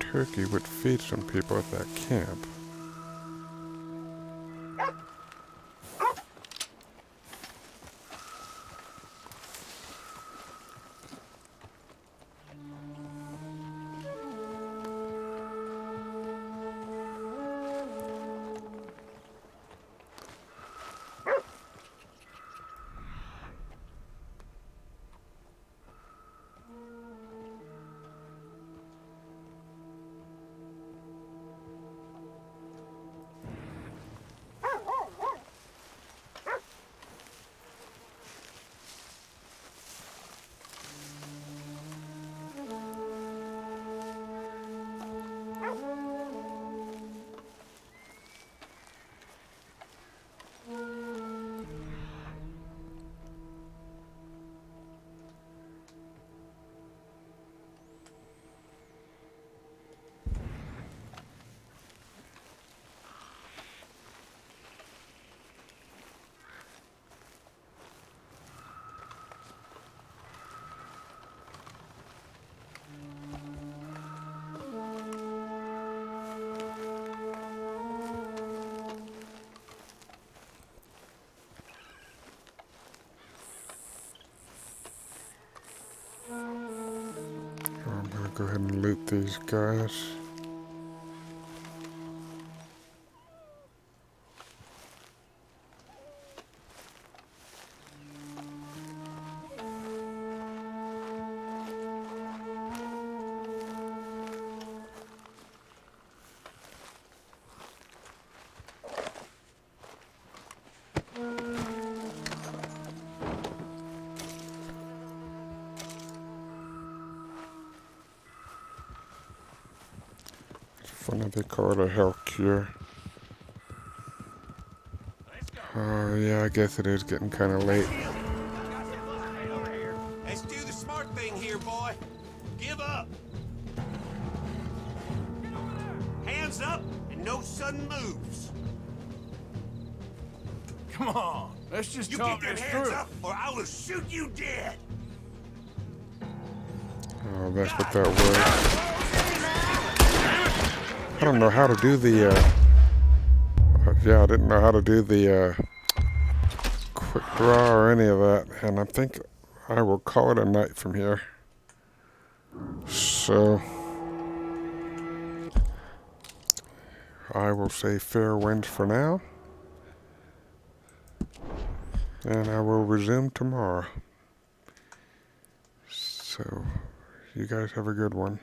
Turkey would feed some people at that camp. I'm gonna go ahead and loot these guys. Funny they call it a health cure. Oh yeah, I guess it is getting kind of late. Let's do the smart thing here, boy. Give up. Hands up and no sudden moves. Come on, let's just You talk get this them hands through. up or I will shoot you dead. Oh, that's what that was. I don't know how to do the, yeah, I didn't know how to do the, quick draw or any of that, and I think I will call it a night from here. So, I will say fair winds for now, and I will resume tomorrow. So, you guys have a good one.